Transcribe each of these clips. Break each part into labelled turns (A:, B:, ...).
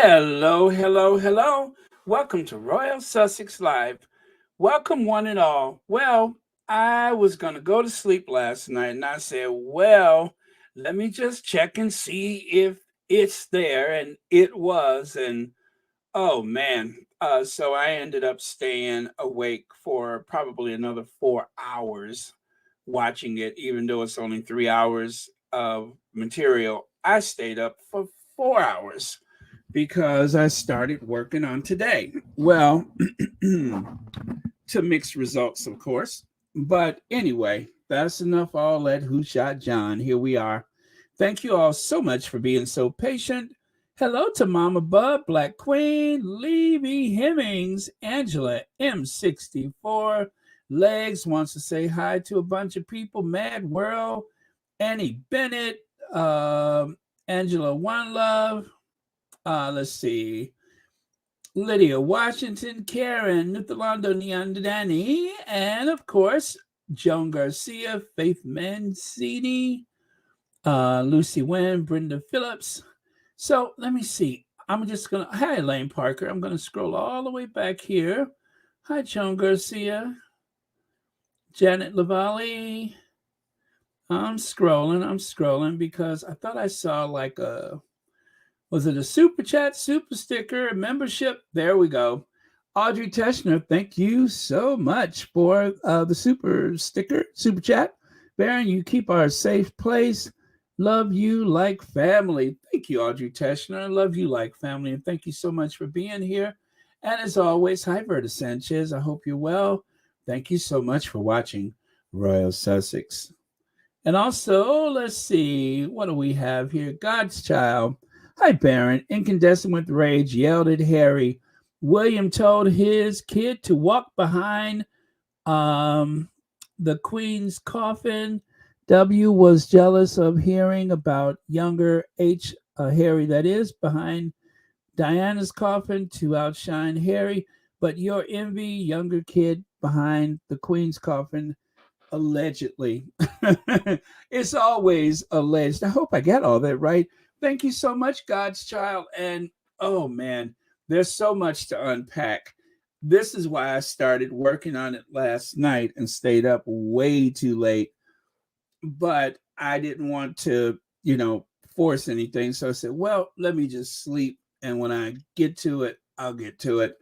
A: Hello, hello, hello. Welcome to Royal Sussex Live. Welcome, one and all. Well, I was going to go to sleep last night and I said, well, let me just check and see if it's there. And it was. And oh, man. So I ended up staying awake for probably another 4 hours watching it, even though it's only 3 hours of material. I stayed up for 4 hours because I started working on today. Well, to mixed results, of course. But anyway, that's enough all that Who Shot John. Here we are. Thank you all so much for being so patient. Hello to Mama Bub, Black Queen, Levy Hemmings, Angela M64. Legs wants to say hi to a bunch of people. Mad World, Annie Bennett, Angela One Love, let's see. Lydia Washington, Karen, Nuthalando Nyandani, and of course, Joan Garcia, Faith Mancini, Lucy Wynn, Brenda Phillips. So let me see. I'm just going to, hi, Elaine Parker. I'm going to scroll all the way back here. Hi, Joan Garcia, Janet Lavalley. I'm scrolling because I thought I saw like was it a super chat, super sticker, a membership? There we go. Audrey Teschner, thank you so much for the super sticker, super chat. Baron, you keep our safe place. Love you like family. Thank you, Audrey Teschner. Love you like family. And thank you so much for being here. And as always, hi, Verta Sanchez. I hope you're well. Thank you so much for watching Royal Sussex. And also, let's see, what do we have here? God's Child. Hi, Baron. Incandescent with rage yelled at Harry. William told his kid to walk behind the Queen's coffin. W was jealous of hearing about younger Harry, that is, behind Diana's coffin to outshine Harry. But your envy, younger kid behind the Queen's coffin, allegedly. It's always alleged. I hope I got all that right. Thank you so much, God's Child. And oh man, there's so much to unpack. This is why I started working on it last night and stayed up way too late. But I didn't want to, force anything. So I said, well, let me just sleep. And when I get to it, I'll get to it.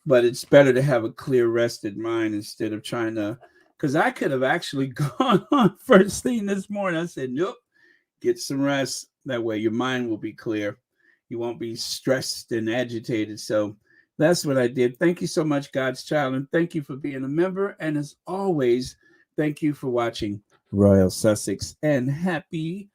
A: But it's better to have a clear, rested mind instead of trying to, because I could have actually gone on first thing this morning. I said, nope, get some rest. That way your mind will be clear. You won't be stressed and agitated. So that's what I did. Thank you so much, God's Child. And thank you for being a member. And as always, thank you for watching Royal Sussex. And happy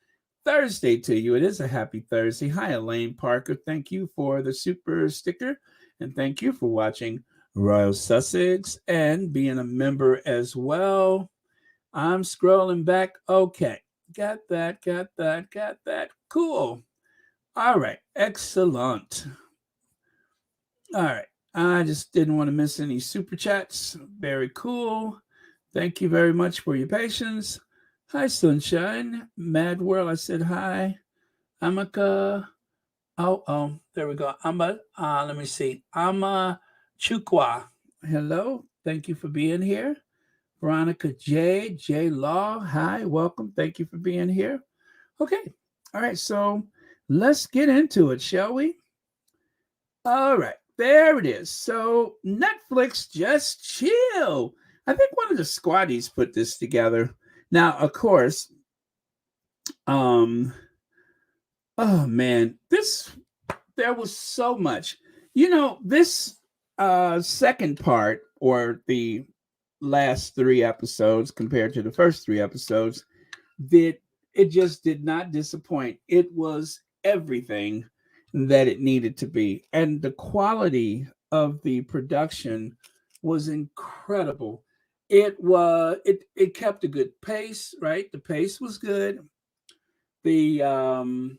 A: Thursday to you. It is a happy Thursday. Hi, Elaine Parker. Thank you for the super sticker. And thank you for watching Royal Sussex and being a member as well. I'm scrolling back. Okay. Got that. Cool. All right. Excellent. All right. I just didn't want to miss any super chats. Very cool. Thank you very much for your patience. Hi, Sunshine. Mad World. I said hi. Amaka. Oh, there we go. Let me see. Ama Chukwa. Hello. Thank you for being here. Veronica J Law. Hi, welcome. Thank you for being here. Okay. All right. So let's get into it, shall we? All right. There it is. So Netflix, just chill. I think one of the squaddies put this together. Now, of course, oh man, there was so much. This second part, or the last 3 episodes compared to the first 3 episodes, it just did not disappoint. It was everything that it needed to be, and the quality of the production was incredible. It kept a good pace, right? The pace was good. The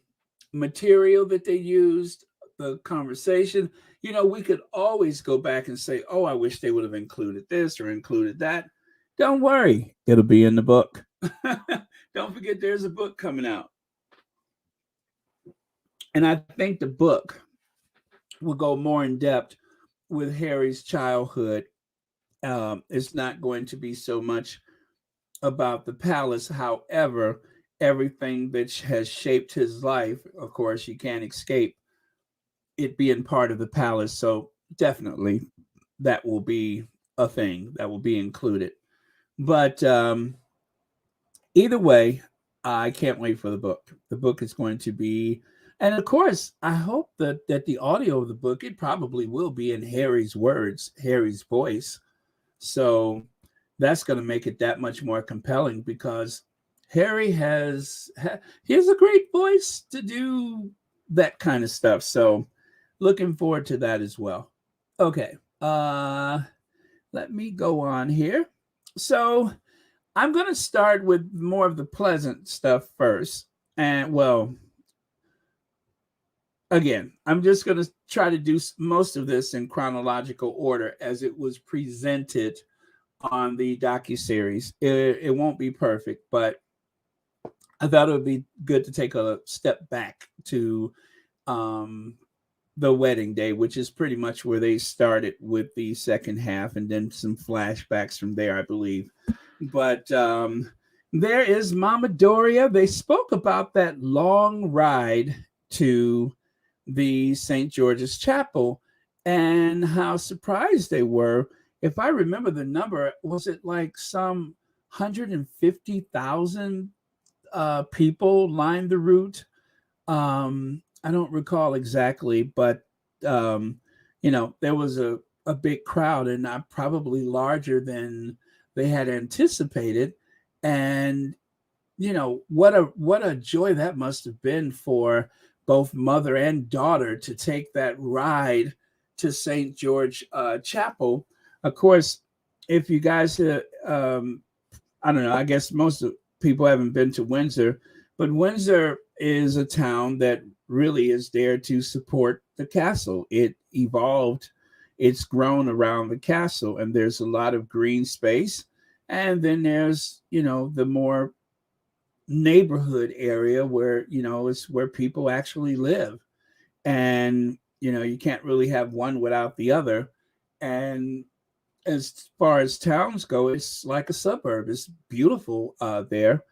A: material that they used, the conversation, we could always go back and say, oh, I wish they would have included this or included that. Don't worry, it'll be in the book. Don't forget, there's a book coming out. And I think the book will go more in depth with Harry's childhood. It's not going to be so much about the palace. However, everything that has shaped his life, of course, you can't escape it being part of the palace. So definitely that will be a thing that will be included. But either way, I can't wait for the book. The book is going to be, and of course, I hope that the audio of the book, it probably will be in Harry's words, Harry's voice. So that's going to make it that much more compelling because Harry he has a great voice to do that kind of stuff. So looking forward to that as well. Okay. Let me go on here. So I'm going to start with more of the pleasant stuff first. And well, again, I'm just going to try to do most of this in chronological order as it was presented on the docu-series. It won't be perfect, but I thought it would be good to take a step back to um, the wedding day, which is pretty much where they started with the second half, and then some flashbacks from there, I believe. But there is Mama Doria. They spoke about that long ride to the St. George's Chapel and how surprised they were. If I remember the number, was it like some 150,000 people lined the route? I don't recall exactly, but um, there was a big crowd and not probably larger than they had anticipated. And what a joy that must have been for both mother and daughter to take that ride to St. George Chapel. Of course, if you guys, I don't know, I guess most of people haven't been to Windsor, but Windsor is a town that really is there to support the castle. It evolved, it's grown around the castle, and there's a lot of green space. And then there's, the more neighborhood area where it's where people actually live, and you can't really have one without the other. And as far as towns go, it's like a suburb. It's beautiful there,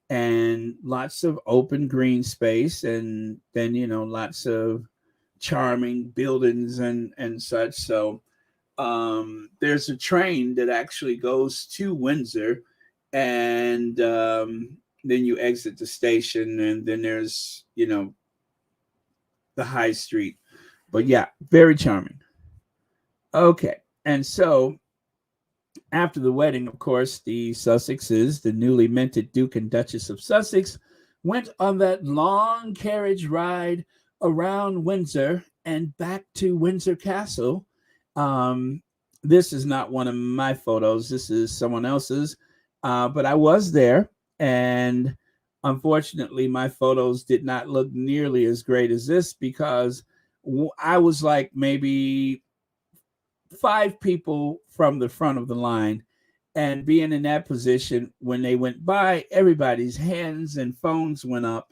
A: and lots of open green space, and then lots of charming buildings and such. So there's a train that actually goes to Windsor, and then you exit the station, and then there's the high street. But yeah, very charming. Okay, and so after the wedding, of course, the Sussexes, the newly minted Duke and Duchess of Sussex, went on that long carriage ride around Windsor and back to Windsor Castle. Um, this is not one of my photos, this is someone else's, but I was there, and unfortunately, my photos did not look nearly as great as this because I was like maybe five people from the front of the line, and being in that position when they went by, everybody's hands and phones went up,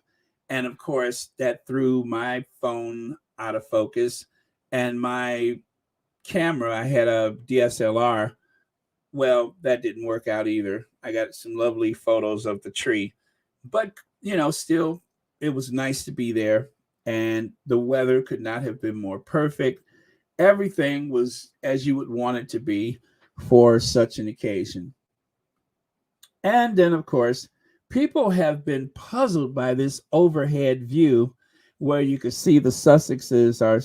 A: and of course that threw my phone out of focus, and my camera, I had a DSLR, well, that didn't work out either. I got some lovely photos of the tree, but still, it was nice to be there, and the weather could not have been more perfect. Everything was as you would want it to be for such an occasion. And then, of course, people have been puzzled by this overhead view where you can see the Sussexes are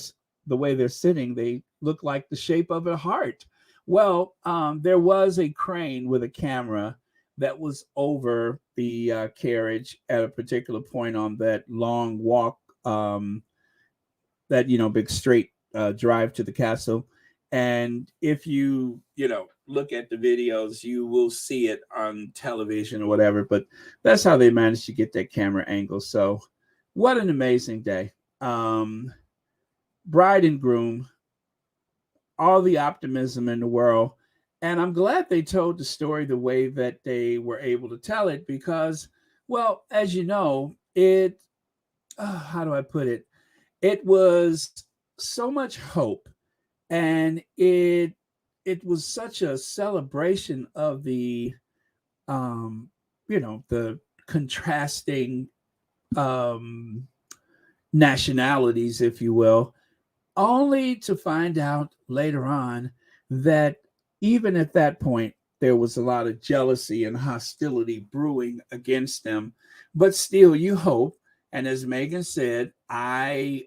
A: the way they're sitting, they look like the shape of a heart. Well, there was a crane with a camera that was over the carriage at a particular point on that long walk, that big straight drive to the castle. And if you look at the videos, you will see it on television or whatever. But that's how they managed to get that camera angle. So what an amazing day. Bride and groom, all the optimism in the world. And I'm glad they told the story the way that they were able to tell it because, well, as you know, how do I put it? It was so much hope, and it was such a celebration of the um, the contrasting um, nationalities, if you will, only to find out later on that even at that point, there was a lot of jealousy and hostility brewing against them. But still, you hope. And as Meghan said, I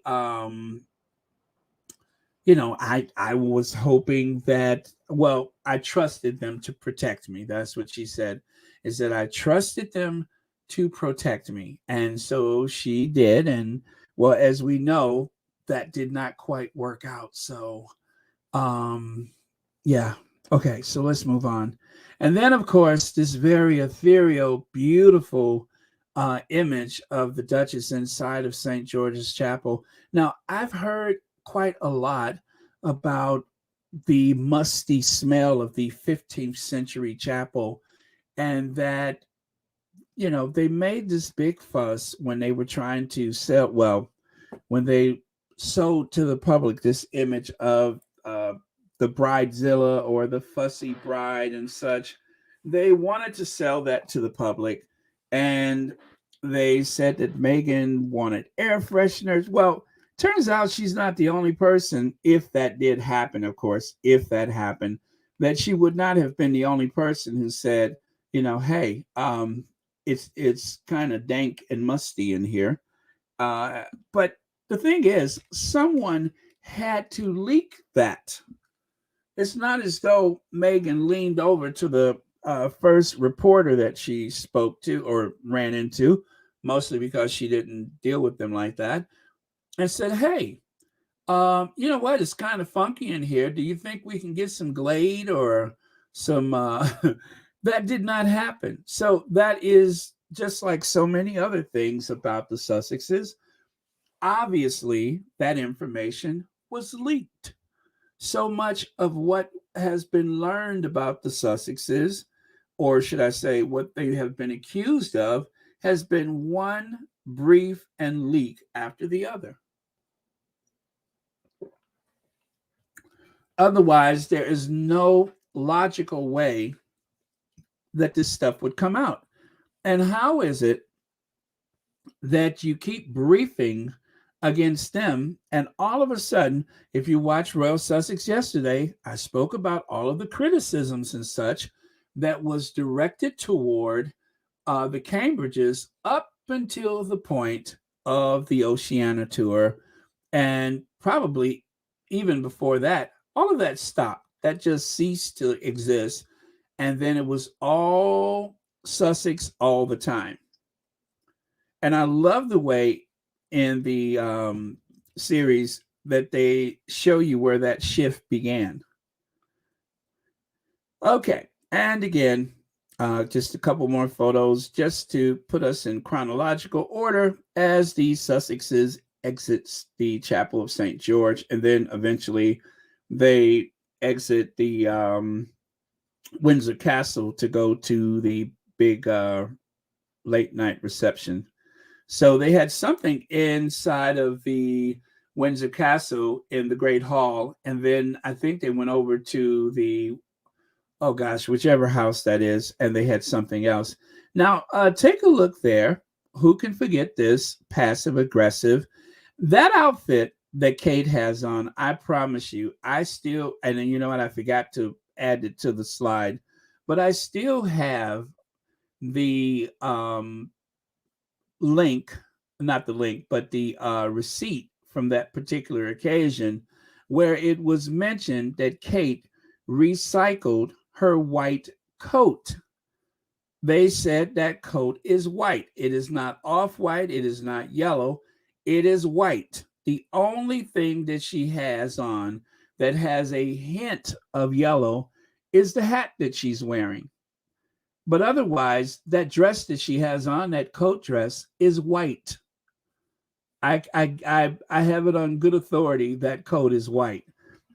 A: was hoping that, well, I trusted them to protect me. That's what she said, is that I trusted them to protect me. And so she did. And well, as we know, that did not quite work out. So, um, yeah. Okay. So let's move on. And then, of course, this very ethereal, beautiful image of the Duchess inside of St. George's Chapel. Now, I've heard quite a lot about the musty smell of the 15th century chapel, and that, they made this big fuss when they were trying to sell, well, when they sold to the public this image of the bridezilla or the fussy bride and such. They wanted to sell that to the public, and they said that Meghan wanted air fresheners. Well, turns out she's not the only person, if that did happen, of course, if that happened, that she would not have been the only person who said, hey, it's kind of dank and musty in here. But the thing is, someone had to leak that. It's not as though Meghan leaned over to the first reporter that she spoke to or ran into, mostly because she didn't deal with them like that, and said, hey, you know what? It's kind of funky in here. Do you think we can get some Glade or some? That did not happen. So that is just like so many other things about the Sussexes. Obviously, that information was leaked. So much of what has been learned about the Sussexes, or should I say, what they have been accused of, has been one brief and leak after the other. Otherwise, there is no logical way that this stuff would come out. And how is it that you keep briefing against them, and all of a sudden, if you watch Royal Sussex yesterday, I spoke about all of the criticisms and such that was directed toward the Cambridges up until the point of the Oceania tour, and probably even before that. All of that stopped. That just ceased to exist, and then it was all Sussex all the time. And I love the way in the series that they show you where that shift began. Okay, and again, just a couple more photos just to put us in chronological order as the Sussexes exits the Chapel of St. George, and then eventually they exit the Windsor Castle to go to the big late night reception. So they had something inside of the Windsor Castle in the Great Hall, and then I think they went over to the, oh gosh, whichever house that is, and they had something else. Now, take a look there. Who can forget this passive aggressive? That outfit that Kate has on, I promise you, I still, and then you know what, I forgot to add it to the slide, but I still have the link, not the link, but the receipt from that particular occasion where it was mentioned that Kate recycled her white coat. They said that coat is white. It is not off-white. It is not yellow. It is white. The only thing that she has on that has a hint of yellow is the hat that she's wearing. But otherwise, that dress that she has on, that coat dress, is white. I have it on good authority that coat is white.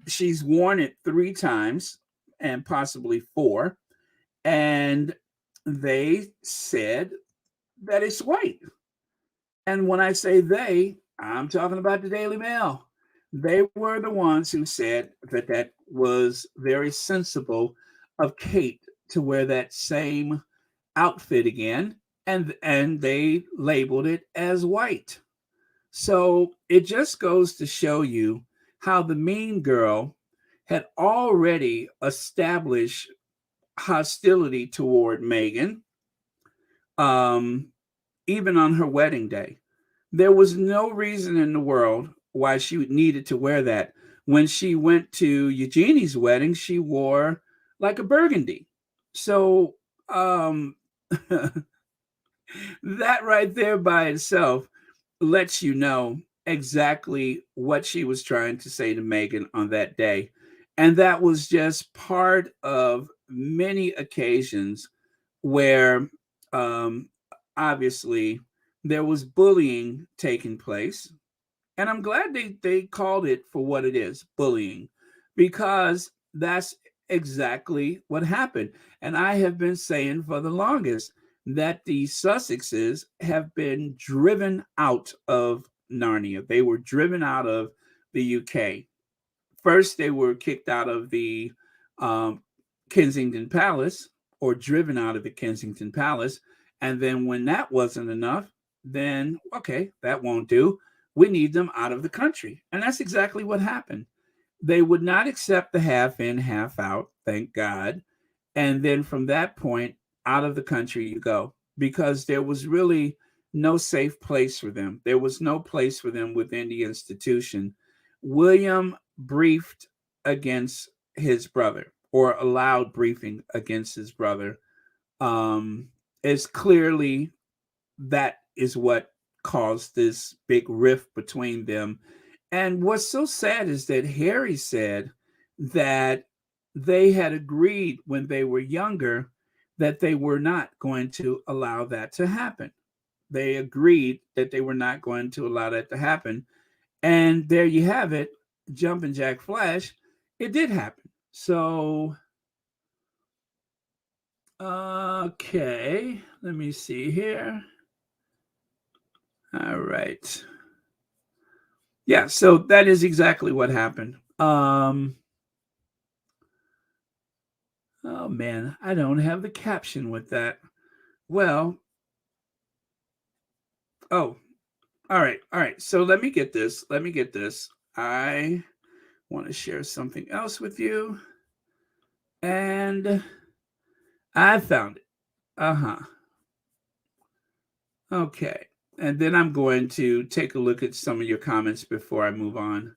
A: She's worn it 3 times and possibly 4, and they said that it's white. And when I say they, I'm talking about the Daily Mail. They were the ones who said that that was very sensible of Kate to wear that same outfit again, and they labeled it as white. So it just goes to show you how the mean girl had already established hostility toward Meghan, um, even on her wedding day. There was no reason in the world why she needed to wear that. When she went to Eugenie's wedding, she wore like a burgundy. So that right there by itself lets you know exactly what she was trying to say to Meghan on that day. And that was just part of many occasions where um, obviously there was bullying taking place. And I'm glad they called it for what it is, bullying, because that's exactly what happened. And I have been saying for the longest that the Sussexes have been driven out of Narnia. They were driven out of the UK. First, they were kicked out of the um, Kensington Palace, or driven out of the Kensington Palace. And then when that wasn't enough, then, okay, that won't do. We need them out of the country. And that's exactly what happened. They would not accept the half in, half out, thank God. And then from that point, out of the country you go, because there was really no safe place for them. There was no place for them within the institution. William briefed against his brother, or allowed briefing against his brother. It's clearly that is what caused this big rift between them. And what's so sad is that Harry said that they had agreed when they were younger that they were not going to allow that to happen. They agreed that they were not going to allow that to happen. And there you have it, Jumpin' Jack Flash. It did happen. So, okay, let me see here. All right. Yeah, so that is exactly what happened. Oh man, I don't have the caption with that. Well, oh, all right, all right. So let me get this. Let me get this. I want to share something else with you. And I found it. Uh-huh. Okay. And then I'm going to take a look at some of your comments before I move on.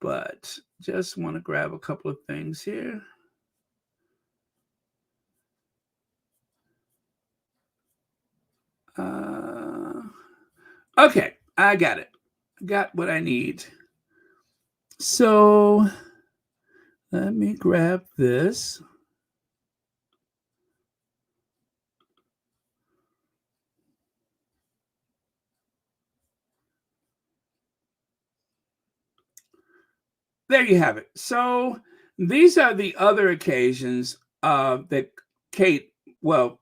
A: But just want to grab a couple of things here. Okay, I got it. Got what I need. So let me grab this. There you have it. So these are the other occasions that Kate, well,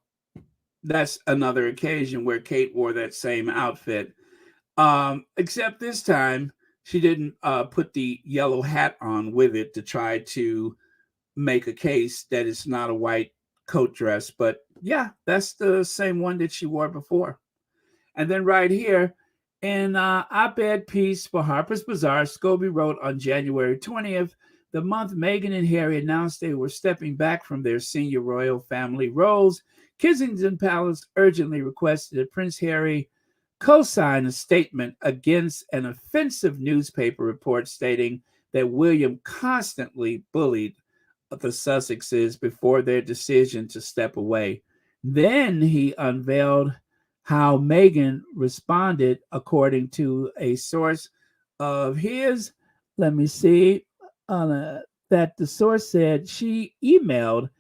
A: that's another occasion where Kate wore that same outfit. Except this time she didn't put the yellow hat on with it to try to make a case that it's not a white coat dress. But yeah, that's the same one that she wore before. And then right here, in op-ed piece for Harper's Bazaar, Scobie wrote on January 20th, the month Meghan and Harry announced they were stepping back from their senior royal family roles, Kensington Palace urgently requested that Prince Harry co-sign a statement against an offensive newspaper report stating that William constantly bullied the Sussexes before their decision to step away. Then he unveiled how Meghan responded, according to a source of his. Let me see. That the source said she emailed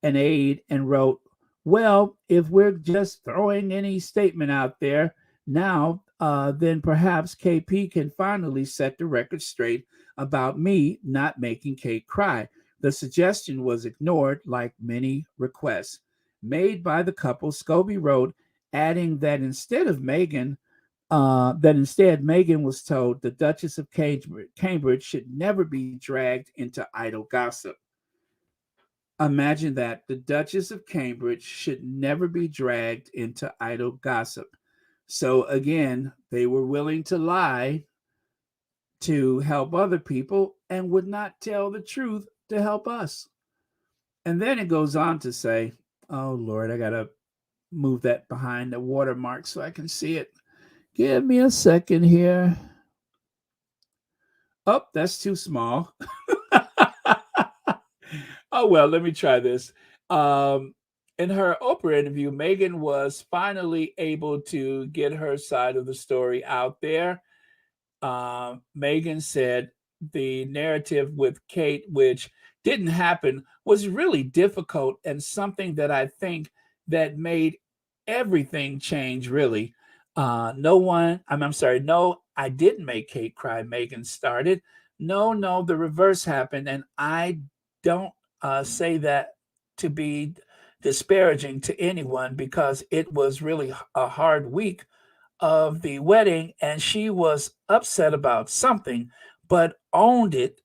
A: an aide and wrote, well, if we're just throwing any statement out there now, then perhaps KP can finally set the record straight about me not making Kate cry. The suggestion was ignored, like many requests made by the couple. Scobie wrote, adding that instead of Meghan that instead Meghan was told the Duchess of Cambridge should never be dragged into idle gossip. Imagine that. The Duchess of Cambridge should never be dragged into idle gossip. So again, they were willing to lie to help other people and would not tell the truth to help us. And then it goes on to say, oh Lord, I got to move that behind the watermark so I can see it. Give me a second here. Oh, that's too small. Oh, well, let me try this. In her Oprah interview, Meghan was finally able to get her side of the story out there. Meghan said the narrative with Kate, which didn't happen, was really difficult and something that I think that made everything change, really. I'm sorry, no, I didn't make Kate cry. Meghan started. No, the reverse happened. And I don't say that to be disparaging to anyone because it was really a hard week of the wedding and she was upset about something, but owned it.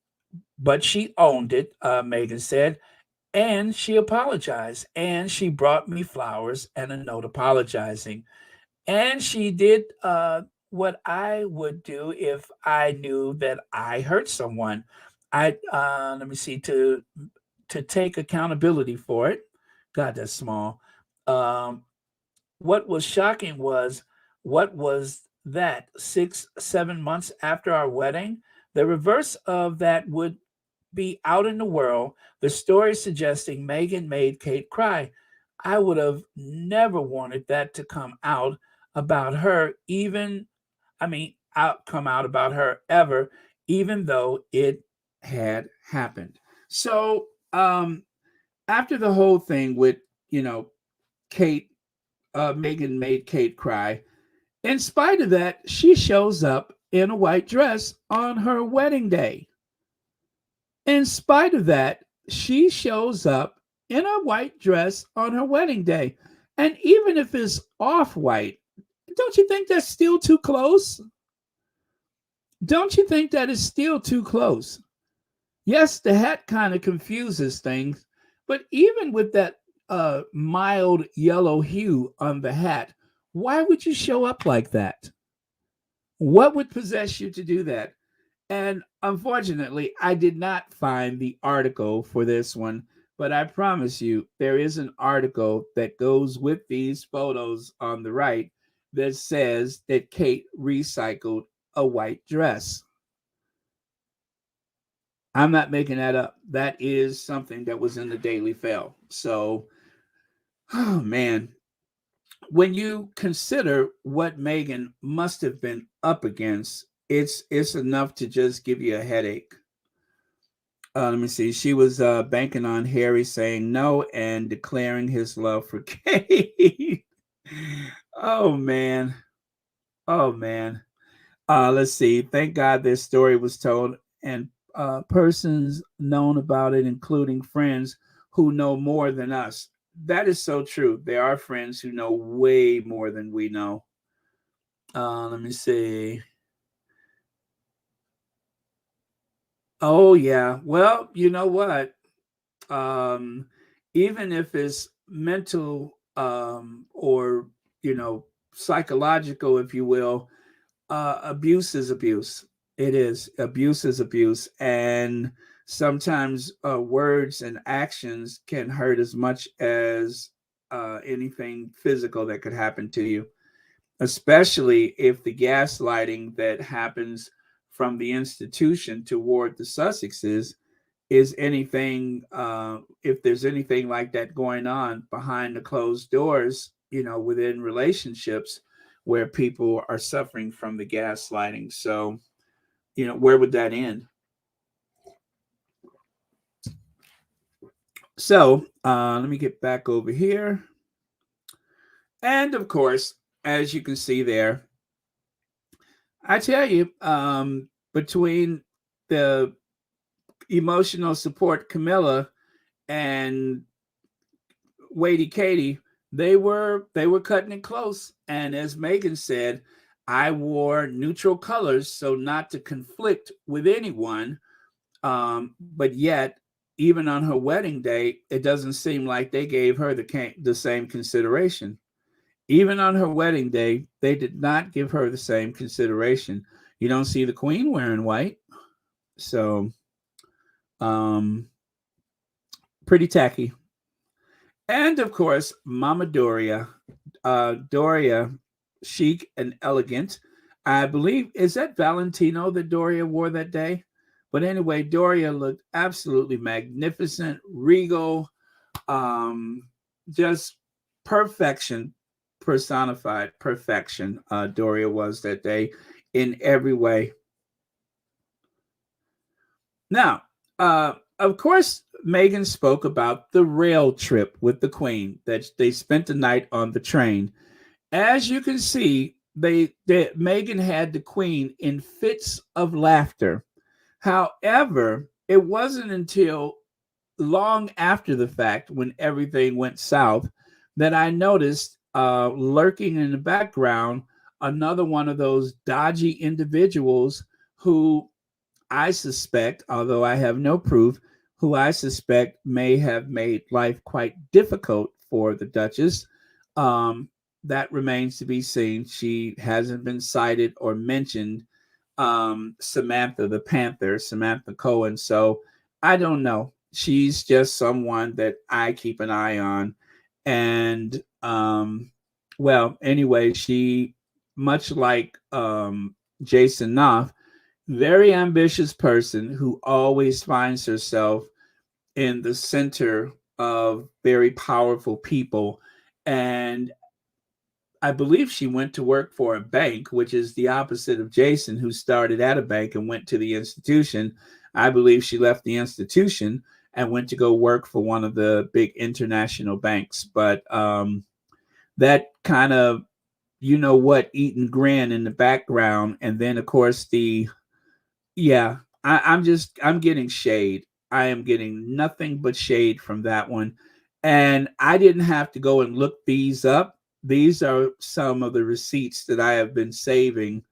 A: But she owned it, Meghan said, and she apologized. And she brought me flowers and a note apologizing. And she did what I would do if I knew that I hurt someone. I let me see to take accountability for it. God, that's small. Um, what was shocking was what was that 6, 7 months after our wedding? The reverse of that would be out in the world. The story suggesting Meghan made Kate cry. I would have never wanted that to come out about her, even, come out about her ever, even though it had happened. So, after the whole thing with, Kate, Meghan made Kate cry. In spite of that, she shows up in a white dress on her wedding day. In spite of that, she shows up in a white dress on her wedding day. And even if it's off white, don't you think that's still too close? Don't you think that is still too close? Yes, the hat kind of confuses things, but even with that mild yellow hue on the hat, why would you show up like that? What would possess you to do that? And unfortunately, I did not find the article for this one, but I promise you, there is an article that goes with these photos on the right that says that Kate recycled a white dress. I'm not making that up. That is something that was in the Daily Fail. So, oh man, when you consider what Meghan must have been up against, it's enough to just give you a headache. Let me see. She was banking on Harry saying no and declaring his love for Kate. Oh man. Oh man. Let's see. Thank God this story was told, and persons known about it, including friends who know more than us. That is so true. There are friends who know way more than we know. Let me see. Oh yeah. Well, you know what? Um, Even if it's mental or psychological, if you will, abuse is abuse. It is. Abuse is abuse. And sometimes words and actions can hurt as much as anything physical that could happen to you, especially if the gaslighting that happens from the institution toward the Sussexes is anything, if there's anything like that going on behind the closed doors, within relationships where people are suffering from the gaslighting. So, where would that end? So, let me get back over here. And of course, as you can see there, I tell you, between the emotional support Camilla and Wadey Katie, they were cutting it close. And as Meghan said, I wore neutral colors so not to conflict with anyone. But yet, even on her wedding day, it doesn't seem like they gave her the same consideration. Even on her wedding day, they did not give her the same consideration. You don't see the queen wearing white. So, um, pretty tacky. And of course, Mama Doria, Doria, chic and elegant. I believe, is that Valentino that Doria wore that day? But anyway, Doria looked absolutely magnificent, regal, um, just perfection, personified perfection. Doria was that day in every way. Now, of course, Meghan spoke about the rail trip with the Queen, that they spent the night on the train. As you can see, Meghan had the Queen in fits of laughter. However, it wasn't until long after the fact, when everything went south, that I noticed lurking in the background another one of those dodgy individuals who I suspect, although I have no proof, who I suspect may have made life quite difficult for the Duchess. Um, that remains to be seen. She hasn't been cited or mentioned, Samantha the Panther, Samantha Cohen. So I don't know. She's just someone that I keep an eye on. And well, anyway, she, much like Jason Knopf, very ambitious person who always finds herself in the center of very powerful people. And I believe she went to work for a bank, which is the opposite of Jason, who started at a bank and went to the institution. I believe she left the institution and went to go work for one of the big international banks. But that kind of, you know what, eat and grin in the background. And then, of course, yeah, I'm getting shade. I am getting nothing but shade from that one. And I didn't have to go and look these up. These are some of the receipts that I have been saving,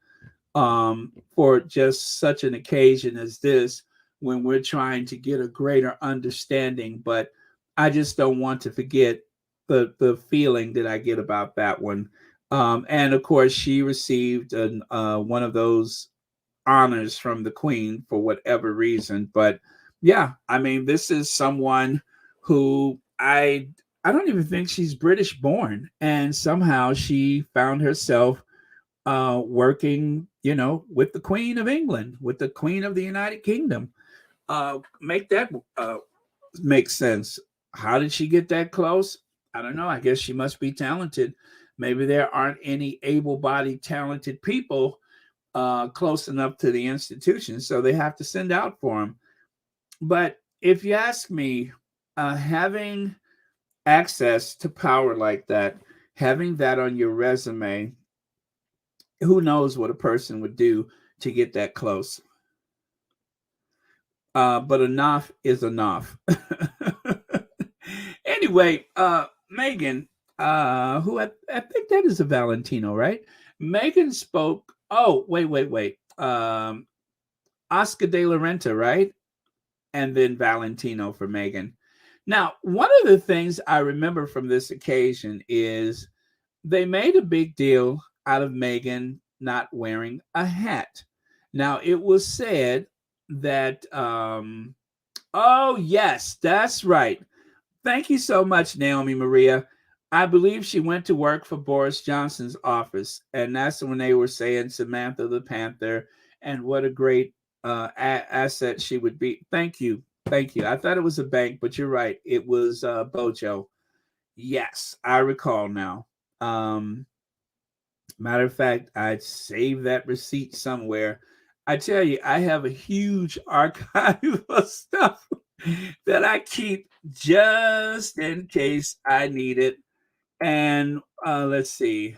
A: for just such an occasion as this, when we're trying to get a greater understanding. But I just don't want to forget the feeling that I get about that one. And of course, she received one of those honors from the Queen for whatever reason. But yeah, I mean, this is someone who I don't even think she's British born, and somehow she found herself working, with the Queen of England, with the Queen of the United Kingdom. Make that make sense. How did she get that close? I don't know. I guess she must be talented. Maybe there aren't any able-bodied, talented people close enough to the institution, so they have to send out for them. But if you ask me, having access to power like that, having that on your resume, who knows what a person would do to get that close. But enough is enough. Anyway, Meghan, who I think that is a Valentino, right? Meghan spoke. Oh, wait. Oscar de la Renta, right? And then Valentino for Meghan. Now, one of the things I remember from this occasion is they made a big deal out of Meghan not wearing a hat. Now, it was said that, oh, yes, that's right. Thank you so much, Naomi Maria. I believe she went to work for Boris Johnson's office, and that's when they were saying Samantha the Panther and what a great asset she would be. Thank you. Thank you. I thought it was a bank, but you're right. It was Bojo. Yes, I recall now. Um, Matter of fact, I'd save that receipt somewhere. I tell you, I have a huge archive of stuff that I keep just in case I need it. And let's see,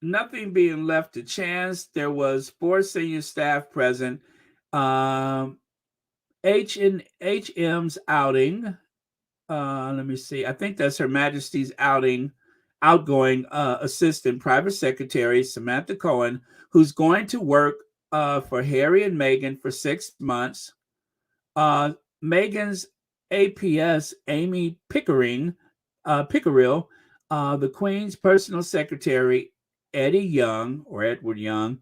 A: nothing being left to chance. There was 4 senior staff present. Um, HM's outing. Let me see. I think that's Her Majesty's outing outgoing assistant private secretary Samantha Cohen, who's going to work for Harry and Meghan for 6 months. Meghan's APS, Amy Pickerill, the Queen's personal secretary, Eddie Young, or Edward Young,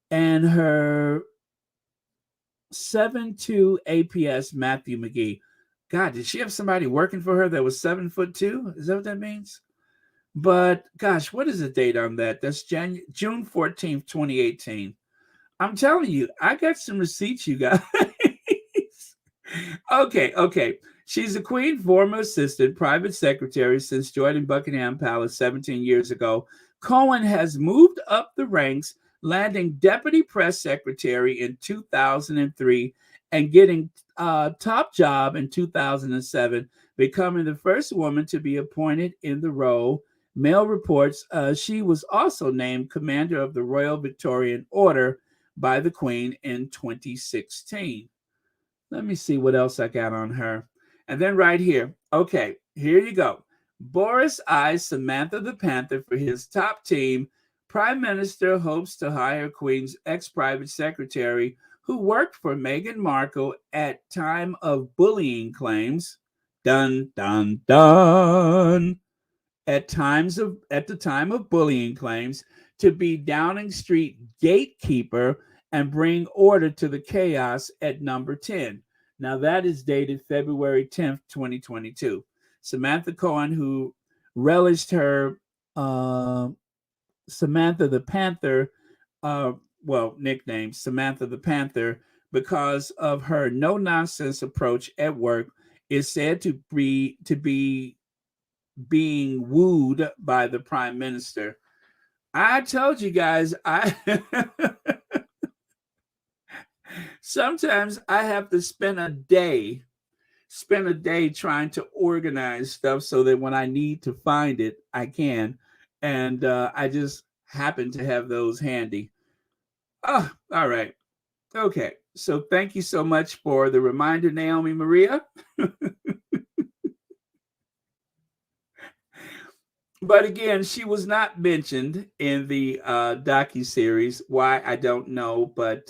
A: and her 7'2" APS, Matthew McGee. God, did she have somebody working for her that was 7'2"? Is that what that means? But gosh, what is the date on that? That's June 14th, 2018. I'm telling you, I got some receipts, you guys. Okay. She's the Queen's former assistant, private secretary since joining Buckingham Palace 17 years ago. Cohen has moved up the ranks, landing deputy press secretary in 2003 and getting top job in 2007, becoming the first woman to be appointed in the role. Mail reports she was also named commander of the Royal Victorian Order by the Queen in 2016. Let me see what else I got on her. And then right here. Okay, here you go. Boris eyes Samantha the Panther for his top team. Prime Minister hopes to hire Queen's ex-private secretary who worked for Meghan Markle at time of bullying claims. Dun, dun, dun. At the time of bullying claims to be Downing Street gatekeeper and bring order to the chaos at number 10. Now that is dated February 10th, 2022. Samantha Cohen, who relished her Samantha the Panther, nickname Samantha the Panther, because of her no-nonsense approach at work, is said to be being wooed by the Prime Minister. I told you guys, sometimes I have to spend a day trying to organize stuff so that when I need to find it, I can. And I just happen to have those handy. Oh, all right. Okay. So thank you so much for the reminder, Naomi Maria. But again, she was not mentioned in the docu-series. Why, I don't know. But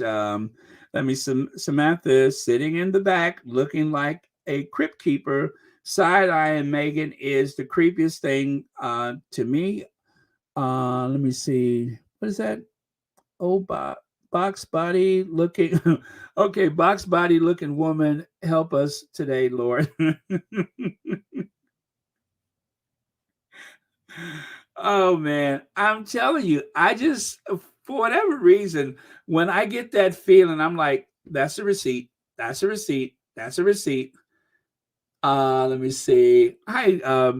A: Samantha sitting in the back looking like a crypt keeper, side-eyeing Meghan is the creepiest thing to me. Let me see. What is that? Oh, box body looking. Okay, box body looking woman, help us today, Lord. Oh man, I'm telling you, I just, for whatever reason, when I get that feeling, I'm like, that's a receipt. That's a receipt. That's a receipt. Let me see. Hi,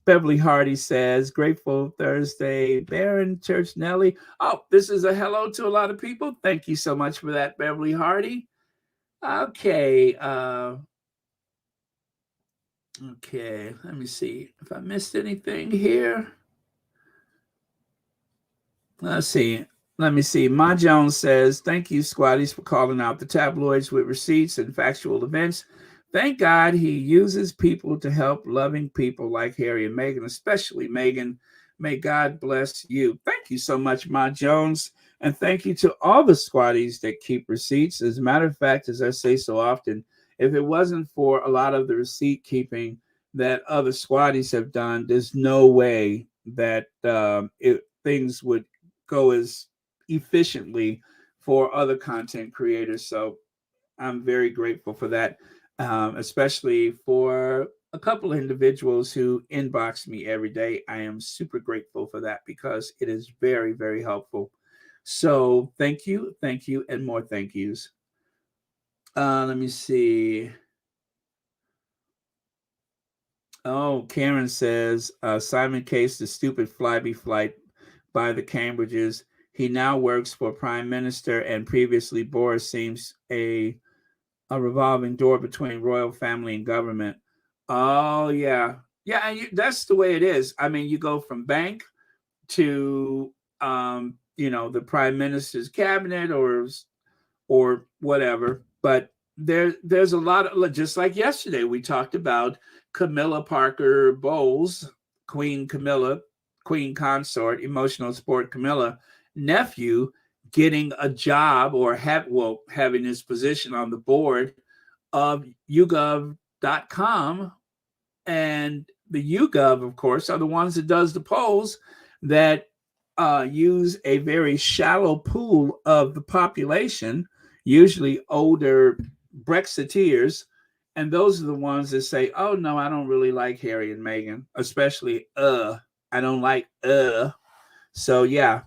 A: Beverly Hardy says, grateful Thursday, Baron Church Nelly. Oh, this is a hello to a lot of people. Thank you so much for that, Beverly Hardy. Okay. Okay, let me see if I missed anything here. Let's see. Let me see. Ma Jones says, thank you, Squatties, for calling out the tabloids with receipts and factual events. Thank God he uses people to help loving people like Harry and Meghan, especially Meghan. May God bless you. Thank you so much, Ma Jones. And thank you to all the Squatties that keep receipts. As a matter of fact, as I say so often, if it wasn't for a lot of the receipt keeping that other Squatties have done, there's no way that things would go as efficiently for other content creators. So I'm very grateful for that, especially for a couple of individuals who inbox me every day. I am super grateful for that because it is very, very helpful. So thank you, and more thank yous. Let me see. Oh, Karen says Simon Case, the stupid flyby flight by the Cambridges. He now works for Prime Minister, and previously Boris seems a revolving door between royal family and government. Oh yeah, and that's the way it is. I mean, you go from bank to the Prime Minister's cabinet or whatever. But there's a lot of, just like yesterday we talked about Camilla Parker Bowles, Queen Camilla, Queen Consort, emotional support Camilla, nephew getting a job or having his position on the board of YouGov.com. And the YouGov, of course, are the ones that does the polls that use a very shallow pool of the population, usually older Brexiteers. And those are the ones that say, oh, no, I don't really like Harry and Meghan, especially, I don't like, So, yeah.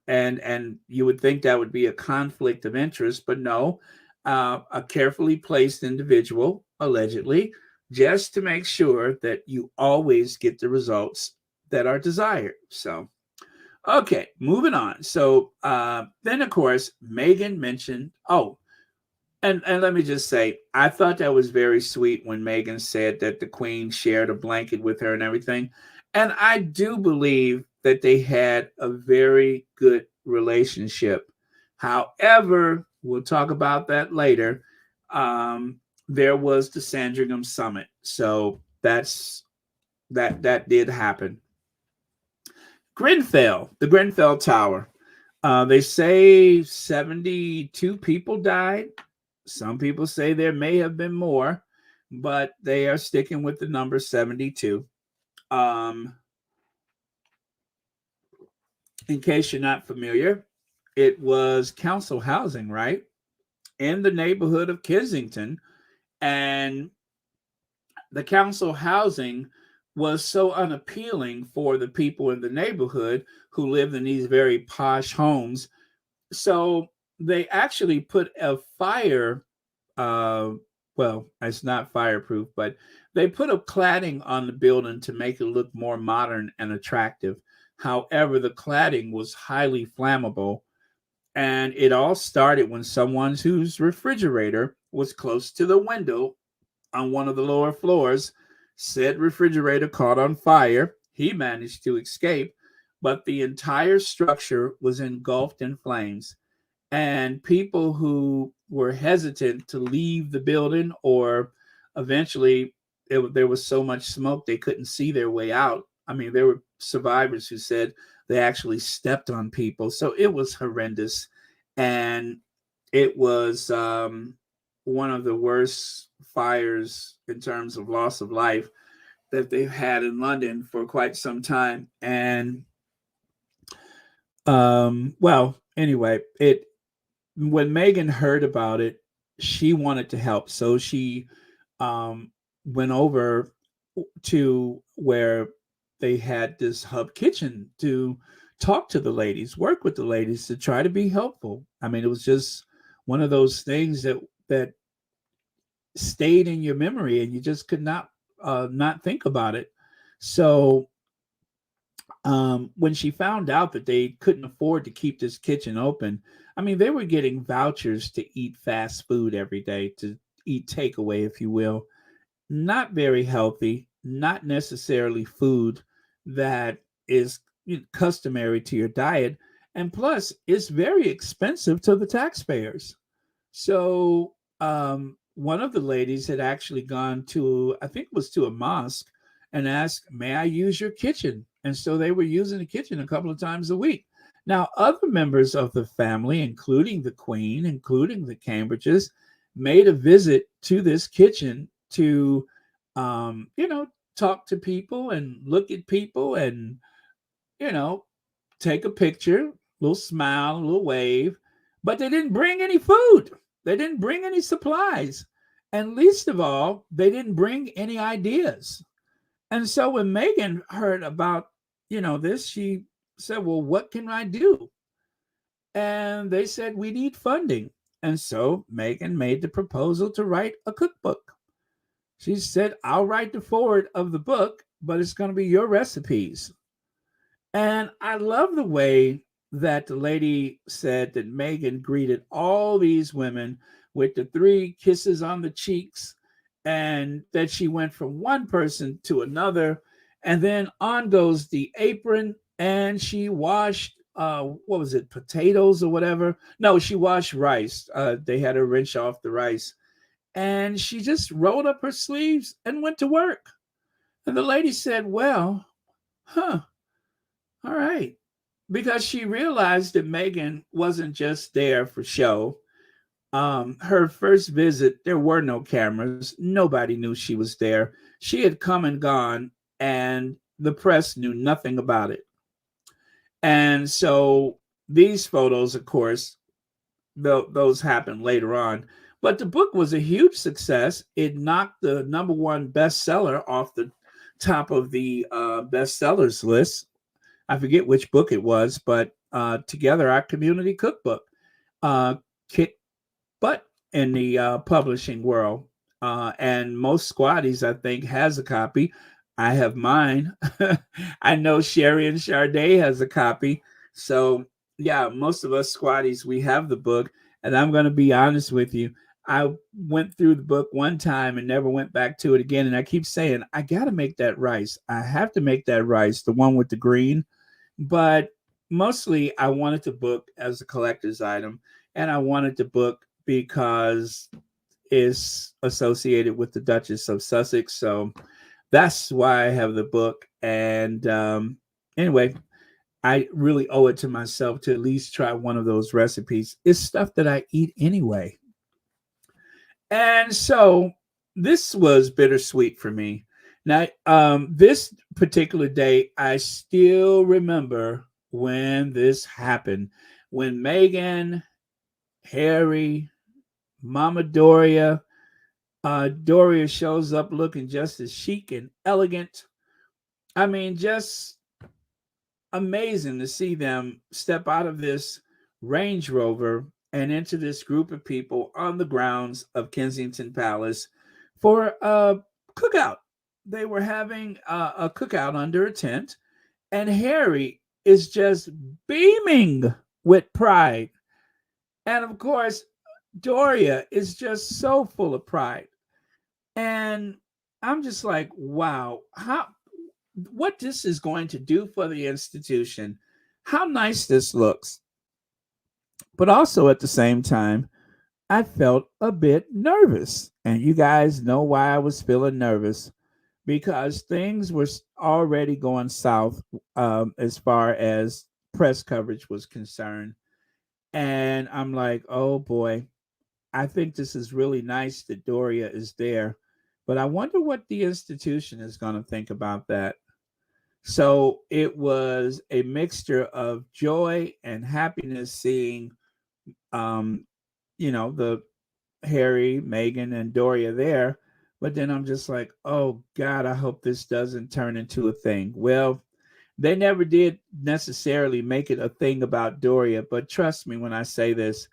A: And you would think that would be a conflict of interest, but no, a carefully placed individual, allegedly, just to make sure that you always get the results that are desired. So, okay, moving on. So then, of course, Meghan mentioned, and let me just say, I thought that was very sweet when Meghan said that the Queen shared a blanket with her and everything. And I do believe that they had a very good relationship. However, we'll talk about that later. There was the Sandringham Summit. So that did happen. Grenfell, the Grenfell Tower. They say 72 people died. Some people say there may have been more, but they are sticking with the number 72. In case you're not familiar, it was council housing, right? In the neighborhood of Kensington. And the council housing was so unappealing for the people in the neighborhood who lived in these very posh homes. So they actually put a fire, well, it's not fireproof, but they put a cladding on the building to make it look more modern and attractive. However, the cladding was highly flammable. And it all started when someone whose refrigerator was close to the window on one of the lower floors. Said refrigerator caught on fire. He managed to escape, but the entire structure was engulfed in flames. And people who were hesitant to leave the building, or eventually there was so much smoke they couldn't see their way out. I mean, there were survivors who said they actually stepped on people. So it was horrendous. And it was one of the worst fires in terms of loss of life that they've had in London for quite some time. And well, anyway, when Meghan heard about it, she wanted to help. So she went over to where they had this hub kitchen to talk to the ladies, work with the ladies to try to be helpful. I mean, it was just one of those things that stayed in your memory, and you just could not think about it. So when she found out that they couldn't afford to keep this kitchen open, I mean, they were getting vouchers to eat fast food every day, to eat takeaway, if you will. Not very healthy, not necessarily food that is customary to your diet. And plus, it's very expensive to the taxpayers. So one of the ladies had actually gone to, I think it was to a mosque, and asked, may I use your kitchen? And so they were using the kitchen a couple of times a week. Now, other members of the family, including the Queen, including the Cambridges, made a visit to this kitchen to, talk to people and look at people and, take a picture, a little smile, a little wave. But they didn't bring any food. They didn't bring any supplies. And least of all, they didn't bring any ideas. And so when Meghan heard about, this, she said, well, what can I do? And they said, we need funding. And so Meghan made the proposal to write a cookbook. She said, I'll write the foreword of the book, but it's going to be your recipes. And I love the way that the lady said that Meghan greeted all these women with the 3 kisses on the cheeks, and that she went from one person to another. And then on goes the apron, and she washed, what was it, potatoes or whatever? No, she washed rice. They had her rinse off the rice. And she just rolled up her sleeves and went to work. And the lady said, well, All right. Because she realized that Meghan wasn't just there for show. Her first visit, there were no cameras. Nobody knew she was there. She had come and gone, and the press knew nothing about it. And so these photos, of course, those happened later on. But the book was a huge success. It knocked the number one bestseller off the top of the bestsellers list. I forget which book it was, but Together Our Community Cookbook kicked butt in the publishing world. And most squatties, I think, has a copy. I have mine. I know Sherry and Sade has a copy. So yeah, most of us squatties, we have the book. And I'm going to be honest with you. I went through the book one time and never went back to it again. And I keep saying, I got to make that rice. I have to make that rice, the one with the green. But mostly I wanted the book as a collector's item. And I wanted the book because it's associated with the Duchess of Sussex. So that's why I have the book. And anyway, I really owe it to myself to at least try one of those recipes. It's stuff that I eat anyway. And so this was bittersweet for me. Now, this particular day, I still remember when this happened. When Meghan, Harry, Mama Doria, Doria shows up looking just as chic and elegant. I mean, just amazing to see them step out of this Range Rover and into this group of people on the grounds of Kensington Palace for a cookout. They were having a cookout under a tent, and Harry is just beaming with pride. And of course, Doria is just so full of pride. And I'm just like, wow, what this is going to do for the institution, how nice this looks. But also at the same time, I felt a bit nervous. And you guys know why I was feeling nervous, because things were already going south as far as press coverage was concerned. And I'm like, oh boy, I think this is really nice that Doria is there. But I wonder what the institution is going to think about that. So it was a mixture of joy and happiness seeing, um, the Harry, Meghan, and Doria there. But then I'm just like, oh God, I hope this doesn't turn into a thing. Well, they never did necessarily make it a thing about Doria, but trust me when I say this,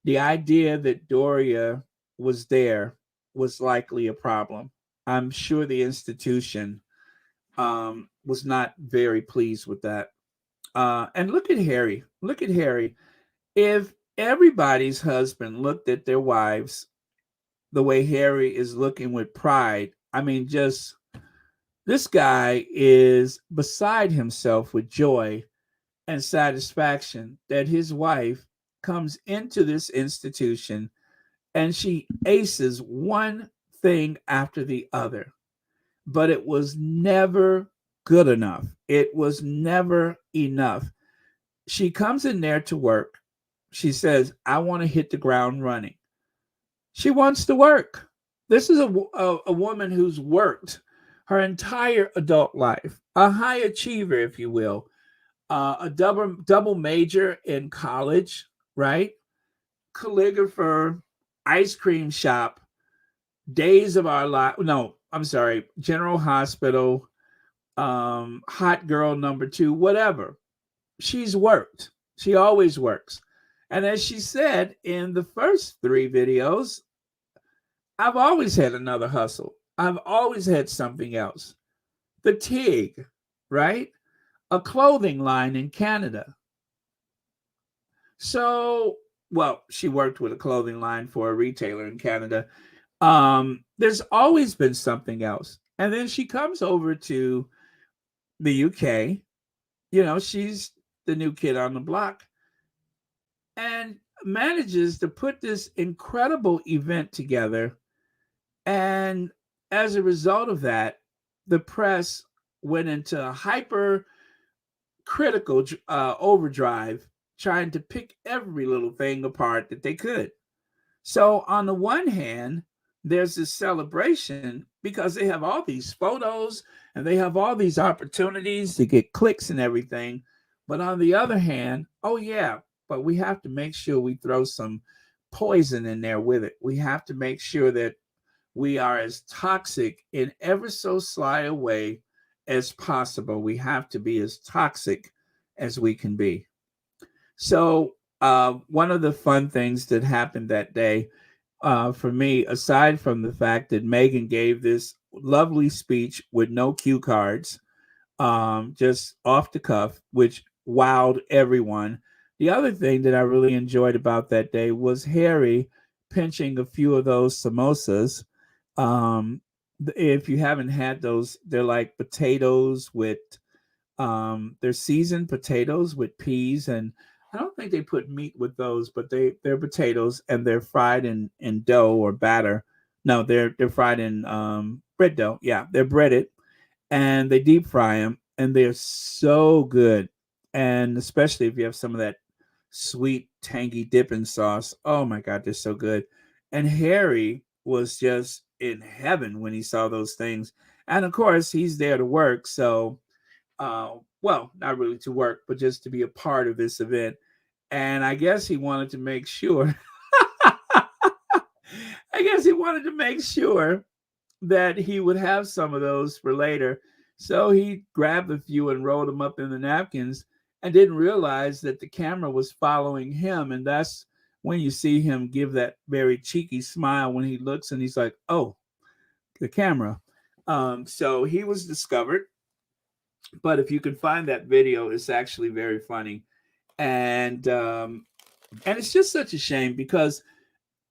A: the idea that Doria was there was likely a problem. I'm sure the institution was not very pleased with that. And look at Harry. Look at Harry. If everybody's husband looked at their wives the way Harry is looking with pride, I mean, just this guy is beside himself with joy and satisfaction that his wife comes into this institution and she aces one thing after the other. But it was never good enough. It was never enough. She comes in there to work. She says, I want to hit the ground running. She wants to work. This is a woman who's worked her entire adult life, a high achiever, if you will, a double major in college, right? Calligrapher, ice cream shop, days of our life. No, I'm sorry, General Hospital, hot girl number two, whatever. She's worked. She always works. And as she said in the first three videos, I've always had another hustle. I've always had something else. The TIG, right? A clothing line in Canada. So, well, she worked with a clothing line for a retailer in Canada. There's always been something else. And then she comes over to the UK. She's the new kid on the block and manages to put this incredible event together. And as a result of that, the press went into hyper critical overdrive, trying to pick every little thing apart that they could. So, on the one hand, there's this celebration because they have all these photos and they have all these opportunities to get clicks and everything. But on the other hand, oh, yeah, but we have to make sure we throw some poison in there with it. We have to make sure that we are as toxic in ever so sly a way as possible. We have to be as toxic as we can be. So, one of the fun things that happened that day for me, aside from the fact that Meghan gave this lovely speech with no cue cards, just off the cuff, which wowed everyone. The other thing that I really enjoyed about that day was Harry pinching a few of those samosas. If you haven't had those, they're like potatoes with they're seasoned potatoes with peas, and I don't think they put meat with those, but they're potatoes and they're fried in dough or batter. No, they're fried in bread dough. Yeah, they're breaded and they deep fry them, and they're so good. And especially if you have some of that sweet, tangy dipping sauce. Oh my God, they're so good. And Harry was just in heaven when he saw those things. And of course, he's there to work. So, well, not really to work, but just to be a part of this event. And I guess he wanted to make sure, I guess he wanted to make sure that he would have some of those for later. So he grabbed a few and rolled them up in the napkins and didn't realize that the camera was following him. And that's when you see him give that very cheeky smile when he looks and he's like, oh, the camera. So he was discovered. But if you can find that video, it's actually very funny. And it's just such a shame because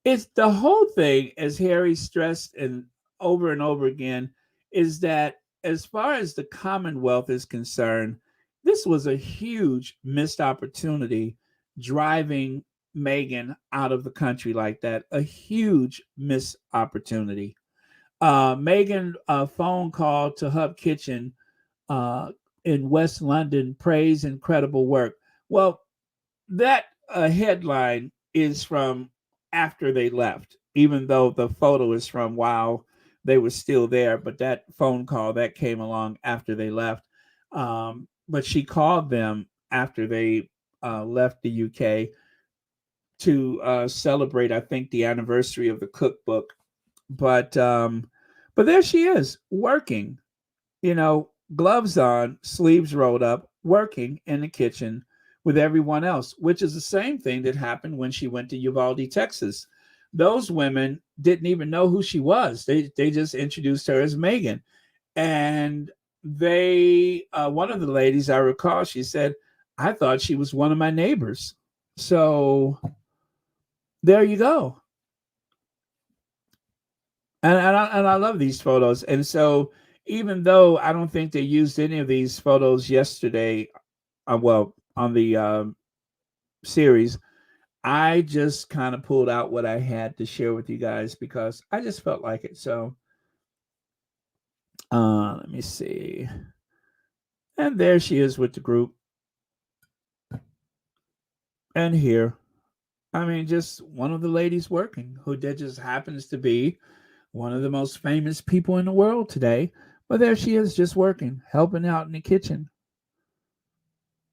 A: it's the whole thing, as Harry stressed and over again, is that as far as the Commonwealth is concerned, this was a huge missed opportunity driving Meghan out of the country like that. A huge missed opportunity. Meghan phone call to Hub Kitchen uh, in West London, praise incredible work. Well, that headline is from after they left, even though the photo is from while they were still there. But that phone call that came along after they left. But she called them after they left the UK to celebrate, I think, the anniversary of the cookbook. But um, but there she is working, gloves on, sleeves rolled up, working in the kitchen with everyone else, which is the same thing that happened when she went to Uvalde, Texas. Those women didn't even know who she was. They just introduced her as Meghan. And one of the ladies I recall, she said, I thought she was one of my neighbors. So there you go. And I love these photos. And so even though I don't think they used any of these photos yesterday, well, on the series, I just kind of pulled out what I had to share with you guys because I just felt like it. So let me see. And there she is with the group. And here, I mean, just one of the ladies working who that just happens to be one of the most famous people in the world today. But there she is just working, helping out in the kitchen.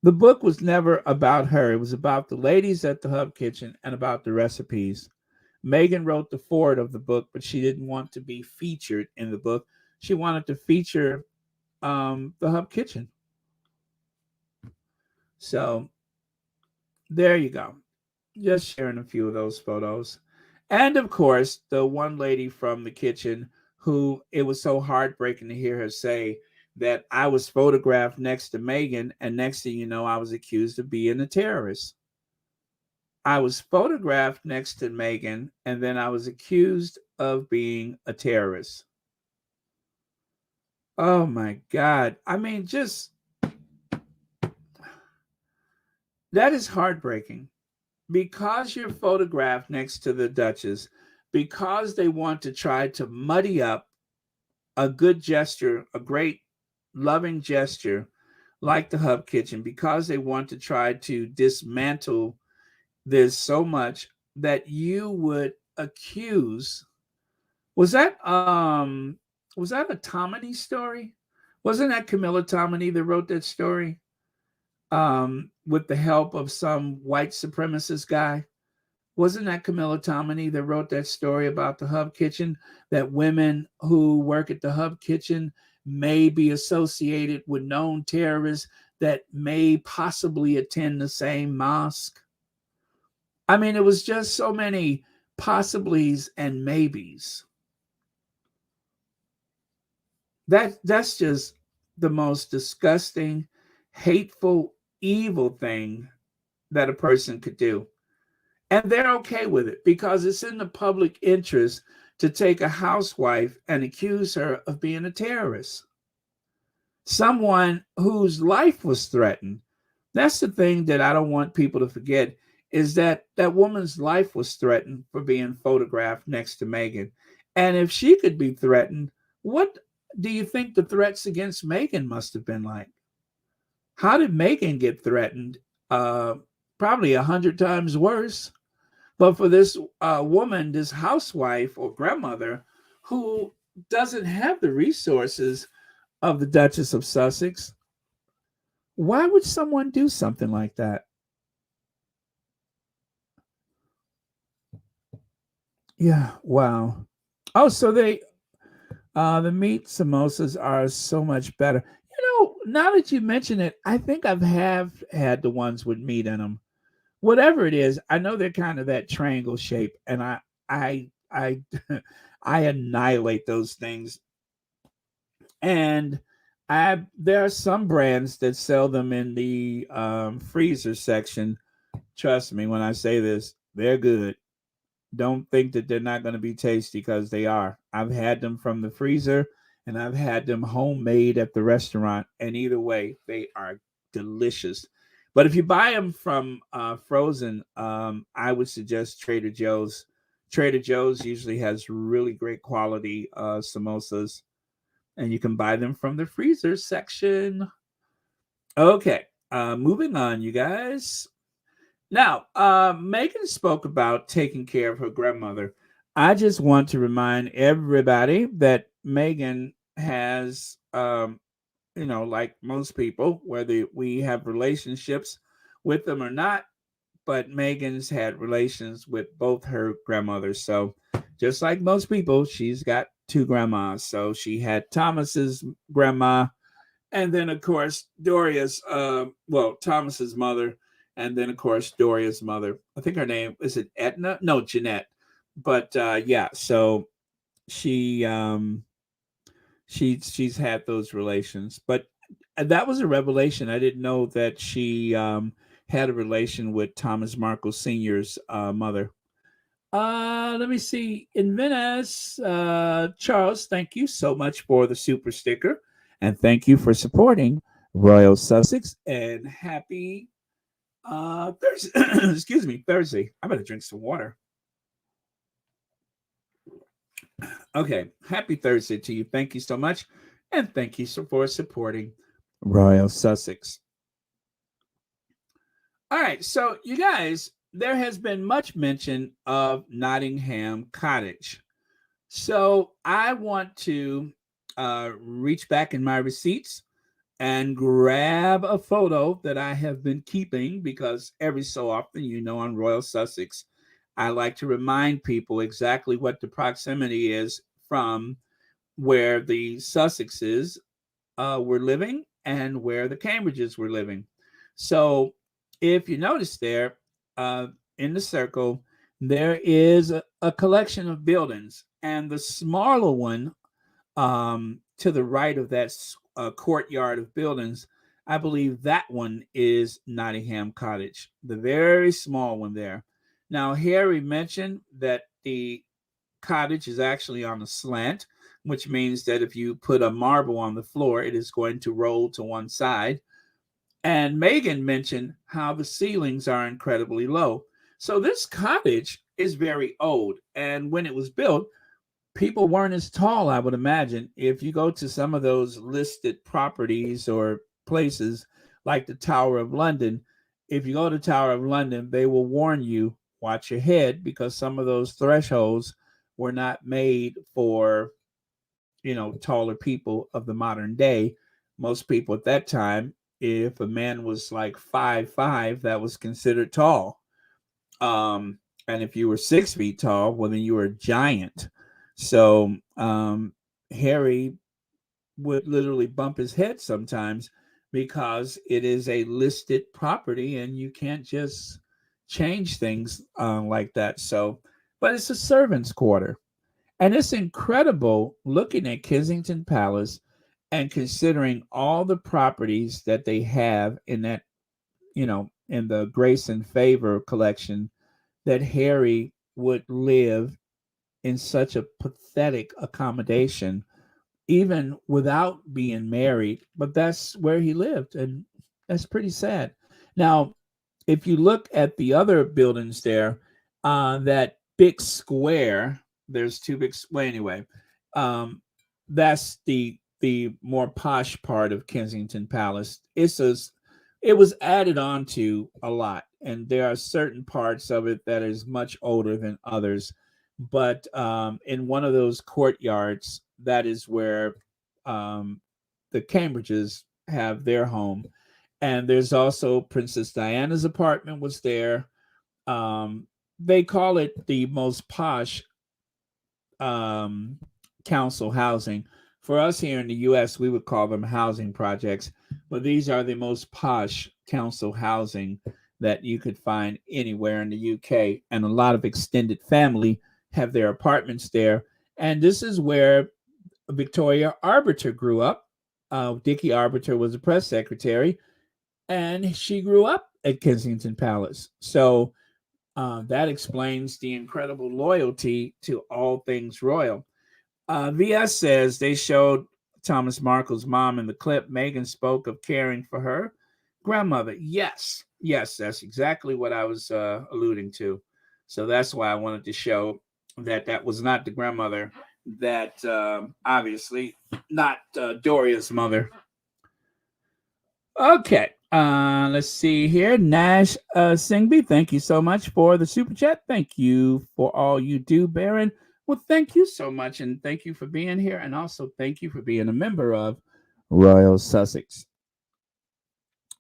A: The book was never about her. It was about the ladies at the Hub Kitchen and about the recipes. Meghan wrote the foreword of the book, but she didn't want to be featured in the book. She wanted to feature the Hub Kitchen. So there you go. Just sharing a few of those photos. And of course, the one lady from the kitchen who it was so heartbreaking to hear her say that I was photographed next to Meghan, and next thing you know, I was accused of being a terrorist. I was photographed next to Meghan, and then I was accused of being a terrorist. Oh my God. I mean, just that is heartbreaking because you're photographed next to the Duchess, because they want to try to muddy up a good gesture, a great loving gesture like the hub kitchen, because they want to try to dismantle this so much, that you would accuse. Was that a Tomini story? Wasn't that Camilla Tomini that wrote that story? With the help of some white supremacist guy. Wasn't that Camilla Tomini that wrote that story about the hub kitchen? That women who work at the hub kitchen may be associated with known terrorists that may possibly attend the same mosque. I mean, it was just so many possiblies and maybes. That's just the most disgusting, hateful, evil thing that a person could do. And they're okay with it because it's in the public interest to take a housewife and accuse her of being a terrorist, someone whose life was threatened. That's the thing that I don't want people to forget, is that that woman's life was threatened for being photographed next to Meghan. And if she could be threatened, what do you think the threats against Meghan must have been like? How did Meghan get threatened? Probably 100 times worse. But for this woman, this housewife or grandmother, who doesn't have the resources of the Duchess of Sussex, why would someone do something like that? Yeah, wow. Oh, so the meat samosas are so much better. Now that you mention it, I think I've have had the ones with meat in them. Whatever it is, I know they're kind of that triangle shape, and I I annihilate those things. And there are some brands that sell them in the freezer section. Trust me when I say this, they're good. Don't think that they're not going to be tasty, because they are. I've had them from the freezer and I've had them homemade at the restaurant, and either way, they are delicious. But if you buy them from frozen, I would suggest Trader Joe's. Trader Joe's usually has really great quality samosas, and you can buy them from the freezer section. Okay, moving on, you guys. Now, Megan spoke about taking care of her grandmother. I just want to remind everybody that Megan has, like most people, whether we have relationships with them or not, but Megan's had relations with both her grandmothers. So, just like most people, she's got two grandmas. So, she had Thomas's grandma, and then of course Thomas's mother, and then of course Doria's mother. I think her name is it Etna? No, Jeanette. But yeah, so she she's had those relations. But that was a revelation. I didn't know that she had a relation with Thomas Markle Sr.'s mother. Let me see. In Venice, Charles, thank you so much for the super sticker. And thank you for supporting Royal Sussex. And happy Thursday. Excuse me, Thursday. I better drink some water. Okay. Happy Thursday to you. Thank you so much. And thank you for supporting Royal Sussex. All right. So, you guys, there has been much mention of Nottingham Cottage. So I want to reach back in my receipts and grab a photo that I have been keeping, because every so often, on Royal Sussex, I like to remind people exactly what the proximity is from where the Sussexes were living and where the Cambridges were living. So if you notice there, in the circle, there is a collection of buildings, and the smaller one to the right of that courtyard of buildings, I believe that one is Nottingham Cottage, the very small one there. Now, Harry mentioned that the cottage is actually on a slant, which means that if you put a marble on the floor, it is going to roll to one side. And Megan mentioned how the ceilings are incredibly low. So this cottage is very old. And when it was built, people weren't as tall, I would imagine. If you go to some of those listed properties or places, like the Tower of London. If you go to the Tower of London, they will warn you, watch your head, because some of those thresholds were not made for, taller people of the modern day. Most people at that time, if a man was like 5'5", that was considered tall. And if you were 6 feet tall, well, then you were a giant. So Harry would literally bump his head sometimes because it is a listed property and you can't just change things like that. So, but it's a servant's quarter. And it's incredible looking at Kensington Palace and considering all the properties that they have in that, in the Grace and Favor collection, that Harry would live in such a pathetic accommodation, even without being married. But that's where he lived, and that's pretty sad. Now, if you look at the other buildings there, that big square, there's two big. Well, anyway, that's the more posh part of Kensington Palace. It was added on to a lot, and there are certain parts of it that is much older than others. But in one of those courtyards, that is where the Cambridges have their home. And there's also Princess Diana's apartment was there. They call it the most posh um, council housing. For us here in the U.S., we would call them housing projects, but these are the most posh council housing that you could find anywhere in the UK. And a lot of extended family have their apartments there. And this is where Victoria Arbiter grew up. Dickie Arbiter was a press secretary, and she grew up at Kensington Palace. So that explains the incredible loyalty to all things royal. VS says they showed Thomas Markle's mom in the clip. Meghan spoke of caring for her grandmother. Yes, that's exactly what I was alluding to. So that's why I wanted to show that that was not the grandmother, that obviously not Doria's mother. Okay, let's see here. Nash Singby, thank you so much for the super chat. Thank you for all you do, Baron. Well, thank you so much, and thank you for being here, and also thank you for being a member of Royal Sussex.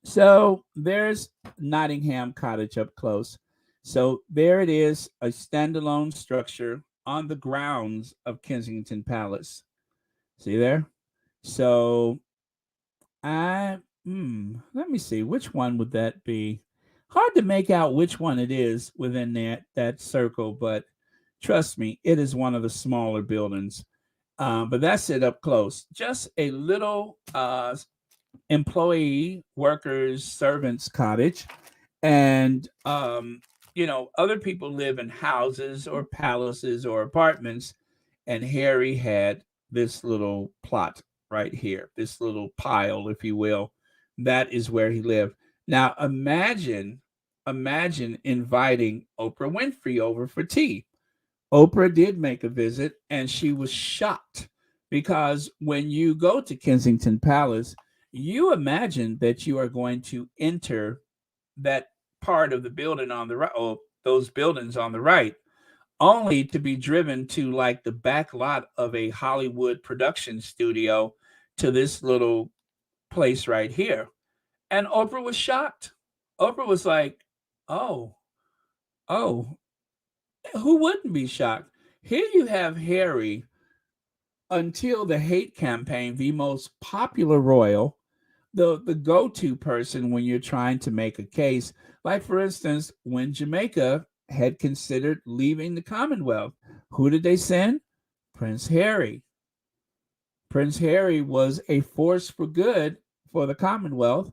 A: So there's Nottingham Cottage up close. So there it is, a standalone structure on the grounds of Kensington Palace. See there? So let me see, which one would that be? Hard to make out which one it is within that circle, but trust me, it is one of the smaller buildings. But that's it up close. Just a little employee, workers, servants cottage. And, other people live in houses or palaces or apartments. And Harry had this little plot right here, this little pile, if you will. That is where he lived. Now, imagine inviting Oprah Winfrey over for tea. Oprah did make a visit, and she was shocked because when you go to Kensington Palace, you imagine that you are going to enter that part of the building on the right, or those buildings on the right, only to be driven to like the back lot of a Hollywood production studio to this little place right here. And Oprah was shocked. Oprah was like, oh, oh, who wouldn't be shocked? Here you have Harry, until the hate campaign, the most popular royal, the go-to person when you're trying to make a case. Like, for instance, when Jamaica had considered leaving the Commonwealth, who did they send? Prince Harry. Prince Harry was a force for good for the Commonwealth,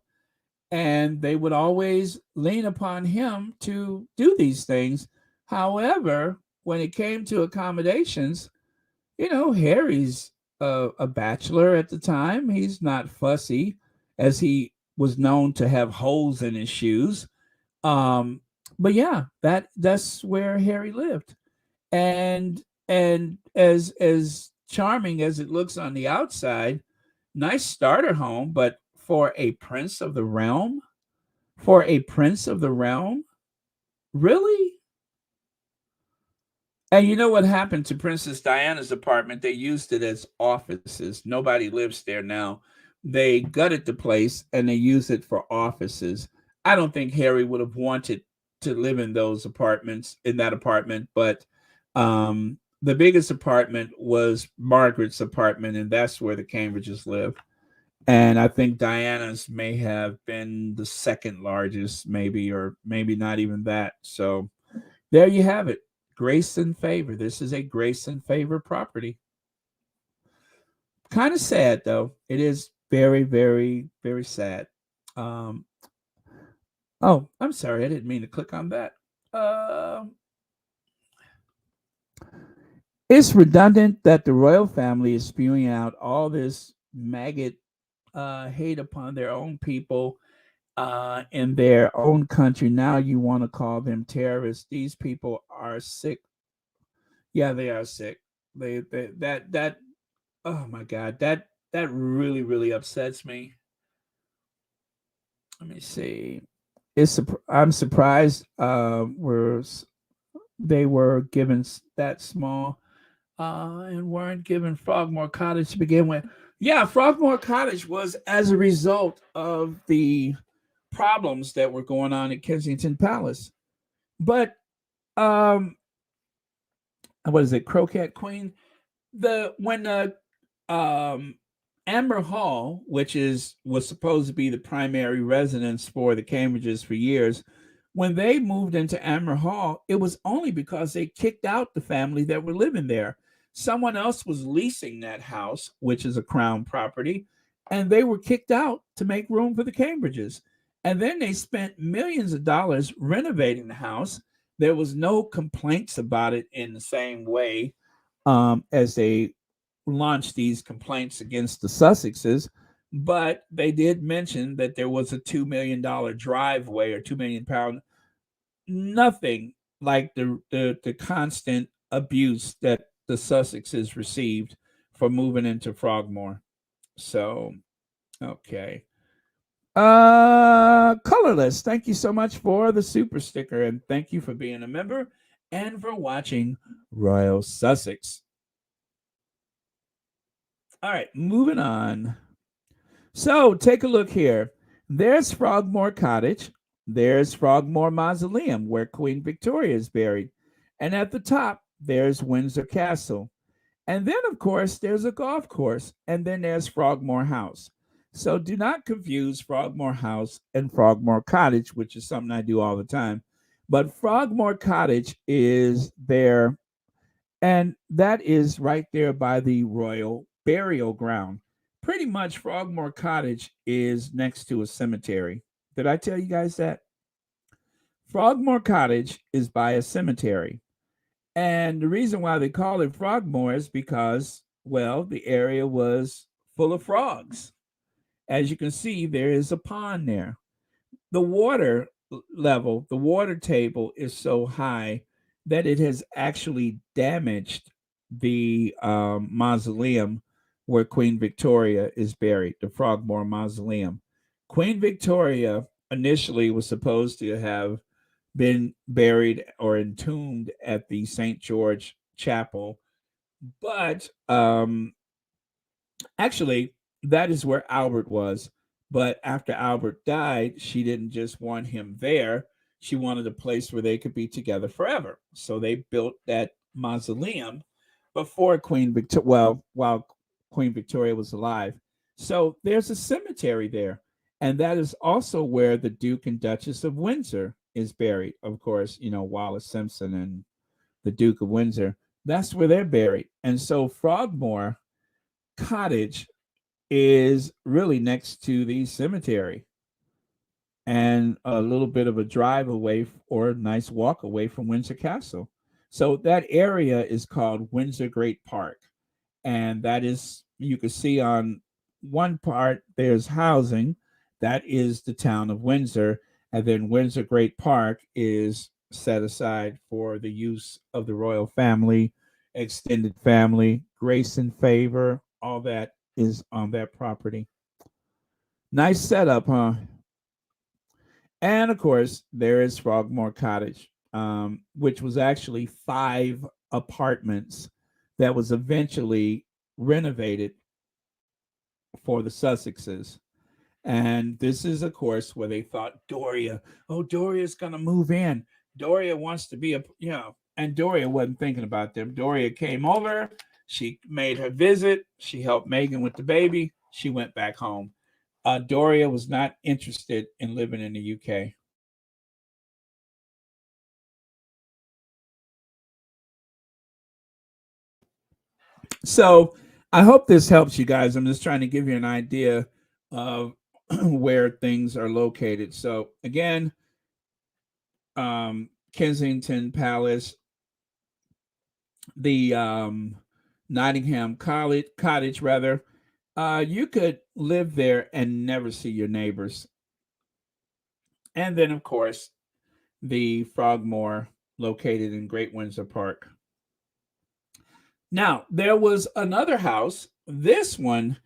A: and they would always lean upon him to do these things. However, when it came to accommodations, Harry's a bachelor at the time. He's not fussy, as he was known to have holes in his shoes. Um, but yeah, that's where Harry lived, and as charming as it looks on the outside, nice starter home, but for a prince of the realm? For a prince of the realm? Really? And you know what happened to Princess Diana's apartment? They used it as offices. Nobody lives there now. They gutted the place and they use it for offices. I don't think Harry would have wanted to live in those apartments, in that apartment, but the biggest apartment was Margaret's apartment, and that's where the Cambridges live. And I think Diana's may have been the second largest, maybe, or maybe not even that. So there you have it. Grace and favor. This is a grace and favor property. Kind of sad, though. It is very, very, very sad. Um, oh, I'm sorry. I didn't mean to click on that. Uh, it's redundant that the royal family is spewing out all this maggot hate upon their own people in their own country. Now you want to call them terrorists. These people are sick. Yeah, they are sick. They that oh my god, that really really upsets me. Let me see. I'm surprised they were given that small and weren't given Frogmore Cottage to begin with. Yeah, Frogmore Cottage was as a result of the problems that were going on at Kensington Palace. But what is it, Croquet Queen? The when um Amber Hall, which was supposed to be the primary residence for the Cambridges for years, when they moved into Amber Hall, it was only because they kicked out the family that were living there. Someone else was leasing that house, which is a crown property, and they were kicked out to make room for the Cambridges. And then they spent millions of dollars renovating the house. There was no complaints about it in the same way as they launched these complaints against the Sussexes, but they did mention that there was a $2 million driveway or £2 million. Nothing like the constant abuse that the Sussexes received for moving into Frogmore. So, okay. Colorless, thank you so much for the super sticker, and thank you for being a member and for watching Royal Sussex. All right, moving on. So take a look here. There's Frogmore Cottage. There's Frogmore Mausoleum, where Queen Victoria is buried. And at the top, there's Windsor Castle. And then, of course, there's a golf course. And then there's Frogmore House. So do not confuse Frogmore House and Frogmore Cottage, which is something I do all the time. But Frogmore Cottage is there, and that is right there by the royal burial ground. Pretty much, Frogmore Cottage is next to a cemetery. Did I tell you guys that? Frogmore Cottage is by a cemetery. And the reason why they call it Frogmore is because, well, the area was full of frogs. As you can see, there is a pond there. The water level, the water table is so high that it has actually damaged the mausoleum where Queen Victoria is buried, the Frogmore Mausoleum. Queen Victoria initially was supposed to have been buried or entombed at the St. George Chapel, but actually, that is where Albert was. But after Albert died, she didn't just want him there. She wanted a place where they could be together forever. So they built that mausoleum before Queen Victoria, well, while Queen Victoria was alive. So there's a cemetery there. And that is also where the Duke and Duchess of Windsor is buried. Of course, Wallace Simpson and the Duke of Windsor. That's where they're buried. And so Frogmore Cottage is really next to the cemetery and a little bit of a drive away or a nice walk away from Windsor Castle. So that area is called Windsor Great Park. And that is, you can see on one part, there's housing. That is the town of Windsor. And then Windsor Great Park is set aside for the use of the royal family, extended family, grace and favor, all that is on that property. Nice setup, huh? And of course, there is Frogmore Cottage, which was actually 5 apartments that was eventually renovated for the Sussexes. And this is, of course, where they thought Doria, oh, Doria's going to move in. Doria wants to be and Doria wasn't thinking about them. Doria came over. She made her visit. She helped Meghan with the baby. She went back home. Doria was not interested in living in the UK. So I hope this helps you guys. I'm just trying to give you an idea of where things are located. So again, Kensington Palace, the Nottingham Cottage, rather. You could live there and never see your neighbors. And then, of course, the Frogmore, located in Great Windsor Park. Now, there was another house. This one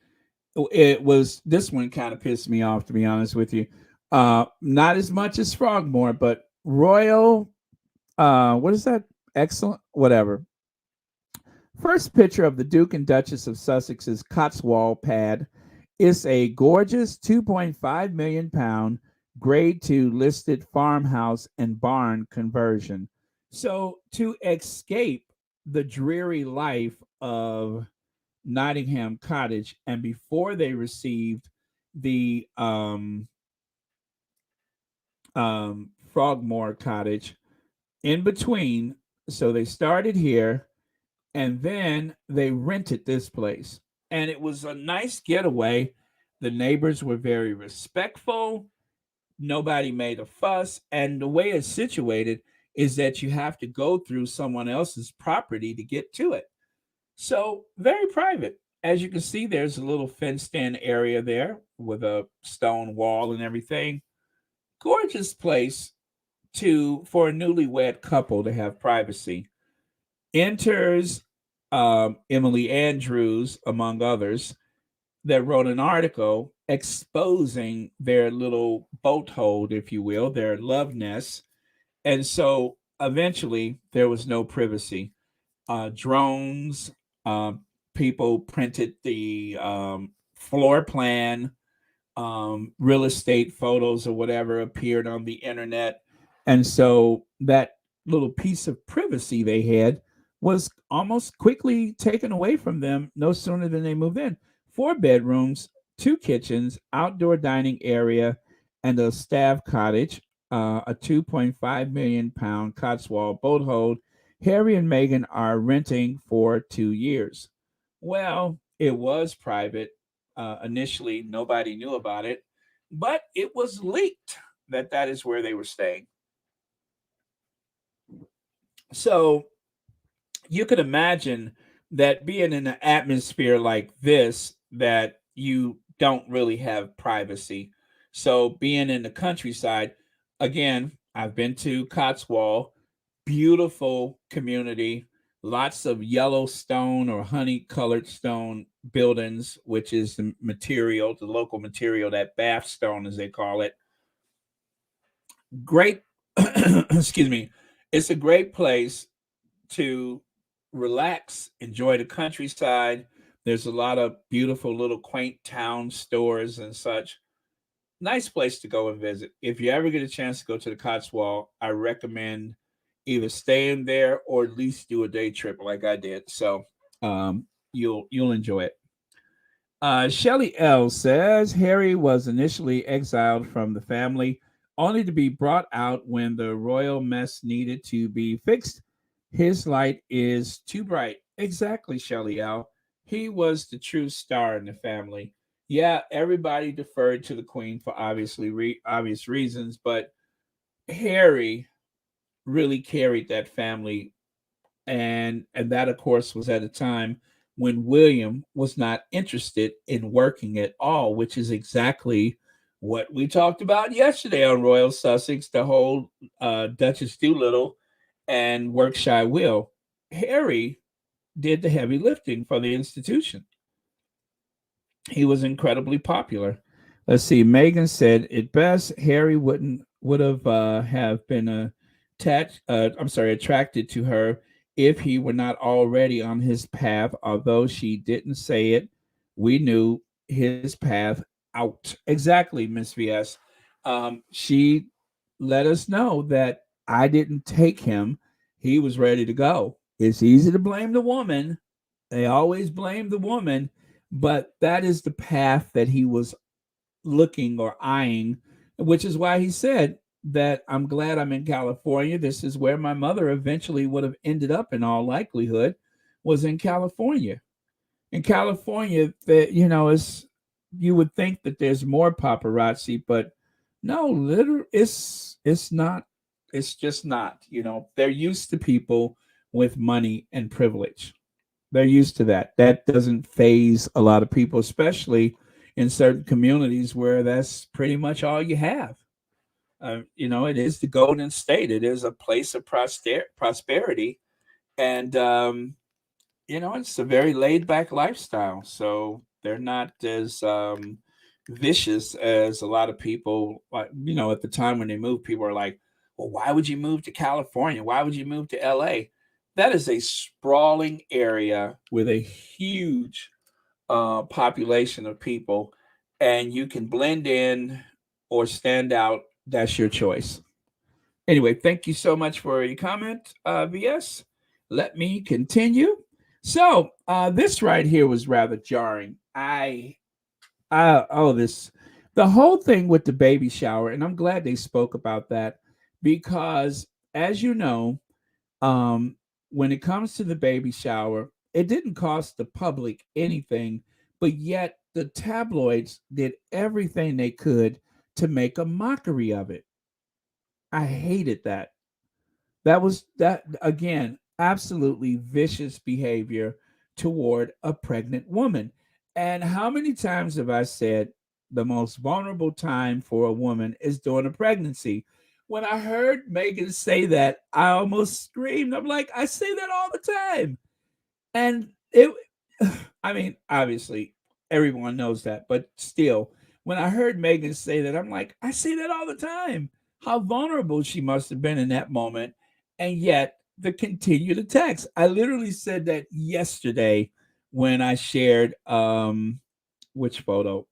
A: kind of pissed me off, to be honest with you. Not as much as Frogmore, but Royal. What is that? Excellent. Whatever. First picture of the Duke and Duchess of Sussex's Cotswold pad is a gorgeous 2.5 million pound grade 2 listed farmhouse and barn conversion. So to escape the dreary life of Nottingham Cottage, and before they received the Frogmore Cottage, in between, so they started here and then they rented this place. And it was a nice getaway. The neighbors were very respectful. Nobody made a fuss. And the way it's situated is that you have to go through someone else's property to get to it. So, very private. As you can see, there's a little fenced in area there with a stone wall and everything. Gorgeous place for a newlywed couple to have privacy. Enters Emily Andrews, among others, that wrote an article exposing their little boat hold, if you will, their love nest. And so eventually there was no privacy. Drones, people printed the floor plan, real estate photos or whatever appeared on the internet. And so that little piece of privacy they had was almost quickly taken away from them no sooner than they moved in. 4 bedrooms, 2 kitchens, outdoor dining area, and a staff cottage, a 2.5 million pound Cotswold boat hold. Harry and Meghan are renting for 2 years. Well, it was private. Initially, nobody knew about it, but it was leaked that that is where they were staying. So you could imagine that being in an atmosphere like this, that you don't really have privacy. So being in the countryside, again, I've been to Cotswold, beautiful community, lots of yellow stone or honey colored stone buildings, which is the material, the local material, that bath stone, as they call it. Great, excuse me. It's a great place to relax, enjoy the countryside. There's a lot of beautiful little quaint town stores and such. Nice place to go and visit. If you ever get a chance to go to the Cotswold, I recommend either staying there or at least do a day trip like I did. So you'll enjoy it. Shelley L says Harry was initially exiled from the family, only to be brought out when the royal mess needed to be fixed. His light is too bright. Exactly, Shelley L. He was the true star in the family. Yeah, everybody deferred to the Queen for obvious reasons, but Harry really carried that family, and that, of course, was at a time when William was not interested in working at all, which is exactly what we talked about yesterday on Royal Sussex, the whole Duchess Doolittle and work shy Will. Harry did the heavy lifting for the institution. He was incredibly popular. Let's see. Megan said it best. Harry would have been attached. I'm sorry, attracted to her if he were not already on his path. Although she didn't say it, we knew his path out. Exactly, Miss VS. She let us know that I didn't take him. He was ready to go. It's easy to blame the woman. They always blame the woman, but that is the path that he was looking or eyeing, which is why he said that I'm glad I'm in California. This is where my mother eventually would have ended up in all likelihood, was in California. In California, that is, you would think that there's more paparazzi, but no, literally, it's not. It's just not. They're used to people with money and privilege. They're used to that. That doesn't phase a lot of people, especially in certain communities where that's pretty much all you have. It is the Golden State. It is a place of prosperity, and it's a very laid back lifestyle. So they're not as vicious as a lot of people. Like, at the time when they moved, people are like, "Well, why would you move to California? Why would you move to LA?" That is a sprawling area with a huge population of people, and you can blend in or stand out. That's your choice. Anyway, thank you so much for your comment, VS. Let me continue. So, this right here was rather jarring. This, the whole thing with the baby shower, and I'm glad they spoke about that because, as you know, um, when it comes to the baby shower, it didn't cost the public anything, but yet the tabloids did everything they could to make a mockery of it. I hated that. That was that again, absolutely vicious behavior toward a pregnant woman. And how many times have I said the most vulnerable time for a woman is during a pregnancy? When I heard Megan say that, I almost screamed. I'm like, I say that all the time. And it, I mean, obviously, everyone knows that, but still, when I heard Megan say that, I'm like, I say that all the time. How vulnerable she must have been in that moment. And yet, the continued attacks. I literally said that yesterday when I shared which photo?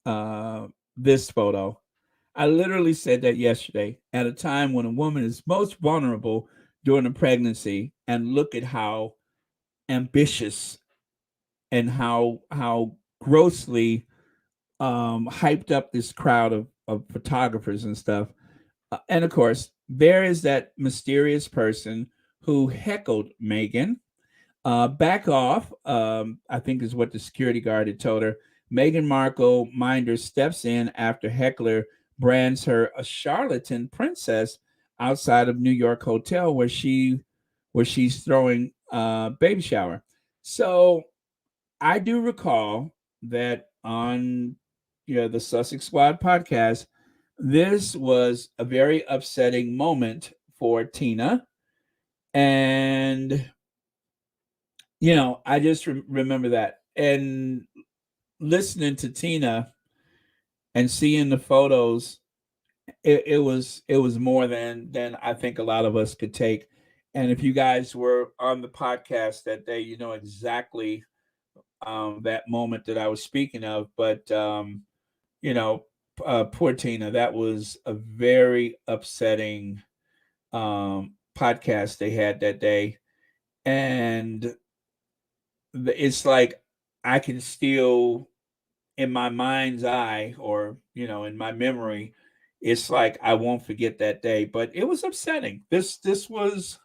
A: Uh, this photo. I literally said that yesterday at a time when a woman is most vulnerable during a pregnancy, and look at how ambitious and how grossly hyped up this crowd of photographers and stuff. And of course, there is that mysterious person who heckled Meghan. Back off, I think is what the security guard had told her. Meghan Markle Minder steps in after heckler brands her a charlatan princess outside of New York hotel where she's throwing baby shower. So I do recall that on the Sussex Squad podcast, this was a very upsetting moment for Tina, and I just remember that and listening to Tina and seeing the photos. It was more than I think a lot of us could take. And if you guys were on the podcast that day, you know exactly that moment that I was speaking of. But you know, poor Tina. That was a very upsetting podcast they had that day, and it's like I can still, in my mind's eye, or in my memory, it's like I won't forget that day. But it was upsetting. This was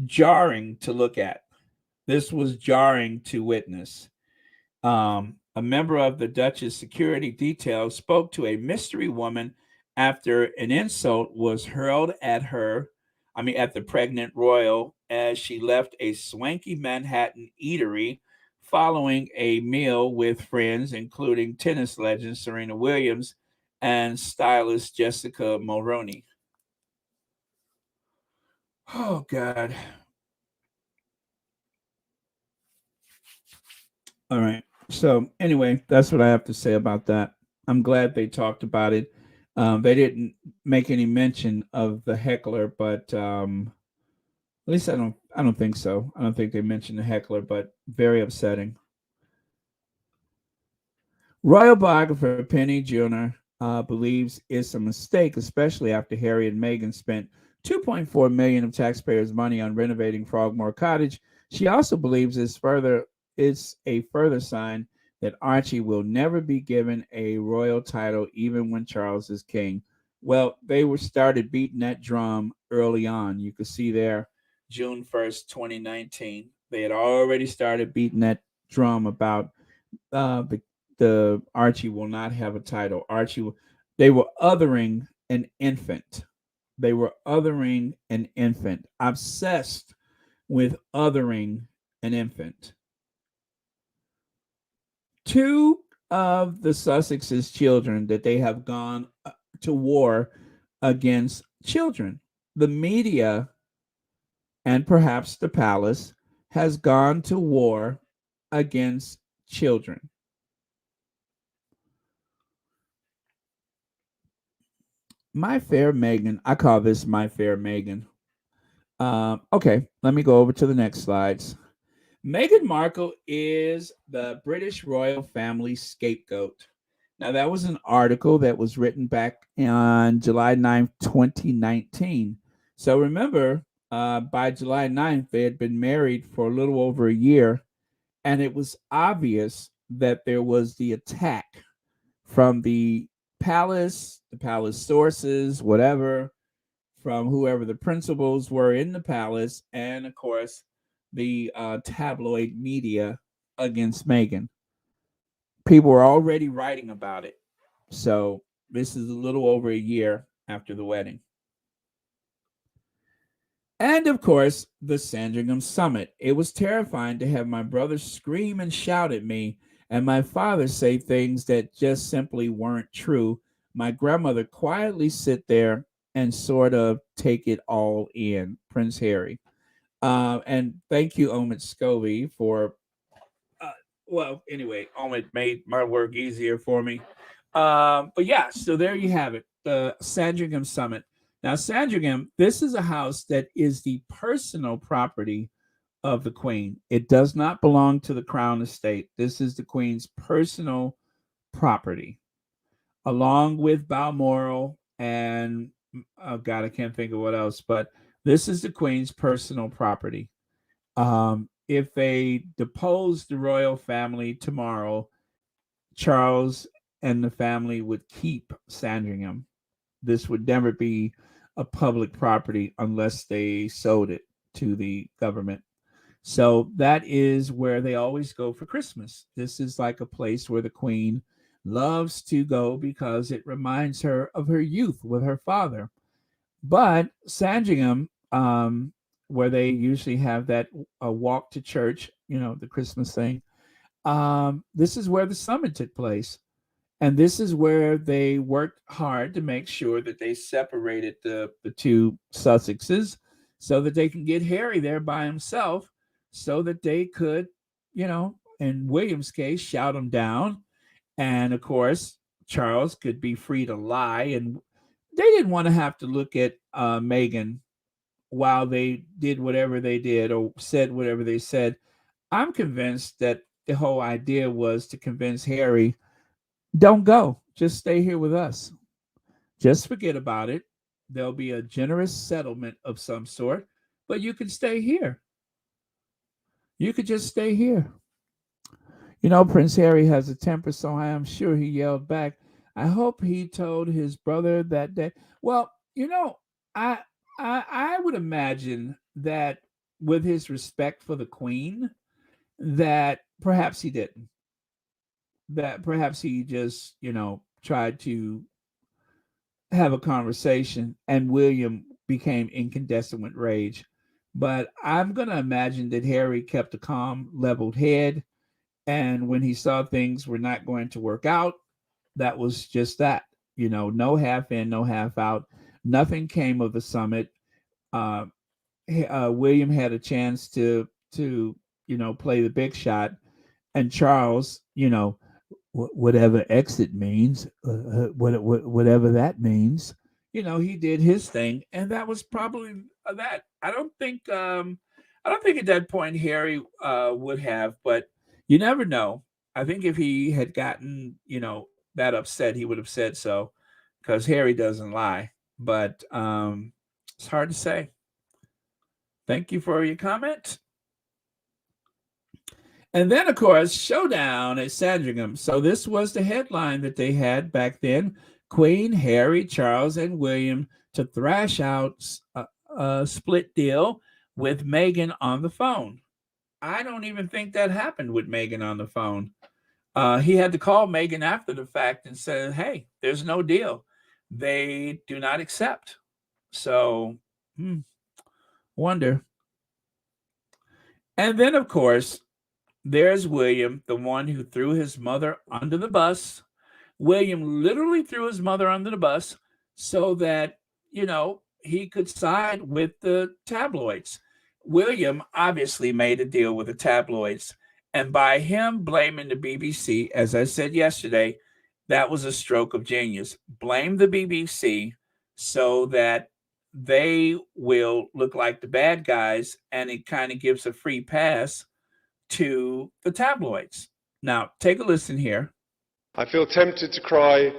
A: jarring to look at. This was jarring to witness. A member of the Duchess security detail spoke to a mystery woman after an insult was hurled at her, at the pregnant royal, as she left a swanky Manhattan eatery following a meal with friends, including tennis legend Serena Williams and stylist Jessica Mulroney. Oh, God. All right. So, anyway, that's what I have to say about that. I'm glad they talked about it. They didn't make any mention of the heckler, but at least I don't think so. I don't think they mentioned the heckler, but very upsetting. Royal biographer Penny Junor believes it's a mistake, especially after Harry and Meghan spent 2.4 million of taxpayers' money on renovating Frogmore Cottage. She also believes it's a further sign that Archie will never be given a royal title, even when Charles is king. Well, they were started beating that drum early on. You could see there, June 1st, 2019. They had already started beating that drum about the Archie will not have a title. They were othering an infant. They were othering an infant, obsessed with othering an infant. Two of the Sussex's children that they have gone to war against children. The media and perhaps the palace has gone to war against children. My Fair Meghan. I call this My Fair Meghan. Okay, let me go over to the next slides. Meghan Markle is the British royal family scapegoat. Now, that was an article that was written back on July 9th, 2019. So remember, by July 9th, they had been married for a little over a year, and it was obvious that there was the attack from the palace sources, whatever, from whoever the principals were in the palace, and of course, the tabloid media against Meghan. People were already writing about it. So this is a little over a year after the wedding. And of course, the Sandringham Summit. It was terrifying to have my brother scream and shout at me, and my father say things that just simply weren't true. My grandmother quietly sit there and sort of take it all in. Prince Harry. And thank you, Omid Scobie, for well, anyway, Omid made my work easier for me. But yeah, so there you have it, the Sandringham Summit. Now, Sandringham, this is a house that is the personal property of the Queen. It does not belong to the Crown Estate. This is the Queen's personal property, along with Balmoral and oh God, I can't think of what else. But this is the Queen's personal property. If they depose the royal family tomorrow, Charles and the family would keep Sandringham. This would never be a public property unless they sold it to the government. So that is where they always go for Christmas. This is like a place where the Queen loves to go because it reminds her of her youth with her father. But Sandringham, where they usually have that walk to church, the Christmas thing, this is where the summit took place. And this is where they worked hard to make sure that they separated the two Sussexes so that they can get Harry there by himself so that they could, in William's case, shout him down. And of course, Charles could be free to lie. And they didn't want to have to look at Meghan while they did whatever they did or said whatever they said. I'm convinced that the whole idea was to convince Harry, don't go, just stay here with us. Just forget about it. There'll be a generous settlement of some sort, but you can stay here. You could just stay here. Prince Harry has a temper, so I am sure he yelled back. I hope he told his brother that day. Well, I I would imagine that with his respect for the Queen, that perhaps he didn't. That perhaps he just, tried to have a conversation and William became incandescent with rage. But I'm going to imagine that Harry kept a calm, leveled head. And when he saw things were not going to work out, that was just that. No half in, no half out. Nothing came of the summit. Uh, William had a chance to play the big shot, and Charles, whatever exit means, whatever that means. He did his thing, and that was probably that. I don't think at that point Harry would have, but you never know. I think if he had gotten, that upset, he would have said so, because Harry doesn't lie. But it's hard to say. Thank you for your comment. And then, of course, showdown at Sandringham. So this was the headline that they had back then. Queen, Harry, Charles, and William to thrash out a split deal with Meghan on the phone. I don't even think that happened with Meghan on the phone. He had to call Meghan after the fact and said, hey, there's no deal. They do not accept. So, wonder. And then, of course, there's William, the one who threw his mother under the bus. William literally threw his mother under the bus so that, he could side with the tabloids. William obviously made a deal with the tabloids. And by him blaming the BBC, as I said yesterday, that was a stroke of genius. Blame the BBC so that they will look like the bad guys, and it kind of gives a free pass to the tabloids. Now, take a listen here.
B: I feel tempted to cry,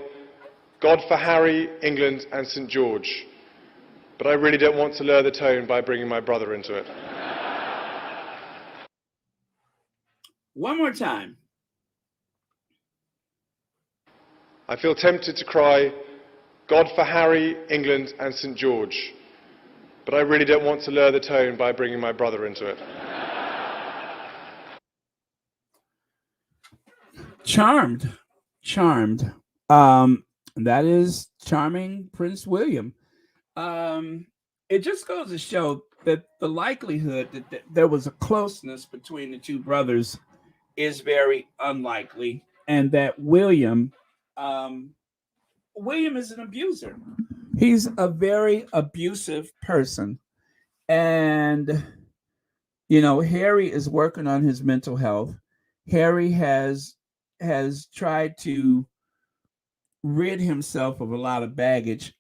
B: God for Harry, England and St George, but I really don't want to lower the tone by bringing my brother into it.
A: One more time.
B: I feel tempted to cry, God for Harry, England and St George, but I really don't want to lower the tone by bringing my brother into it.
A: Charmed. That is charming Prince William. It just goes to show that the likelihood that there was a closeness between the two brothers is very unlikely, and that William is an abuser. He's a very abusive person, and Harry is working on his mental health. Harry has tried to rid himself of a lot of baggage,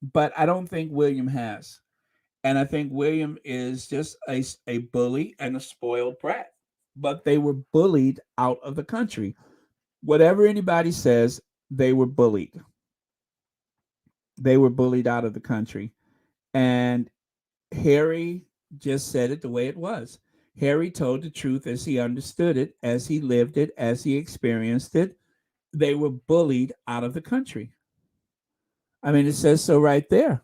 A: but I don't think William has. And I think William is just a bully and a spoiled brat. But they were bullied out of the country. Whatever anybody says, they were bullied. They were bullied out of the country. And Harry just said it the way it was. Harry told the truth as he understood it, as he lived it, as he experienced it. They were bullied out of the country. I mean, it says so right there.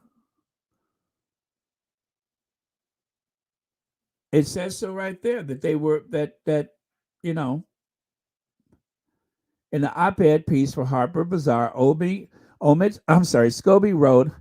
A: It says so right there that they were that in the op-ed piece for Harper Bazaar, Scobie wrote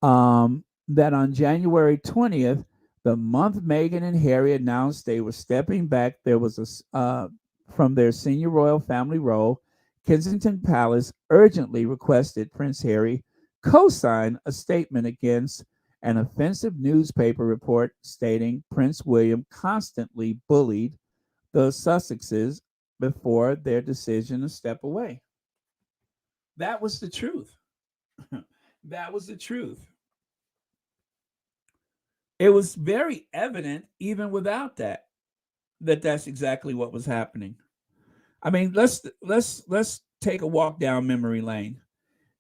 A: that on January 20th, the month Meghan and Harry announced they were stepping back, there was from their senior royal family role, Kensington Palace urgently requested Prince Harry co-sign a statement against an offensive newspaper report stating Prince William constantly bullied the Sussexes before their decision to step away. That was the truth. That was the truth. It was very evident, even without that that's exactly what was happening. I mean, let's take a walk down memory lane.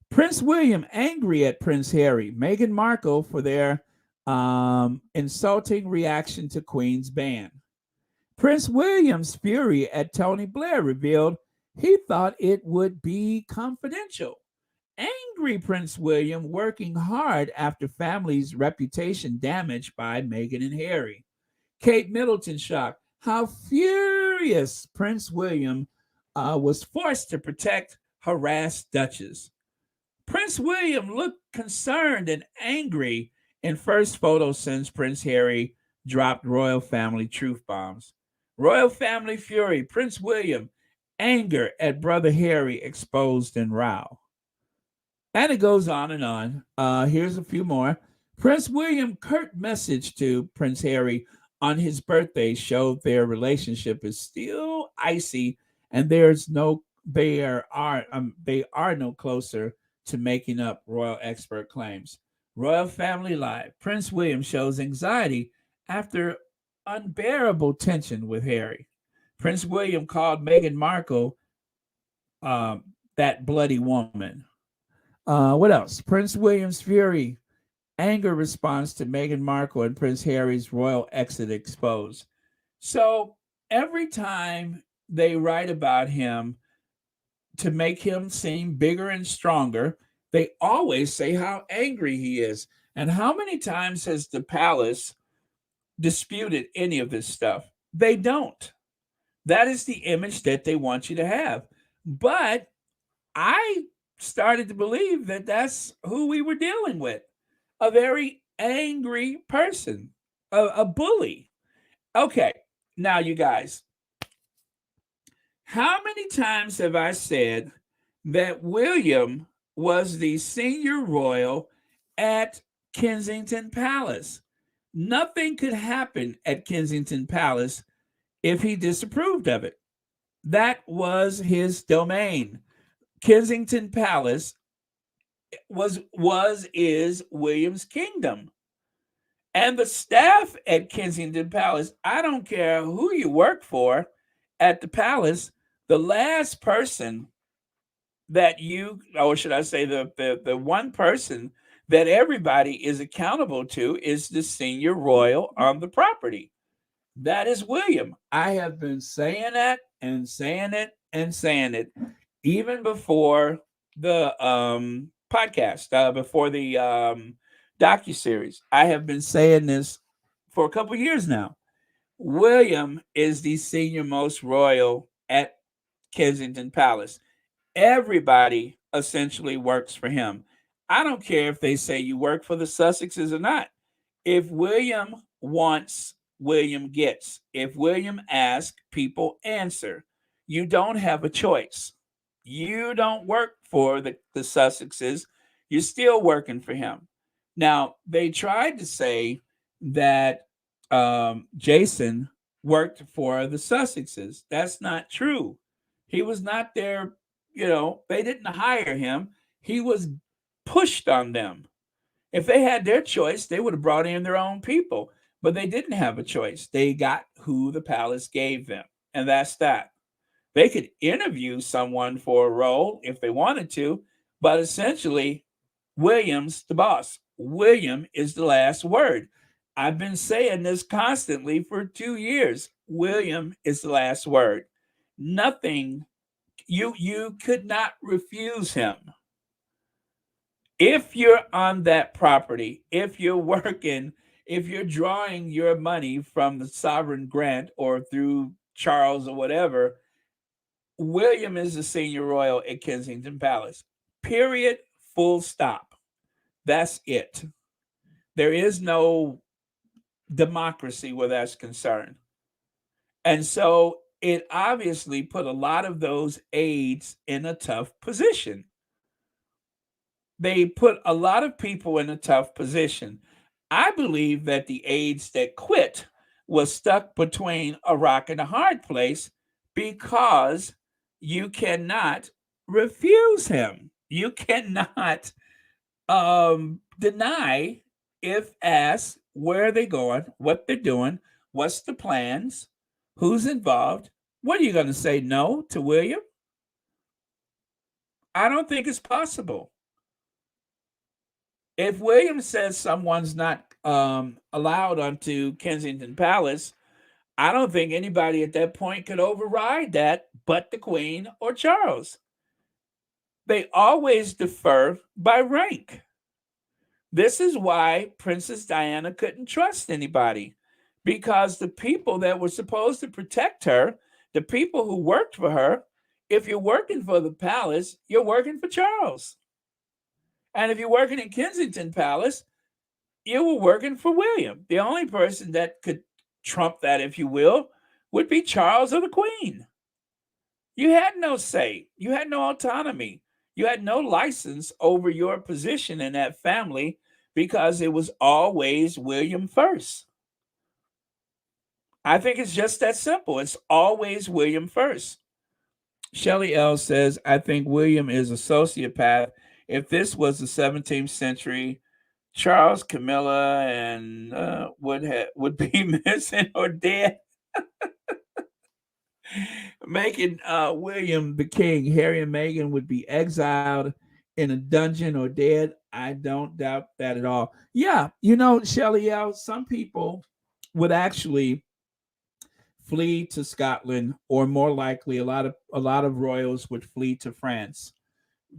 A: Prince William angry at Prince Harry, Meghan Markle for their insulting reaction to Queen's ban. Prince William's fury at Tony Blair revealed he thought it would be confidential. Angry Prince William working hard after family's reputation damaged by Meghan and Harry. Kate Middleton shocked how furious Prince William was forced to protect harassed Duchess. Prince William looked concerned and angry in first photo since Prince Harry dropped royal family truth bombs. Royal family fury, Prince William, anger at brother Harry exposed in row. And it goes on and on. Here's a few more. Prince William curt message to Prince Harry on his birthday showed their relationship is still icy and there's no they are no closer to making up royal expert claims. Royal Family Live. Prince William shows anxiety after unbearable tension with Harry. Prince William called Meghan Markle that bloody woman. What else? Prince William's fury, anger response to Meghan Markle and Prince Harry's royal exit exposed. So every time they write about him to make him seem bigger and stronger, they always say how angry he is. And how many times has the palace disputed any of this stuff? They don't. That is the image that they want you to have. But I started to believe that that's who we were dealing with, a very angry person, a bully. Okay, now you guys, how many times have I said that William was the senior royal at Kensington Palace? Nothing could happen at Kensington Palace if he disapproved of it. That was his domain. Kensington Palace is William's kingdom. And the staff at Kensington Palace, I don't care who you work for at the palace, the last person that you, or should I say, the one person that everybody is accountable to is the senior royal on the property. That is William. I have been saying that and saying it and saying it even before the podcast, before the Docu-Series. I have been saying this for a couple years now. William is the senior most royal at Kensington Palace. Everybody essentially works for him. I don't care if they say you work for the Sussexes or not. If William wants, William gets. If William asks, people answer. You don't have a choice. You don't work for the Sussexes. You're still working for him. Now, they tried to say that Jason worked for the Sussexes. That's not true. He was not there, they didn't hire him. He was pushed on them. If they had their choice, they would have brought in their own people. But they didn't have a choice. They got who the palace gave them. And that's that. They could interview someone for a role if they wanted to, but essentially, William's the boss. William is the last word. I've been saying this constantly for 2 years. William is the last word. Nothing, you could not refuse him. If you're on that property, if you're working, if you're drawing your money from the sovereign grant or through Charles or whatever, William is the senior royal at Kensington Palace. Period. Full stop. That's it. There is no democracy where that's concerned. And so it obviously put a lot of those aides in a tough position. They put a lot of people in a tough position. I believe that the aides that quit was stuck between a rock and a hard place because you cannot refuse him. You cannot deny if asked where are they going, what they're doing, what's the plans, who's involved. What are you going to say no to William? I don't think it's possible. If William says someone's not allowed onto Kensington Palace, I don't think anybody at that point could override that but the Queen or Charles. They always defer by rank. This is why Princess Diana couldn't trust anybody, because the people that were supposed to protect her, the people who worked for her, if you're working for the palace, you're working for Charles. And if you're working in Kensington Palace, you were working for William. The only person that could trump that, if you will, would be Charles or the Queen. You had no say. You had no autonomy. You had no license over your position in that family because it was always William first. I think it's just that simple. It's always William first. Shelley L says, I think William is a sociopath. If this was the 17th century, Charles, Camilla, and would be missing or dead, making William the king. Harry and Meghan would be exiled in a dungeon or dead. I don't doubt that at all. Yeah, Shelley L, some people would actually flee to Scotland, or more likely, a lot of royals would flee to France.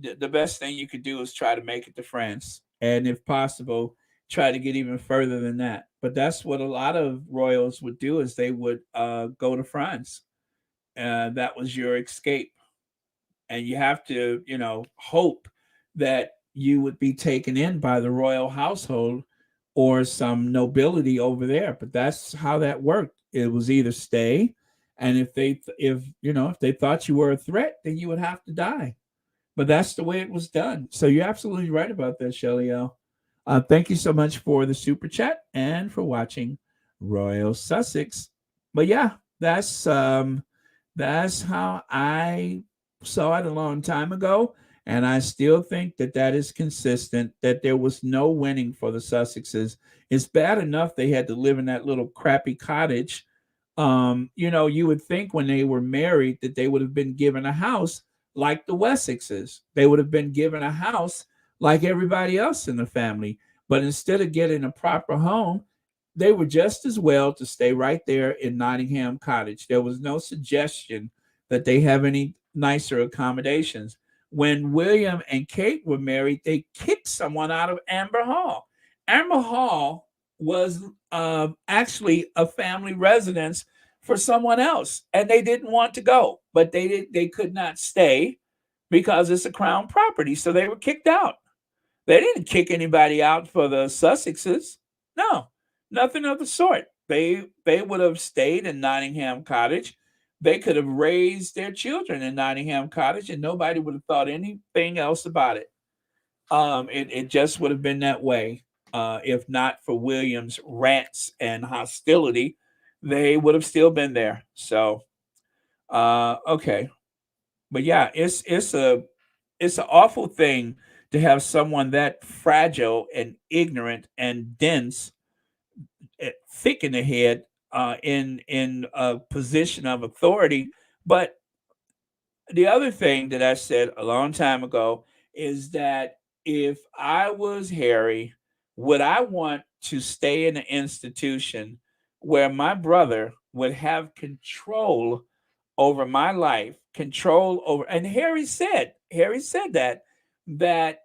A: The best thing you could do is try to make it to France, and if possible, try to get even further than that. But that's what a lot of royals would do, is they would go to France. That was your escape, and you have to, hope that you would be taken in by the royal household or some nobility over there. But that's how that worked. It was either stay, and if they thought you were a threat, then you would have to die. But that's the way it was done. So you're absolutely right about that, Shelly L. Thank you so much for the super chat and for watching Royal Sussex. But yeah, that's how I saw it a long time ago, and I still think that that is consistent. That there was no winning for the Sussexes. It's bad enough they had to live in that little crappy cottage. You would think when they were married that they would have been given a house like the Wessexes. They would have been given a house like everybody else in the family. But instead of getting a proper home, they were just as well to stay right there in Nottingham Cottage. There was no suggestion that they have any nicer accommodations. When William and Kate were married, they kicked someone out of Amber Hall. Amber Hall was actually a family residence for someone else, and they didn't want to go, but they could not stay because it's a crown property, so they were kicked out. They didn't kick anybody out for the Sussexes. No, nothing of the sort. They would have stayed in Nottingham Cottage. They could have raised their children in Nottingham Cottage, and nobody would have thought anything else about it. It just would have been that way. If not for William's rants and hostility, they would have still been there. So, okay, but yeah, it's an awful thing to have someone that fragile and ignorant and dense, thick in the head, in a position of authority. But the other thing that I said a long time ago is that if I was Harry, would I want to stay in an institution where my brother would have control over my life, control over, and Harry said that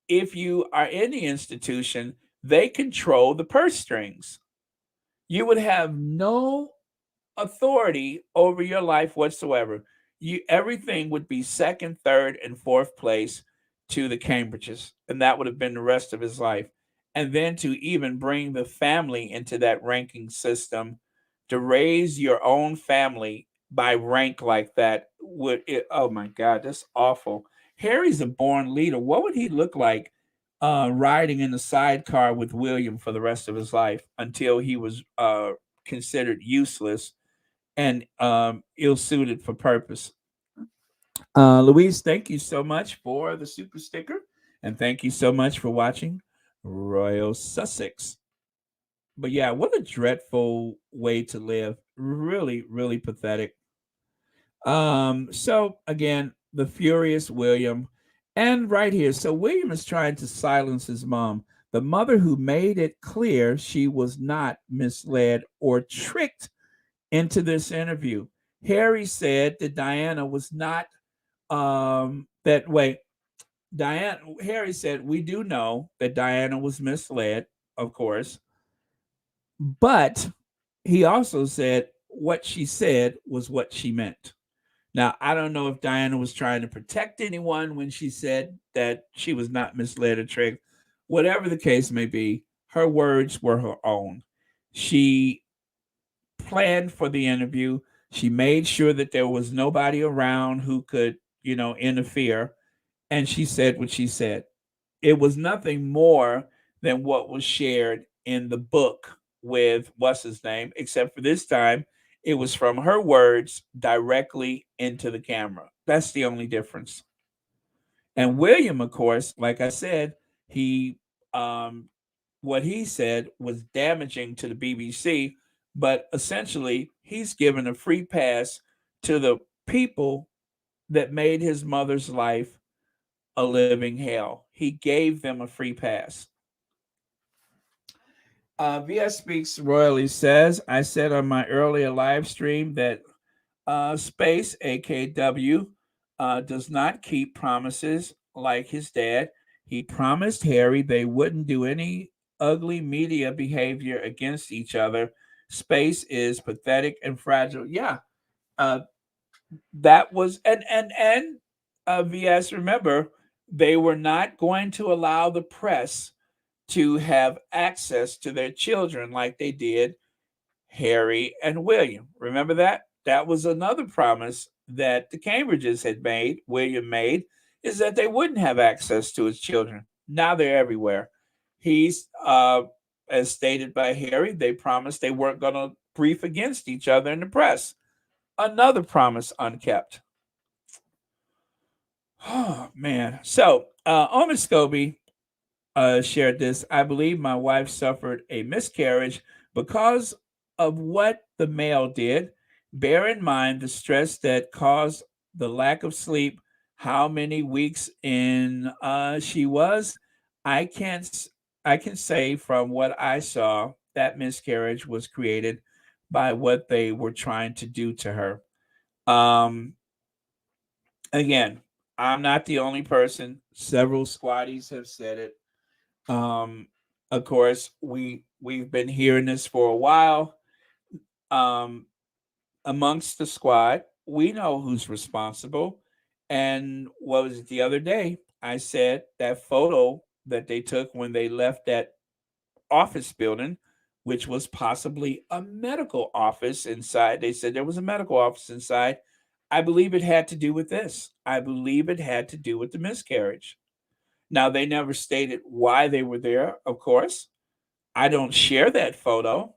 A: if you are in the institution, they control the purse strings. You would have no authority over your life whatsoever. Everything would be second, third, and fourth place to the Cambridges, and that would have been the rest of his life. And then to even bring the family into that ranking system, to raise your own family by rank like that oh my God, that's awful. Harry's a born leader. What would he look like riding in the sidecar with William for the rest of his life until he was considered useless and ill suited for purpose? Louise, thank you so much for the super sticker, and thank you so much for watching Royal Sussex. But yeah, what a dreadful way to live. Really, really pathetic. So again, the furious William, and right here, so William is trying to silence his mom, the mother who made it clear she was not misled or tricked into this interview. Harry said that Diana was not that way. Diana Harry said, we do know that Diana was misled, of course, but he also said what she said was what she meant. Now, I don't know if Diana was trying to protect anyone when she said that she was not misled or tricked. Whatever the case may be, her words were her own. She planned for the interview. She made sure that there was nobody around who could, interfere. And she said what she said. It was nothing more than what was shared in the book with what's his name, except for this time It was from her words directly into the camera. That's the only difference. And William, of course, like I said, he um, what he said was damaging to the BBC, but essentially he's given a free pass to the people that made his mother's life a living hell. He gave them a free pass. VS Speaks Royally says, I said on my earlier live stream that Space, AKW, does not keep promises like his dad. He promised Harry they wouldn't do any ugly media behavior against each other. Space is pathetic and fragile. Yeah, uh, that was and VS. Remember, they were not going to allow the press to have access to their children like they did Harry and William. Remember that? That was another promise that the Cambridges had made, William made, is that they wouldn't have access to his children. Now they're everywhere. He's, as stated by Harry, they promised they weren't going to brief against each other in the press. Another promise unkept. Oh, man. So, Omer Scobie shared this. I believe my wife suffered a miscarriage because of what the male did. Bear in mind the stress that caused the lack of sleep, how many weeks in she was. I can't I can say from what I saw that miscarriage was created by what they were trying to do to her. Um Again, I'm not the only person. Several squatties have said it. Um, of course, we've been hearing this for a while. Um, Amongst the squad, we know who's responsible. And what was it the other day? I said that photo that they took when they left that office building, which was possibly a medical office inside. They said there was a medical office inside. I believe it had to do with this. I believe it had to do with the miscarriage. Now, they never stated why they were there, of course. I don't share that photo.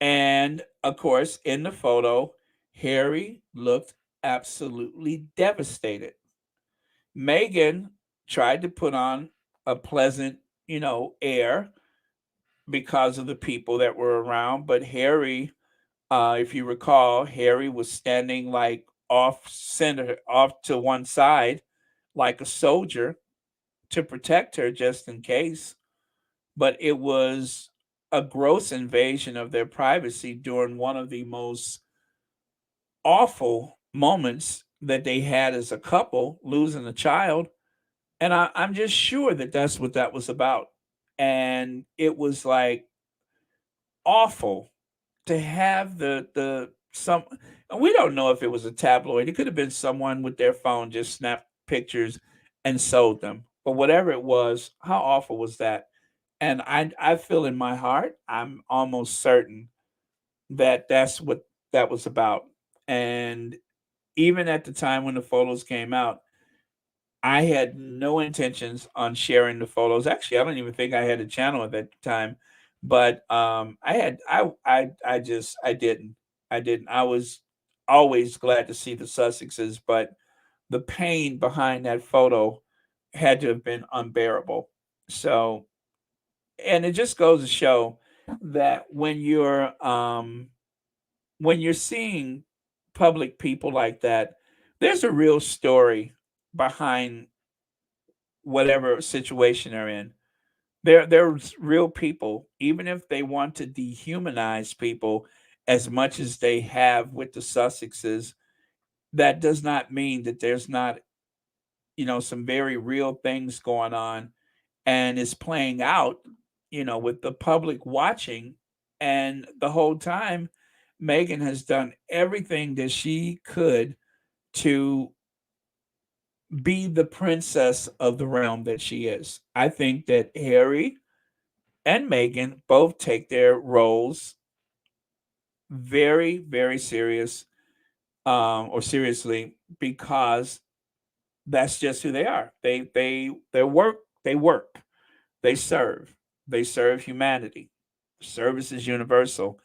A: And of course, in the photo, Harry looked absolutely devastated. Meghan tried to put on a pleasant, air because of the people that were around, but Harry, if you recall, Harry was standing like off center, off to one side, like a soldier to protect her just in case. But it was a gross invasion of their privacy during one of the most awful moments that they had as a couple, losing a child. And I'm just sure that that's what that was about. And it was like awful to have the some. And we don't know if it was a tabloid. It could have been someone with their phone just snapped pictures and sold them. But whatever it was, how awful was that? And I feel in my heart, I'm almost certain that that's what that was about. And even at the time when the photos came out, I had no intentions on sharing the photos. Actually, I don't even think I had a channel at that time. But I had I just I didn't. I didn't. I was always glad to see the Sussexes, but the pain behind that photo had to have been unbearable. So, and it just goes to show that when you're seeing public people like that, there's a real story behind whatever situation they're in. There's real people, even if they want to dehumanize people as much as they have with the Sussexes. That does not mean that there's not, some very real things going on, and it's playing out, with the public watching. And the whole time, Meghan has done everything that she could to be the princess of the realm that she is. I think that Harry and Meghan both take their roles very, very serious, or seriously, because that's just who they are. They work, they serve humanity. Service is universal,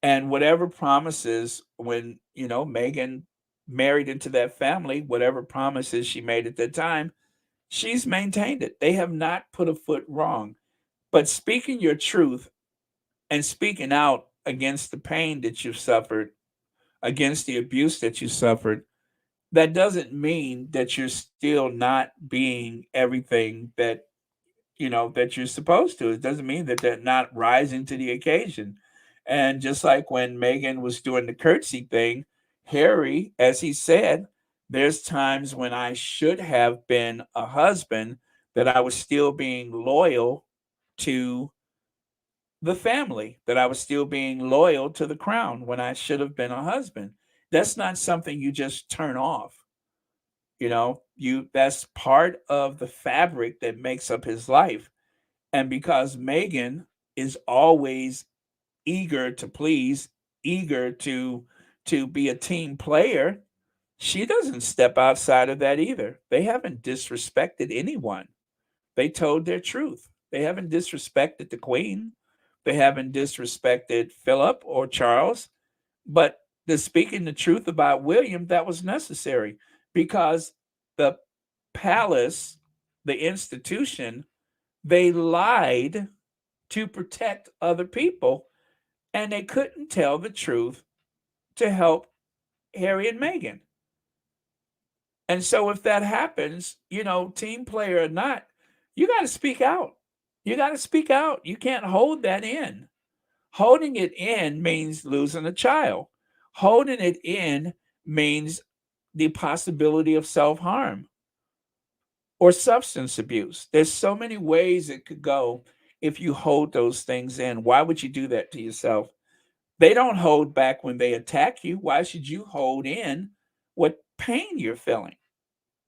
A: And whatever promises, when, Meghan married into that family, whatever promises she made at that time, she's maintained it. They have not put a foot wrong. But speaking your truth and speaking out against the pain that you've suffered, against the abuse that you suffered, that doesn't mean that you're still not being everything that you're supposed to. It doesn't mean that they're not rising to the occasion. And just like when Meghan was doing the curtsy thing, Harry, as he said, there's times when I should have been a husband, that I was still being loyal to the family, that I was still being loyal to the crown when I should have been a husband. That's not something you just turn off. You that's part of the fabric that makes up his life. And because Meghan is always eager to please, eager to be a team player, she doesn't step outside of that either. They haven't disrespected anyone. They told their truth. They haven't disrespected the Queen. They haven't disrespected Philip or Charles. But the speaking the truth about William, that was necessary, because the palace, the institution, they lied to protect other people, and they couldn't tell the truth to help Harry and Meghan. And so if that happens, team player or not, you got to speak out. You got to speak out. You can't hold that in. Holding it in means losing a child. Holding it in means the possibility of self-harm or substance abuse. There's so many ways it could go if you hold those things in. Why would you do that to yourself? They don't hold back when they attack you. Why should you hold in what pain you're feeling?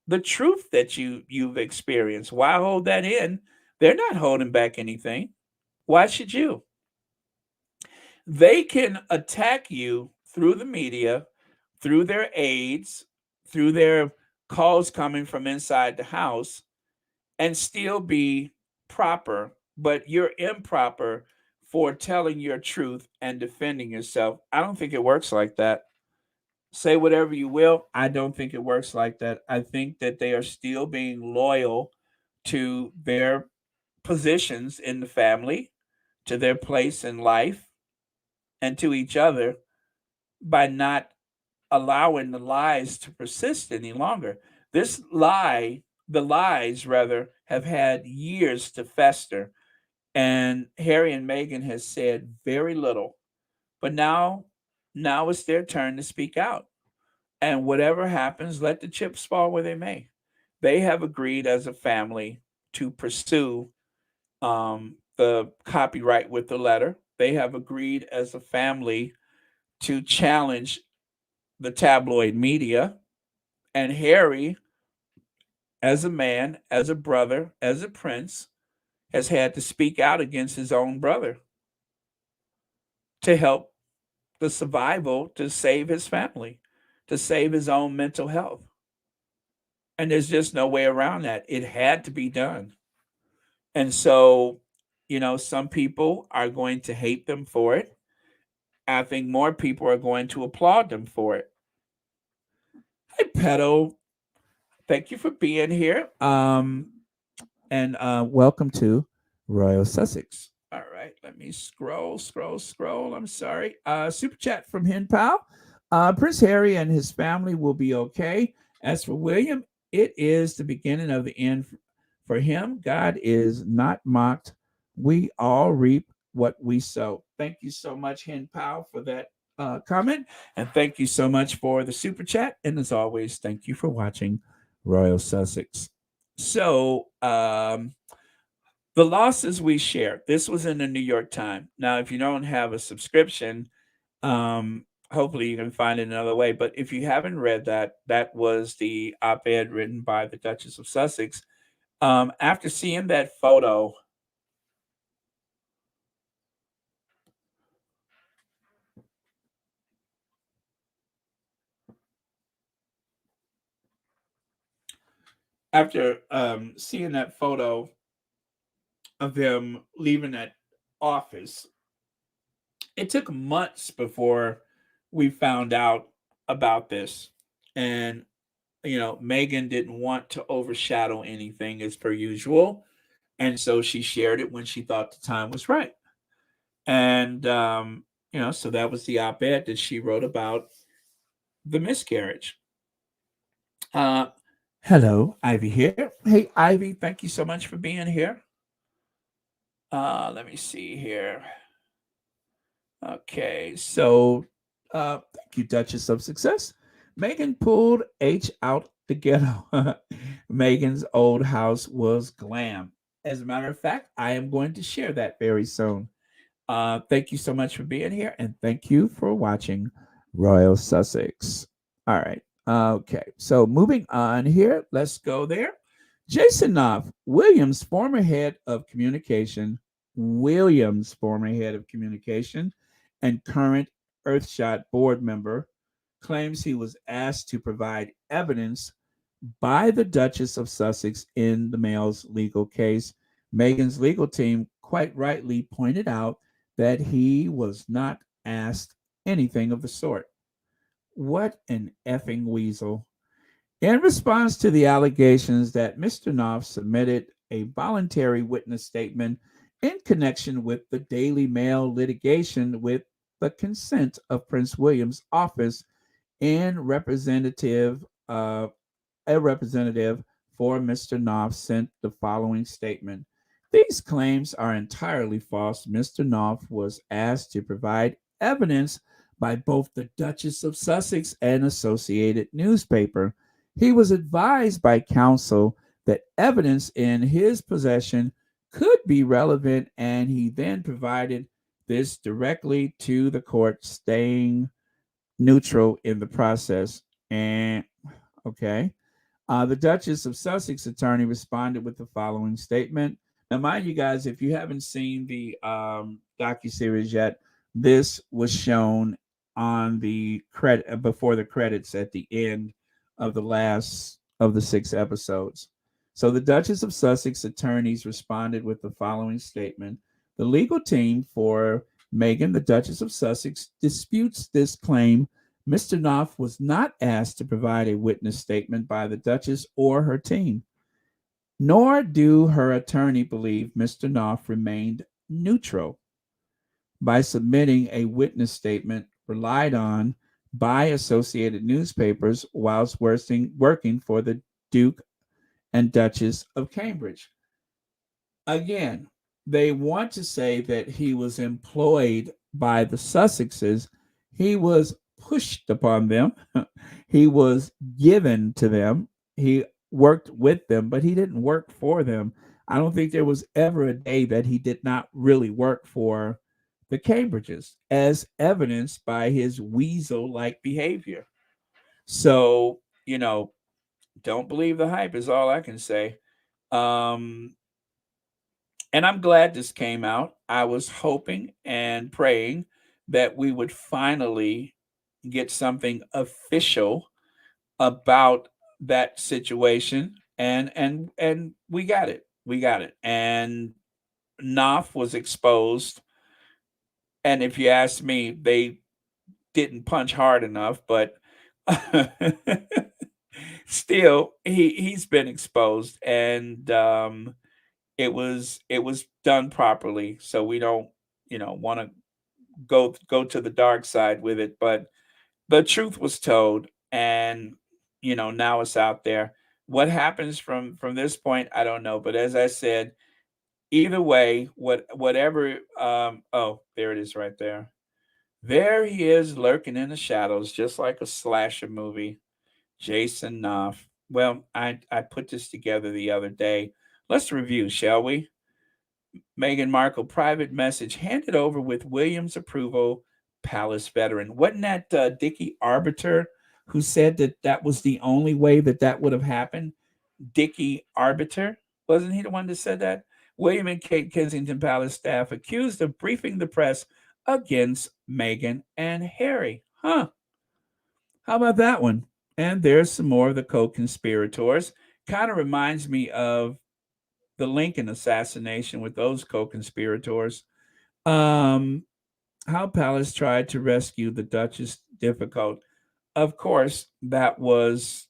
A: The truth that you've experienced. Why hold that in? They're not holding back anything. Why should you? They can attack you through the media, through their aides, through their calls coming from inside the house, and still be proper, but you're improper for telling your truth and defending yourself. I don't think it works like that. Say whatever you will. I don't think it works like that. I think that they are still being loyal to their positions in the family, to their place in life, and to each other, by not allowing the lies to persist any longer. This lie, the lies rather, have had years to fester, and Harry and Meghan has said very little. But now it's their turn to speak out. And whatever happens, let the chips fall where they may. They have agreed as a family to pursue the copyright with the letter. They have agreed as a family to challenge the tabloid media. And Harry, as a man, as a brother, as a prince, has had to speak out against his own brother to help the survival, to save his family, to save his own mental health. And there's just no way around that. It had to be done. And so, some people are going to hate them for it. I think more people are going to applaud them for it. Hi, Pedo. Thank you for being here. And welcome to Royal Sussex. All right, let me scroll. I'm sorry. Super chat from Hen Pal. Prince Harry and his family will be okay. As for William, it is the beginning of the end for him. God is not mocked. We all reap what we sow. Thank you so much, Hen Pal, for that comment. And thank you so much for the super chat. And as always, thank you for watching Royal Sussex. So, the losses we share. This was in the New York Times. Now, if you don't have a subscription, hopefully you can find it another way. But if you haven't read that, that was the op-ed written by the Duchess of Sussex. After seeing that photo, seeing that photo of them leaving that office, it took months before we found out about this. And, Meghan didn't want to overshadow anything as per usual. And so she shared it when she thought the time was right. And, so that was the op ed that she wrote about the miscarriage. Uh, Hello, Ivy here. Hey, Ivy, thank you so much for being here. Let me see here. Okay, so thank you, Duchess of Success. Meghan pulled H out the ghetto. Meghan's old house was glam. As a matter of fact, I am going to share that very soon. Thank you so much for being here, and thank you for watching Royal Sussex. All right. Okay. So moving on here, let's go there. Jason Knopf, Williams' former head of communication, and current Earthshot board member, claims he was asked to provide evidence by the Duchess of Sussex in the Mail's legal case. Meghan's legal team quite rightly pointed out that he was not asked anything of the sort. What an effing weasel. In response to the allegations that Mr. Knopf submitted a voluntary witness statement in connection with the Daily Mail litigation with the consent of Prince William's office and uh, a representative for Mr. Knopf sent the following statement. These claims are entirely false. Mr. Knopf was asked to provide evidence by both the Duchess of Sussex and Associated Newspaper. He was advised by counsel that evidence in his possession could be relevant, and he then provided this directly to the court, staying neutral in the process. And okay. The Duchess of Sussex attorney responded with the following statement. Now, mind you guys, if you haven't seen the docu-series yet, this was shown on the credit before the credits at the end of the last of the 6 episodes. So the Duchess of Sussex attorneys responded with the following statement. The legal team for Meghan, the Duchess of Sussex, disputes this claim. Mr. Knopf was not asked to provide a witness statement by the Duchess or her team, nor do her attorney believe Mr. Knopf remained neutral by submitting a witness statement relied on by Associated Newspapers whilst working for the Duke and Duchess of Cambridge. Again, they want to say that he was employed by the Sussexes. He was pushed upon them. He was given to them. He worked with them, but he didn't work for them. I don't think there was ever a day that he did not really work for the Cambridges, as evidenced by his weasel like behavior. So, don't believe the hype is all I can say. Um, and I'm glad this came out. I was hoping and praying that we would finally get something official about that situation, and we got it. We got it. And Knopf was exposed. And if you ask me, they didn't punch hard enough, but still, he's been exposed, and it was done properly. So we don't want to go to the dark side with it, but the truth was told, and now it's out there. What happens from this point, I don't know. But as I said, either way, whatever. Oh, there it is, right there. There he is, lurking in the shadows, just like a slasher movie. Jason Knopf. Well, I put this together the other day. Let's review, shall we? Meghan Markle private message handed over with Williams' approval. Palace veteran. Wasn't that Dickie Arbiter who said that that was the only way that that would have happened? Dickie Arbiter? Wasn't he the one that said that? William and Kate Kensington Palace staff accused of briefing the press against Meghan and Harry. Huh. How about that one? And there's some more of the co-conspirators. Kind of reminds me of the Lincoln assassination with those co-conspirators. Um, How Palace tried to rescue the Duchess difficult. Of course, that was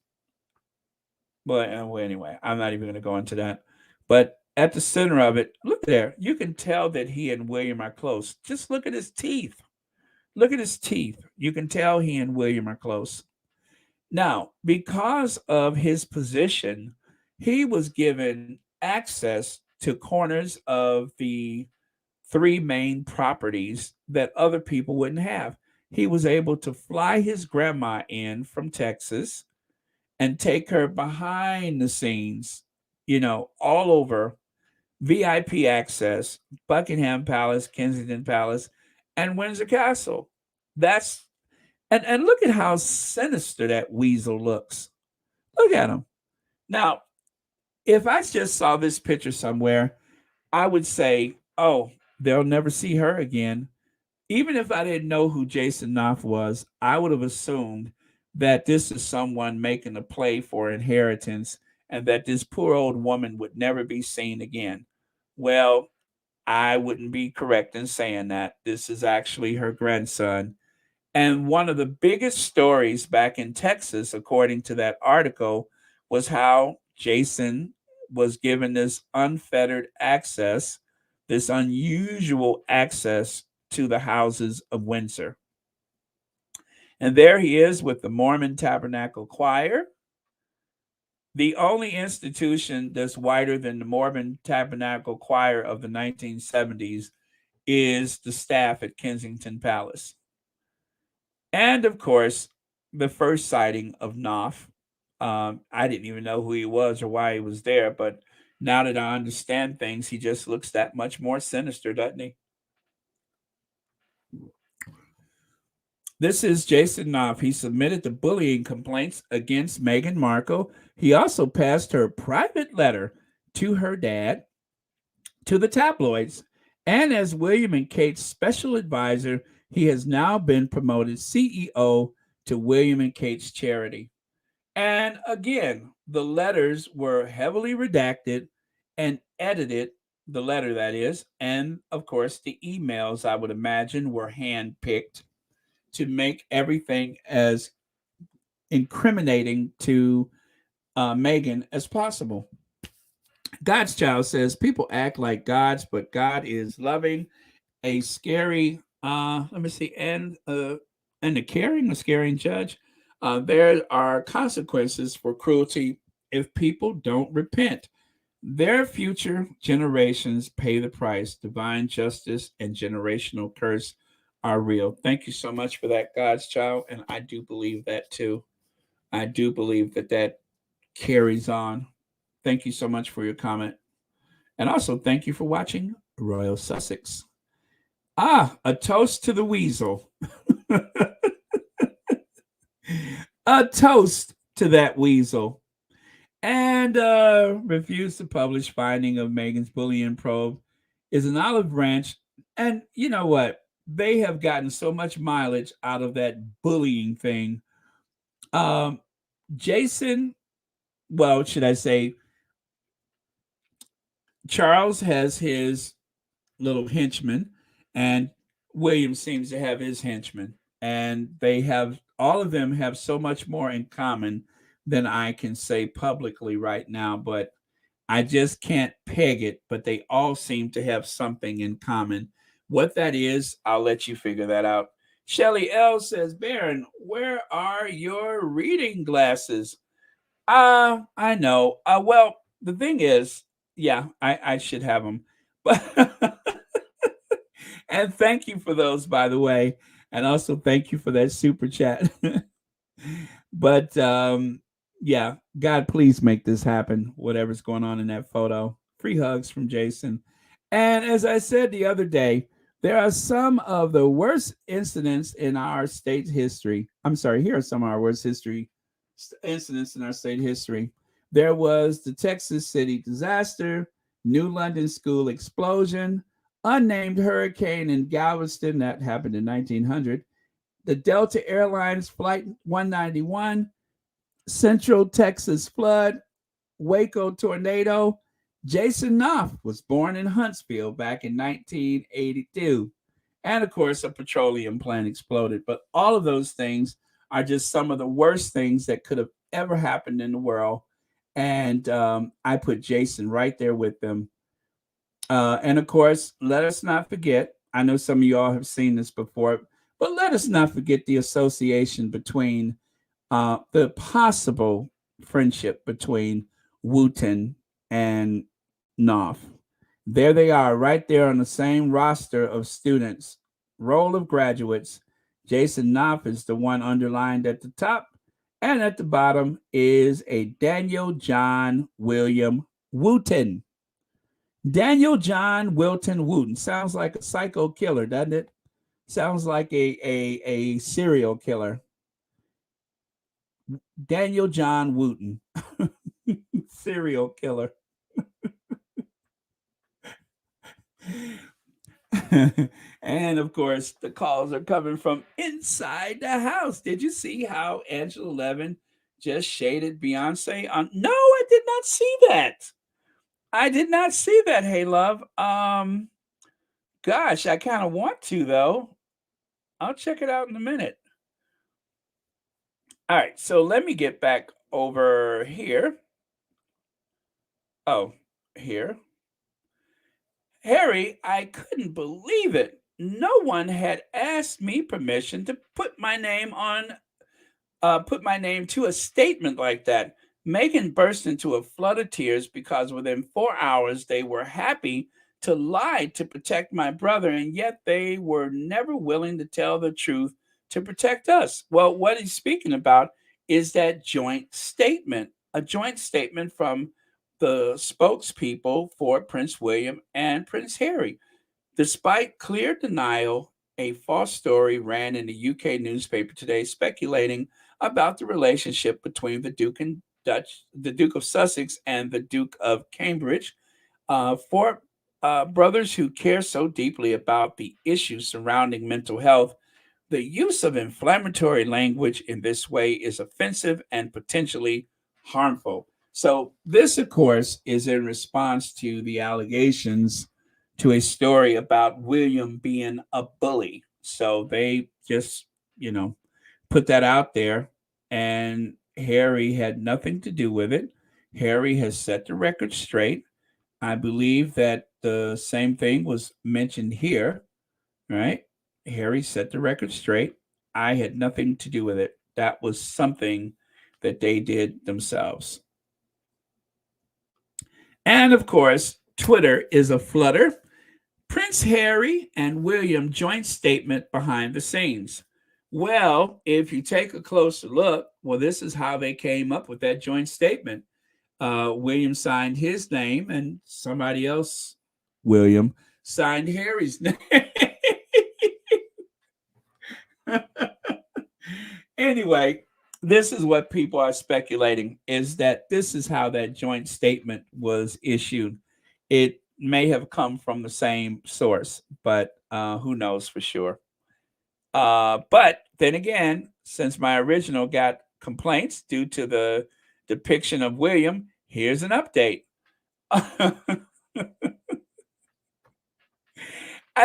A: well, anyway, I'm not even going to go into that. But at the center of it, look there. You can tell that he and William are close. Just look at his teeth. Look at his teeth. You can tell he and William are close. Now, because of his position, he was given access to corners of the three main properties that other people wouldn't have. He was able to fly his grandma in from Texas and take her behind the scenes, all over VIP access, Buckingham Palace, Kensington Palace, and Windsor Castle. That's and look at how sinister that weasel looks. Look at him. Now, if I just saw this picture somewhere, I would say, oh, they'll never see her again. Even if I didn't know who Jason Knopf was, I would have assumed that this is someone making a play for inheritance and that this poor old woman would never be seen again. Well, I wouldn't be correct in saying that. This is actually her grandson. And one of the biggest stories back in Texas, according to that article, was how Jason was given this unfettered access, this unusual access to the houses of Windsor. And there he is with the Mormon Tabernacle Choir, the only institution that's whiter than the Mormon Tabernacle Choir of the 1970s is the staff at Kensington Palace. And of course, the first sighting of Knauf. I didn't even know who he was or why he was there, but now that I understand things, he just looks that much more sinister, doesn't he? This is Jason Knopf. He submitted the bullying complaints against Meghan Markle. He also passed her private letter to her dad, to the tabloids, and as William and Kate's special advisor, he has now been promoted CEO to William and Kate's charity. And again, the letters were heavily redacted and edited, the letter that is, and of course, the emails, I would imagine, were handpicked to make everything as incriminating to Meghan as possible. God's Child says people act like gods, but God is loving, a scary, let me see, and a scaring judge. There are consequences for cruelty if people don't repent. Their future generations pay the price. Divine justice and generational curse are real. Thank you so much for that, God's Child. And I do believe that too. I do believe that that carries on. Thank you so much for your comment. And also, thank you for watching Royal Sussex. A toast to the weasel. A toast to that weasel. And refused to publish finding of Meghan's bullying probe is an olive branch. And you know what? They have gotten so much mileage out of that bullying thing. Jason, well, should I say, Charles has his little henchman, and William seems to have his henchman. And they have, all of them have so much more in common than I can say publicly right now, but I just can't peg it. But they all seem to have something in common. What that is, I'll let you figure that out. Shelly L says, Baron, where are your reading glasses? I know. Well, the thing is, yeah, I should have them. But and thank you for those, by the way. And also thank you for that super chat. But yeah, God, please make this happen. Whatever's going on in that photo. Free hugs from Jason. And as I said the other day, there are some of the worst incidents in our state history. I'm sorry, here are some of our worst incidents in our state history. There was the Texas City disaster, New London school explosion, unnamed hurricane in Galveston that happened in 1900, the Delta Airlines Flight 191, Central Texas flood, Waco tornado. Jason Knopf was born in Huntsville back in 1982. And of course, a petroleum plant exploded. But all of those things are just some of the worst things that could have ever happened in the world. And I put Jason right there with them. And of course, let us not forget, I know some of you all have seen this before, but let us not forget the association between the possible friendship between Wooten and Knauf. There they are, right there on the same roster of students, roll of graduates. Jason Knauf is the one underlined at the top, and at the bottom is a Daniel John William Wooten. Daniel John Wilton Wooten sounds like a psycho killer, doesn't it? Sounds like a serial killer. Daniel John Wooten, serial killer. And of course, the calls are coming from inside the house. Did you see how Angela Levin just shaded Beyonce on? No, I did not see that. I did not see that. Hey, love. Gosh, I kind of want to though. I'll check it out in a minute. All right, so let me get back over here. Oh, here. Harry, I couldn't believe it. No one had asked me permission to put my name to a statement like that. Meghan burst into a flood of tears because within 4 hours they were happy to lie to protect my brother, and yet they were never willing to tell the truth to protect us. Well, what he's speaking about is that joint statement, a joint statement from the spokespeople for Prince William and Prince Harry. Despite clear denial, a false story ran in the UK newspaper today speculating about the relationship between the Duke of Sussex and the Duke of Cambridge. For brothers who care so deeply about the issues surrounding mental health, the use of inflammatory language in this way is offensive and potentially harmful. So, this, of course, is in response to the allegations to a story about William being a bully. So, they just, you know, put that out there, and Harry had nothing to do with it. Harry has set the record straight. I believe that the same thing was mentioned here, right? Harry set the record straight. I had nothing to do with it. That was something that they did themselves. And of course, Twitter is a flutter. Prince Harry and William joint statement behind the scenes. Well, if you take a closer look, well, this is how they came up with that joint statement. William signed his name, and somebody else, William, signed Harry's name. Anyway, this is what people are speculating is that this is how that joint statement was issued. It may have come from the same source, but who knows for sure. But then again, since my original got complaints due to the depiction of William, here's an update. I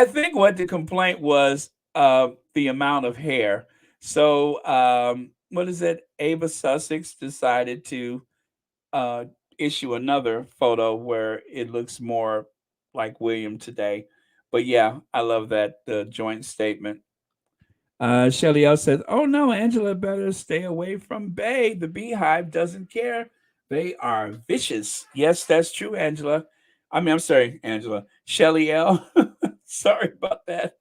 A: think what the complaint was the amount of hair. So, what is it? Ava Sussex decided to uh, issue another photo where it looks more like William today. But yeah, I love that the joint statement. Shelly L says, "Oh no, Angela better stay away from Bay. The beehive doesn't care. They are vicious." Yes, that's true, Angela. I'm sorry, Angela. Shelly L. Sorry about that.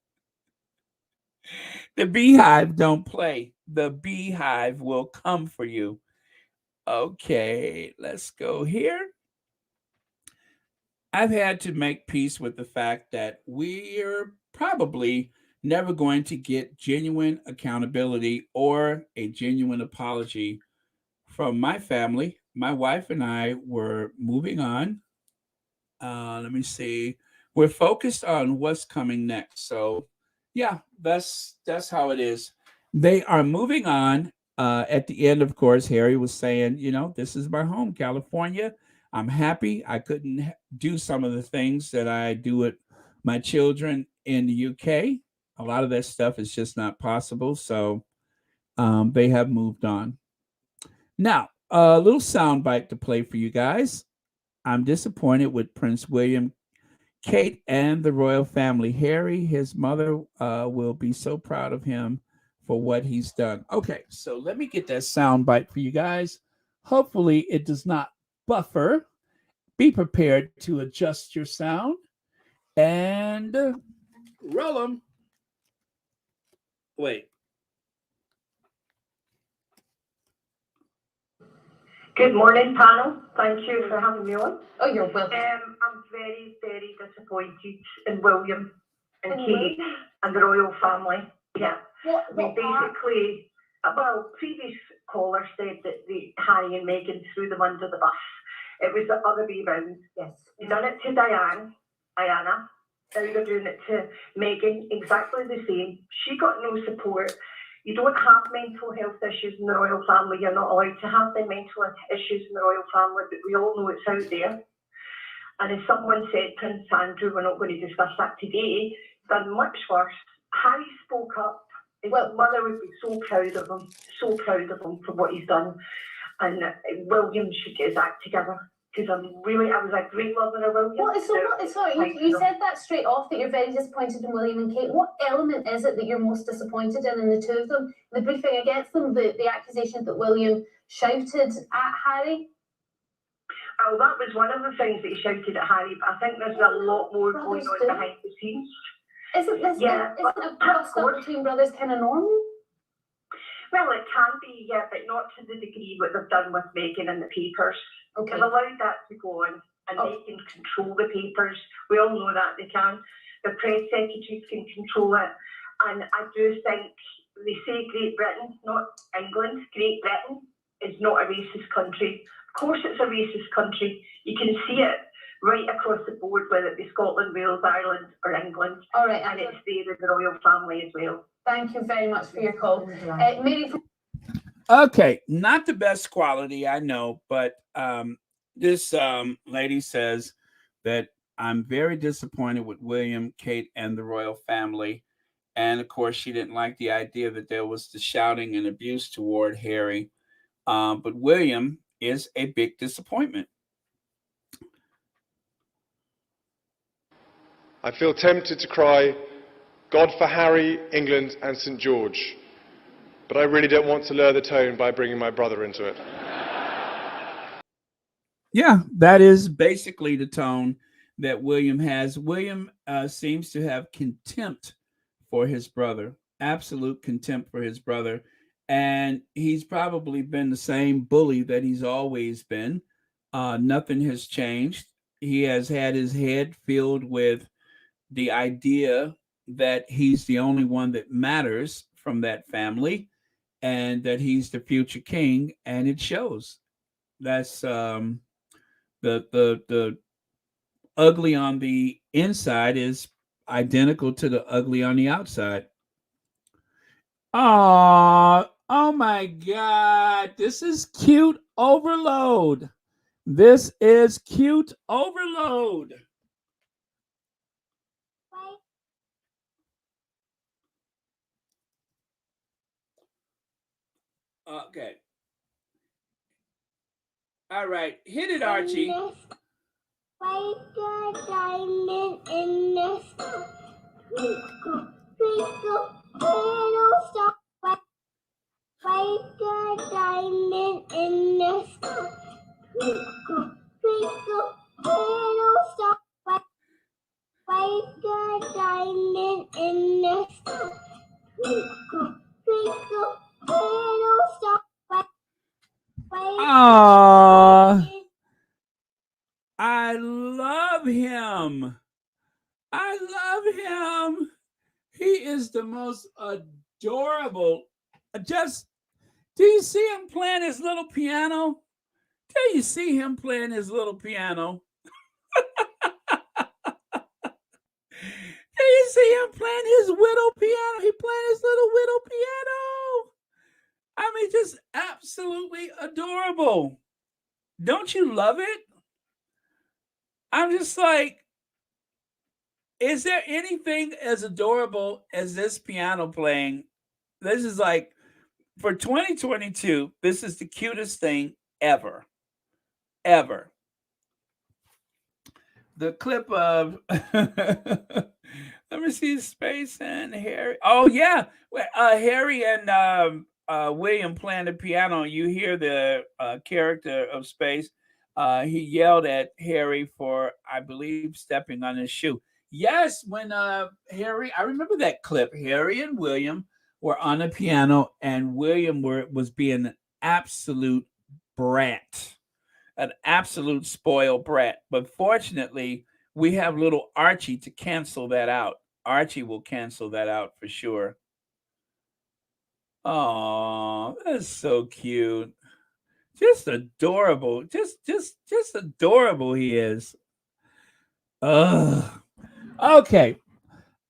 A: The beehive don't play. The beehive will come for you. Okay, let's go here. I've had to make peace with the fact that we're probably never going to get genuine accountability or a genuine apology from my family. My wife and I were moving on. Let me see. We're focused on what's coming next. So, yeah, that's how it is. They are moving on. At the end, of course, Harry was saying, this is my home, California. I'm happy. I couldn't do some of the things that I do with my children in the UK. a lot of that stuff is just not possible. So they have moved on. Now, a little soundbite to play for you guys. I'm disappointed with Prince William, Kate, and the royal family. Harry, his mother, will be so proud of him for what he's done. Okay, so let me get that soundbite for you guys. Hopefully, it does not buffer. Be prepared to adjust your sound and roll them. Wait.
C: Good morning, panel. Thank you for having me on.
D: Oh, you're welcome.
C: I'm very, very disappointed in William and Kate and the royal family. Yeah. Basically, previous caller said that Harry and Meghan threw them under the bus. It was the other way round.
D: Yes.
C: They done it to Diana. Now they're doing it to Meghan, exactly the same. She got no support. You don't have mental health issues in the royal family. You're not allowed to have the mental issues in the royal family, but we all know it's out there. And as someone said, Prince Andrew, we're not going to discuss that today, done much worse. Harry spoke up. His mother would be so proud of him for what he's done. And William should get his act together. Because I was a great lover of William.
D: Sorry, you said that straight off, that you're very disappointed in William and Kate. What element is it that you're most disappointed in the two of them? The briefing against them, the accusation that William shouted at Harry?
C: Oh, that was one of the things that he shouted at Harry, but I think there's a lot more going on behind the scenes.
D: Isn't a cross-up between brothers kind of normal?
C: Well, it can be, yeah, but not to the degree what they've done with Meghan and the papers.
D: Okay.
C: They've allowed that to go on, and they can control the papers. We all know that they can. The press secretaries can control it. And I do think, they say Great Britain, not England. Great Britain is not a racist country. Of course it's a racist country. You can see it right across the board, whether it be Scotland, Wales, Ireland, or England.
D: All right.
C: And it's there in the royal family as well.
D: Thank you very much for your call. Mary.
A: Okay, not the best quality, I know, but this lady says that I'm very disappointed with William, Kate, and the royal family. And of course, she didn't like the idea that there was the shouting and abuse toward Harry. But William is a big disappointment.
B: I feel tempted to cry, God for Harry, England and St George. But I really don't want to lower the tone by bringing my brother into it.
A: Yeah, that is basically the tone that William has. William seems to have contempt for his brother, absolute contempt for his brother. And he's probably been the same bully that he's always been. Nothing has changed. He has had his head filled with the idea that he's the only one that matters from that family and that he's the future king, and it shows. That's the ugly on the inside is identical to the ugly on the outside. Oh my God. This is cute overload. This is cute overload. Okay. All right. Hit it, Archie.
E: White diamond in the sky. Twinkle, little star. White diamond in the sky. Twinkle, little star. White diamond in the sky. Twinkle, little star.
A: Aww. I love him. I love him. He is the most adorable. Just, do you see him playing his little piano? Do you see him playing his little piano? Do you see him playing his widow piano? He playing his little widow piano. I mean, just absolutely adorable. Don't you love it? I'm just like, Is there anything as adorable as this piano playing? This is like, for 2022, this is the cutest thing ever. Ever. The clip of let me see Space and Harry. Oh yeah, Harry and William playing the piano. You hear the character of Space. He yelled at Harry for, I believe, stepping on his shoe. Yes, when Harry, I remember that clip. Harry and William were on the piano, and William was being an absolute brat, an absolute spoiled brat. But fortunately, we have little Archie to cancel that out. Archie will cancel that out for sure. Oh, that's so cute. Just adorable. Just adorable he is. Ugh. Okay.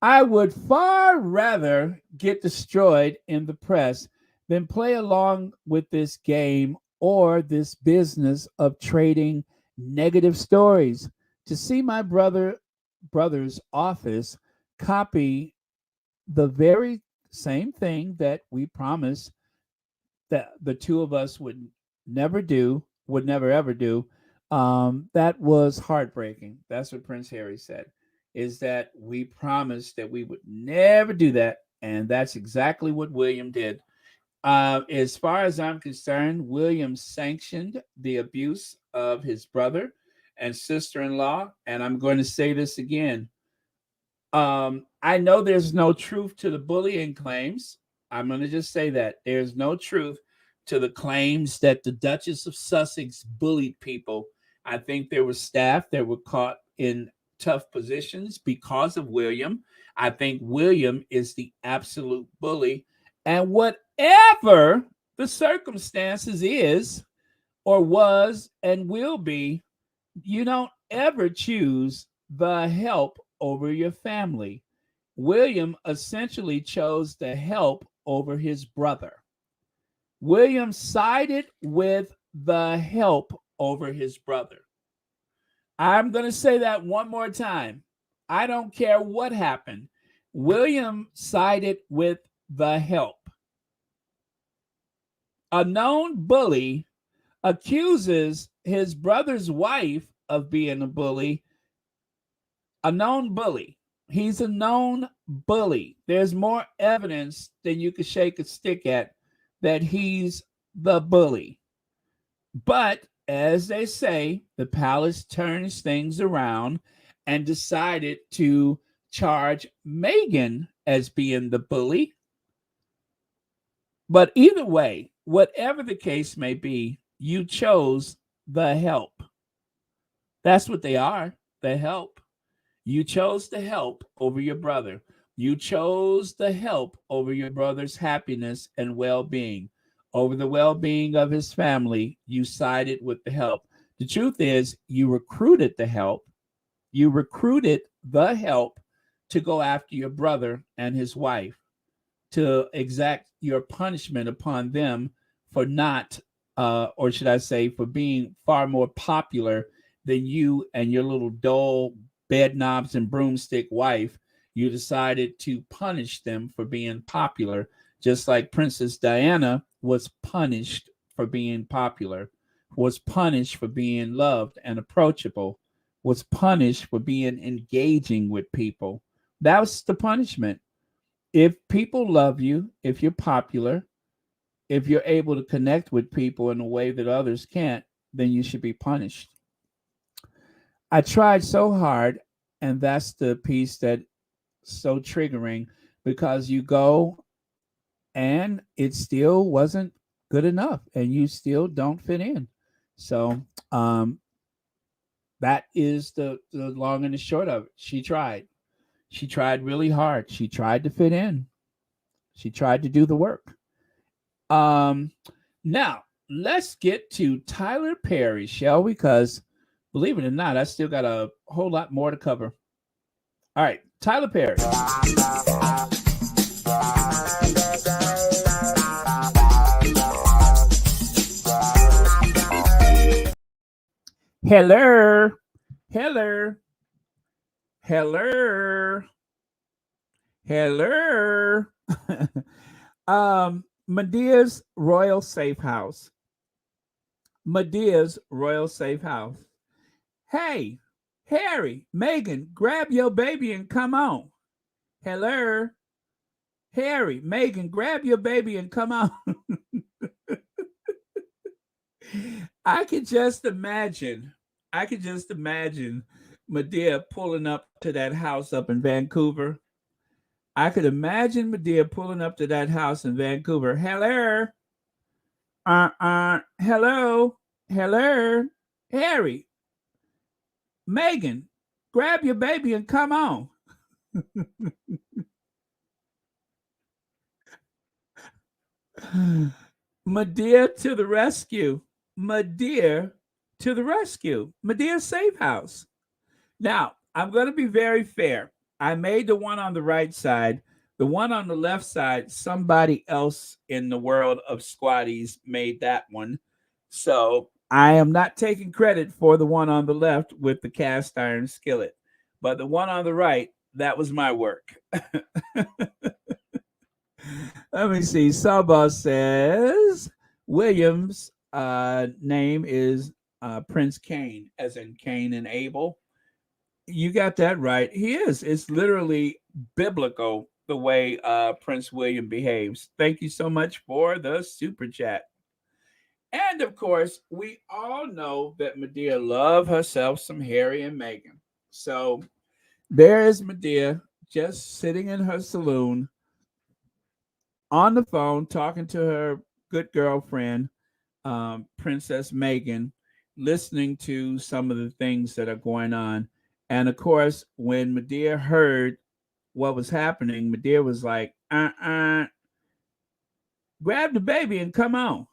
A: I would far rather get destroyed in the press than play along with this game or this business of trading negative stories. To see my brother's office copy the very same thing that we promised that the two of us would never ever do, that was heartbreaking. That's what Prince Harry said, is that we promised that we would never do that, and that's exactly what William did. As far as I'm concerned, William sanctioned the abuse of his brother and sister-in-law, and I'm going to say this again. I know there's no truth to the bullying claims. I'm going to just say that there's no truth to the claims that the Duchess of Sussex bullied people. I think there were staff that were caught in tough positions because of William. I think William is the absolute bully. And whatever the circumstances is or was and will be, you don't ever choose the help over your family. William essentially chose the help over his brother. William sided with the help over his brother. I'm going to say that one more time. I don't care what happened. William sided with the help. A known bully accuses his brother's wife of being a bully. A known bully. He's a known bully. There's more evidence than you could shake a stick at that he's the bully. But as they say, the palace turns things around and decided to charge Meghan as being the bully. But either way, whatever the case may be, you chose the help. That's what they are, the help. You chose the help over your brother. You chose the help over your brother's happiness and well-being. Over the well-being of his family, you sided with the help. The truth is, you recruited the help. You recruited the help to go after your brother and his wife, to exact your punishment upon them for not, or should I say, for being far more popular than you and your little dull bed knobs and broomstick wife. You decided to punish them for being popular, just like Princess Diana was punished for being popular, was punished for being loved and approachable, was punished for being engaging with people. That was the punishment. If people love you, if you're popular, if you're able to connect with people in a way that others can't, then you should be punished. I tried so hard, and that's the piece that's so triggering, because you go and it still wasn't good enough and you still don't fit in. So that is the long and the short of it. She tried. She tried really hard. She tried to fit in. She tried to do the work. Now, let's get to Tyler Perry, shall we? Because believe it or not, I still got a whole lot more to cover. All right, Tyler Perry. Hello. Hello. Hello. Medea's Royal Safe House. Medea's Royal Safe House. Hey, Harry, Meghan, grab your baby and come on. Hello. Harry, Meghan, grab your baby and come on. I could just imagine. I could just imagine Madea pulling up to that house up in Vancouver. I could imagine Madea pulling up to that house in Vancouver. Hello. Hello. Hello. Harry. Meghan, grab your baby and come on. Madea to the rescue. Madea to the rescue. Medea's Safe House. Now, I'm going to be very fair. I made the one on the right side. The one on the left side, somebody else in the world of squatties made that one. So I am not taking credit for the one on the left with the cast iron skillet. But the one on the right, that was my work. Let me see. Sawboss says William's name is Prince Cain, as in Cain and Abel. You got that right. He is. It's literally biblical the way Prince William behaves. Thank you so much for the super chat. And of course, we all know that Madea loved herself some Harry and Meghan. So there is Madea just sitting in her saloon on the phone talking to her good girlfriend, Princess Meghan, listening to some of the things that are going on. And of course, when Madea heard what was happening, Madea was like, grab the baby and come on.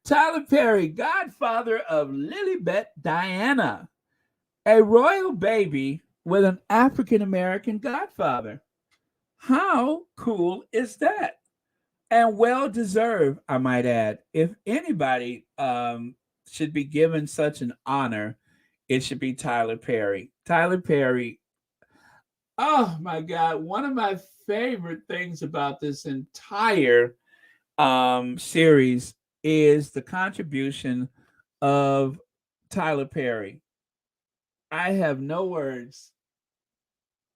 A: Tyler Perry, godfather of Lilibet Diana, a royal baby with an African American godfather. How cool is that? And well deserved, I might add. If anybody should be given such an honor, it should be Tyler Perry. Tyler Perry, oh my God, one of my favorite things about this entire series is the contribution of Tyler Perry. I have no words.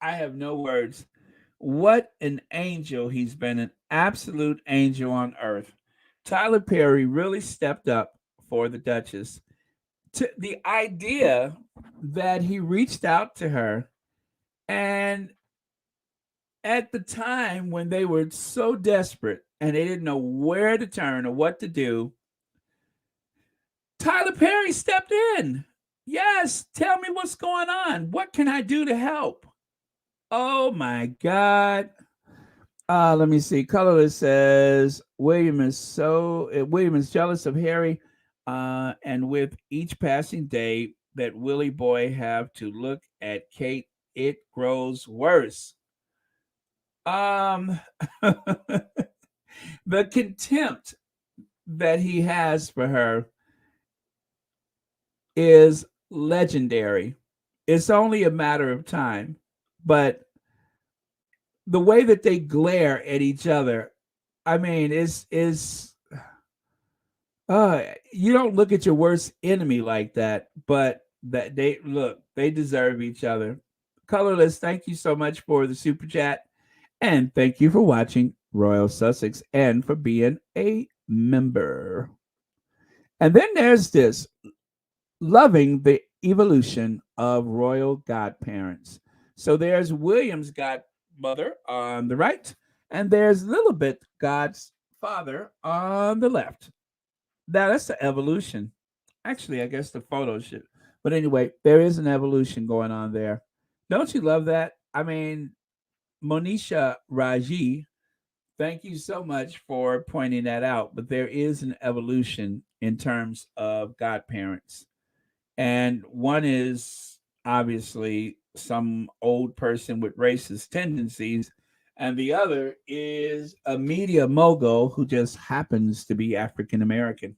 A: I have no words. What an angel he's been, an absolute angel on earth. Tyler Perry really stepped up for the Duchess. To the idea that he reached out to her, and at the time when they were so desperate and they didn't know where to turn or what to do, Tyler Perry stepped in. Yes, tell me what's going on. What can I do to help? Oh my God. Let me see. Colorless says William is jealous of Harry, and with each passing day that Willie boy have to look at Kate, it grows worse. The contempt that he has for her is legendary. It's only a matter of time, but the way that they glare at each other, I mean, is you don't look at your worst enemy like that, but that they deserve each other. Colorless, thank you so much for the super chat, and thank you for watching Royal Sussex and for being a member. And then there's this, loving the evolution of royal godparents. So there's William's godmother on the right, and there's Lilibet, God's father, on the left. Now that's the evolution. Actually, I guess the photo should. But anyway, there is an evolution going on there. Don't you love that? I mean, Monisha Raji, thank you so much for pointing that out. But there is an evolution in terms of godparents. And one is obviously some old person with racist tendencies, and the other is a media mogul who just happens to be African American.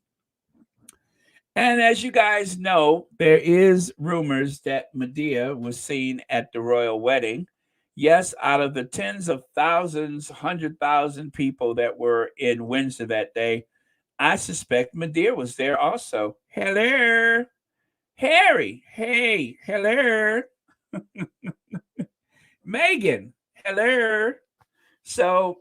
A: And as you guys know, there is rumors that Madea was seen at the royal wedding. Yes, out of the tens of thousands, 100,000 people that were in Windsor that day, I suspect Madea was there also. Hello, Harry. Hey, hello, Meghan. Hello. So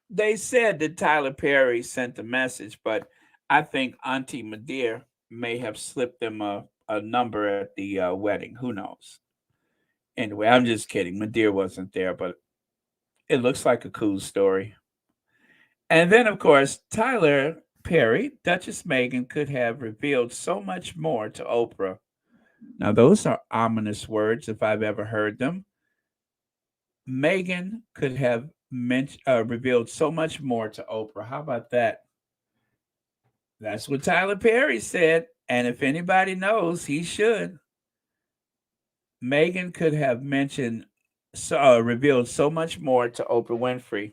A: they said that Tyler Perry sent a message, but I think Auntie Madea may have slipped them a number at the wedding. Who knows? Anyway, I'm just kidding. Madea wasn't there, but it looks like a cool story. And then, of course, Tyler Perry, Duchess Meghan, could have revealed so much more to Oprah. Now, those are ominous words if I've ever heard them. Meghan could have revealed so much more to Oprah. How about that? That's what Tyler Perry said. And if anybody knows, he should. Meghan could have revealed so much more to Oprah Winfrey.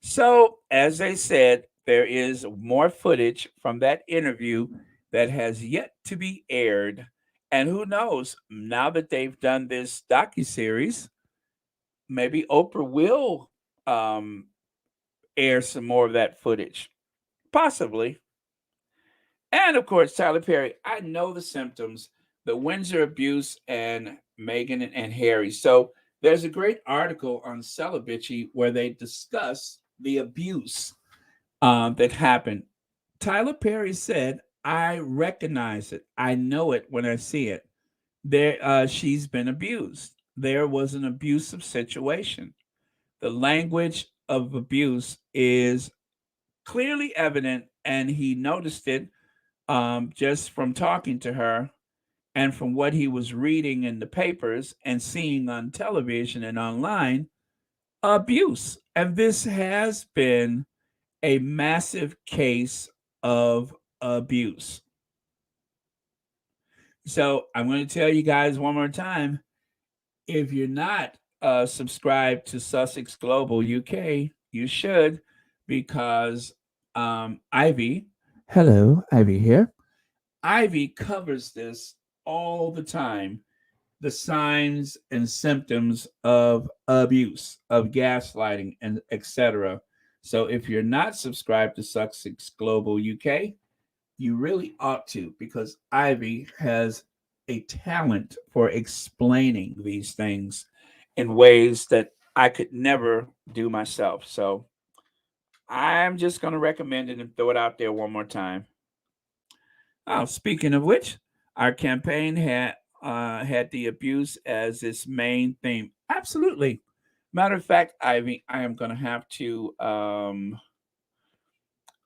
A: So, as they said, there is more footage from that interview that has yet to be aired. And who knows, now that they've done this docu-series, maybe Oprah will um, air some more of that footage. Possibly. And of course, Tyler Perry, I know the symptoms, the Windsor abuse and Meghan and Harry. So there's a great article on Celibacy where they discuss the abuse that happened. Tyler Perry said, I recognize it. I know it when I see it. She's been abused. There was an abusive situation. The language of abuse is clearly evident, and he noticed it just from talking to her and from what he was reading in the papers and seeing on television and online. Abuse. And this has been a massive case of abuse. So I'm going to tell you guys one more time, if you're not subscribed to Sussex Global UK, you should, because Ivy, hello, Ivy here. Ivy covers this all the time, the signs and symptoms of abuse, of gaslighting, and etc. So if you're not subscribed to Sussex Global UK, you really ought to, because Ivy has a talent for explaining these things in ways that I could never do myself. So I'm just going to recommend it and throw it out there one more time. Oh, speaking of which, our campaign had the abuse as its main theme. Absolutely. Matter of fact, Ivy, I am going to have to.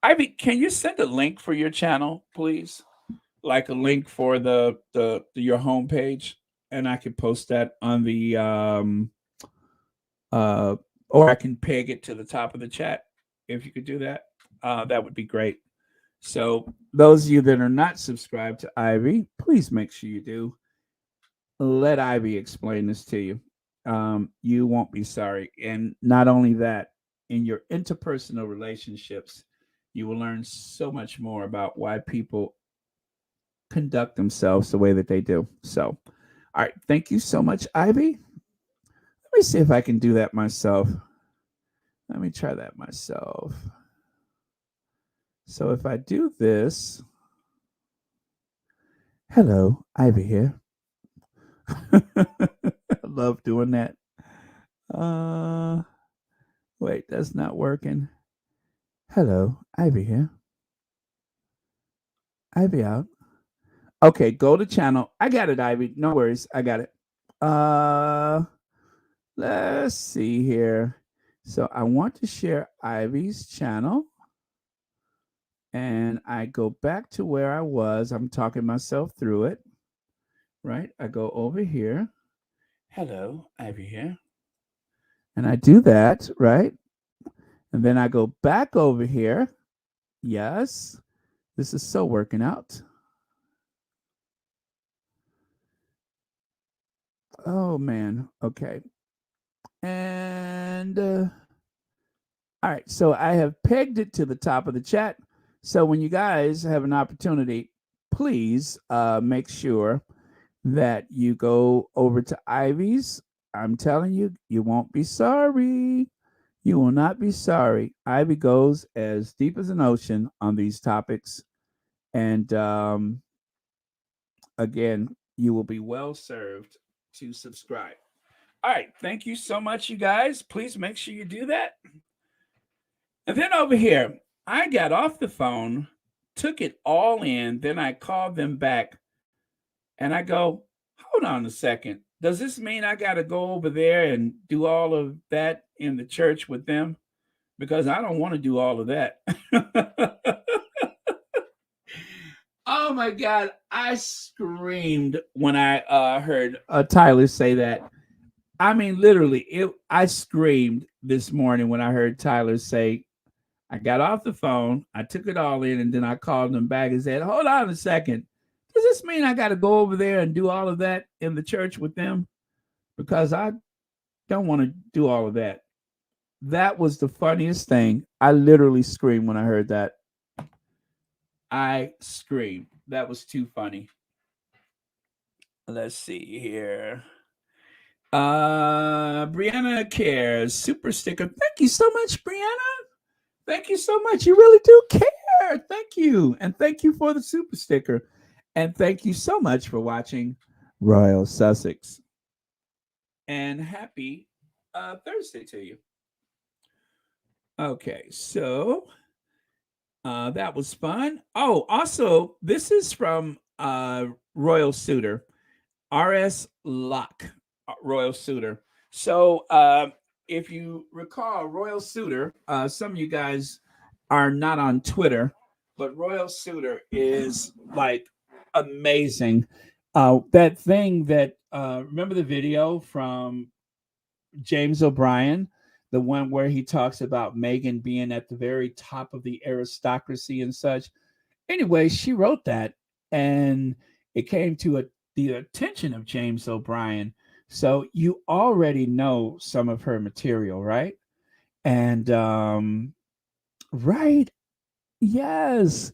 A: Ivy, can you send a link for your channel, please? Like a link for the your homepage, and I can post that on the or I can peg it to the top of the chat. If you could do that, that would be great. So those of you that are not subscribed to Ivy, please make sure you do. Let Ivy explain this to you. You won't be sorry. And not only that, in your interpersonal relationships, you will learn so much more about why people conduct themselves the way that they do. So, all right. Thank you so much, Ivy. Let me see if I can do that myself. Let me try that myself. So if I do this, hello, Ivy here. I love doing that. Wait, that's not working. Hello, Ivy here. Ivy out. Okay, go to channel. I got it, Ivy. No worries. I got it. Let's see here. So I want to share Ivy's channel. And I go back to where I was. I'm talking myself through it. Right? I go over here. Hello, Ivy here. And I do that, right? And then I go back over here. Yes. This is so working out. Oh, man. Okay. And all right. So I have pegged it to the top of the chat. So when you guys have an opportunity, please make sure that you go over to Ivy's. I'm telling you, you won't be sorry. You will not be sorry. Ivy goes as deep as an ocean on these topics. And again, you will be well served to subscribe. All right. Thank you so much, you guys. Please make sure you do that. And then over here, I got off the phone, took it all in. Then I called them back and I go, hold on a second. Does this mean I got to go over there and do all of that in the church with them? Because I don't want to do all of that. Oh my God. I screamed when I heard Tyler say that. I mean, literally, I screamed this morning when I heard Tyler say, I got off the phone, I took it all in, and then I called him back and said, hold on a second. Does this mean I got to go over there and do all of that in the church with them? Because I don't want to do all of that. That was the funniest thing. I literally screamed when I heard that. I screamed. That was too funny. Let's see here. Brianna Cares, super sticker. Thank you so much, Brianna. Thank you so much. You really do care. Thank you. And thank you for the super sticker. And thank you so much for watching Royal Sussex. And happy Thursday to you. Okay, so that was fun. Oh, also, this is from Royal Suitor, R.S. Locke, Royal Suitor. So if you recall, Royal Suitor, some of you guys are not on Twitter, but Royal Suitor is like amazing. That thing that, remember the video from James O'Brien, the one where he talks about Meghan being at the very top of the aristocracy and such. Anyway, she wrote that, and it came to the attention of James O'Brien. So you already know some of her material, right? And right. Yes,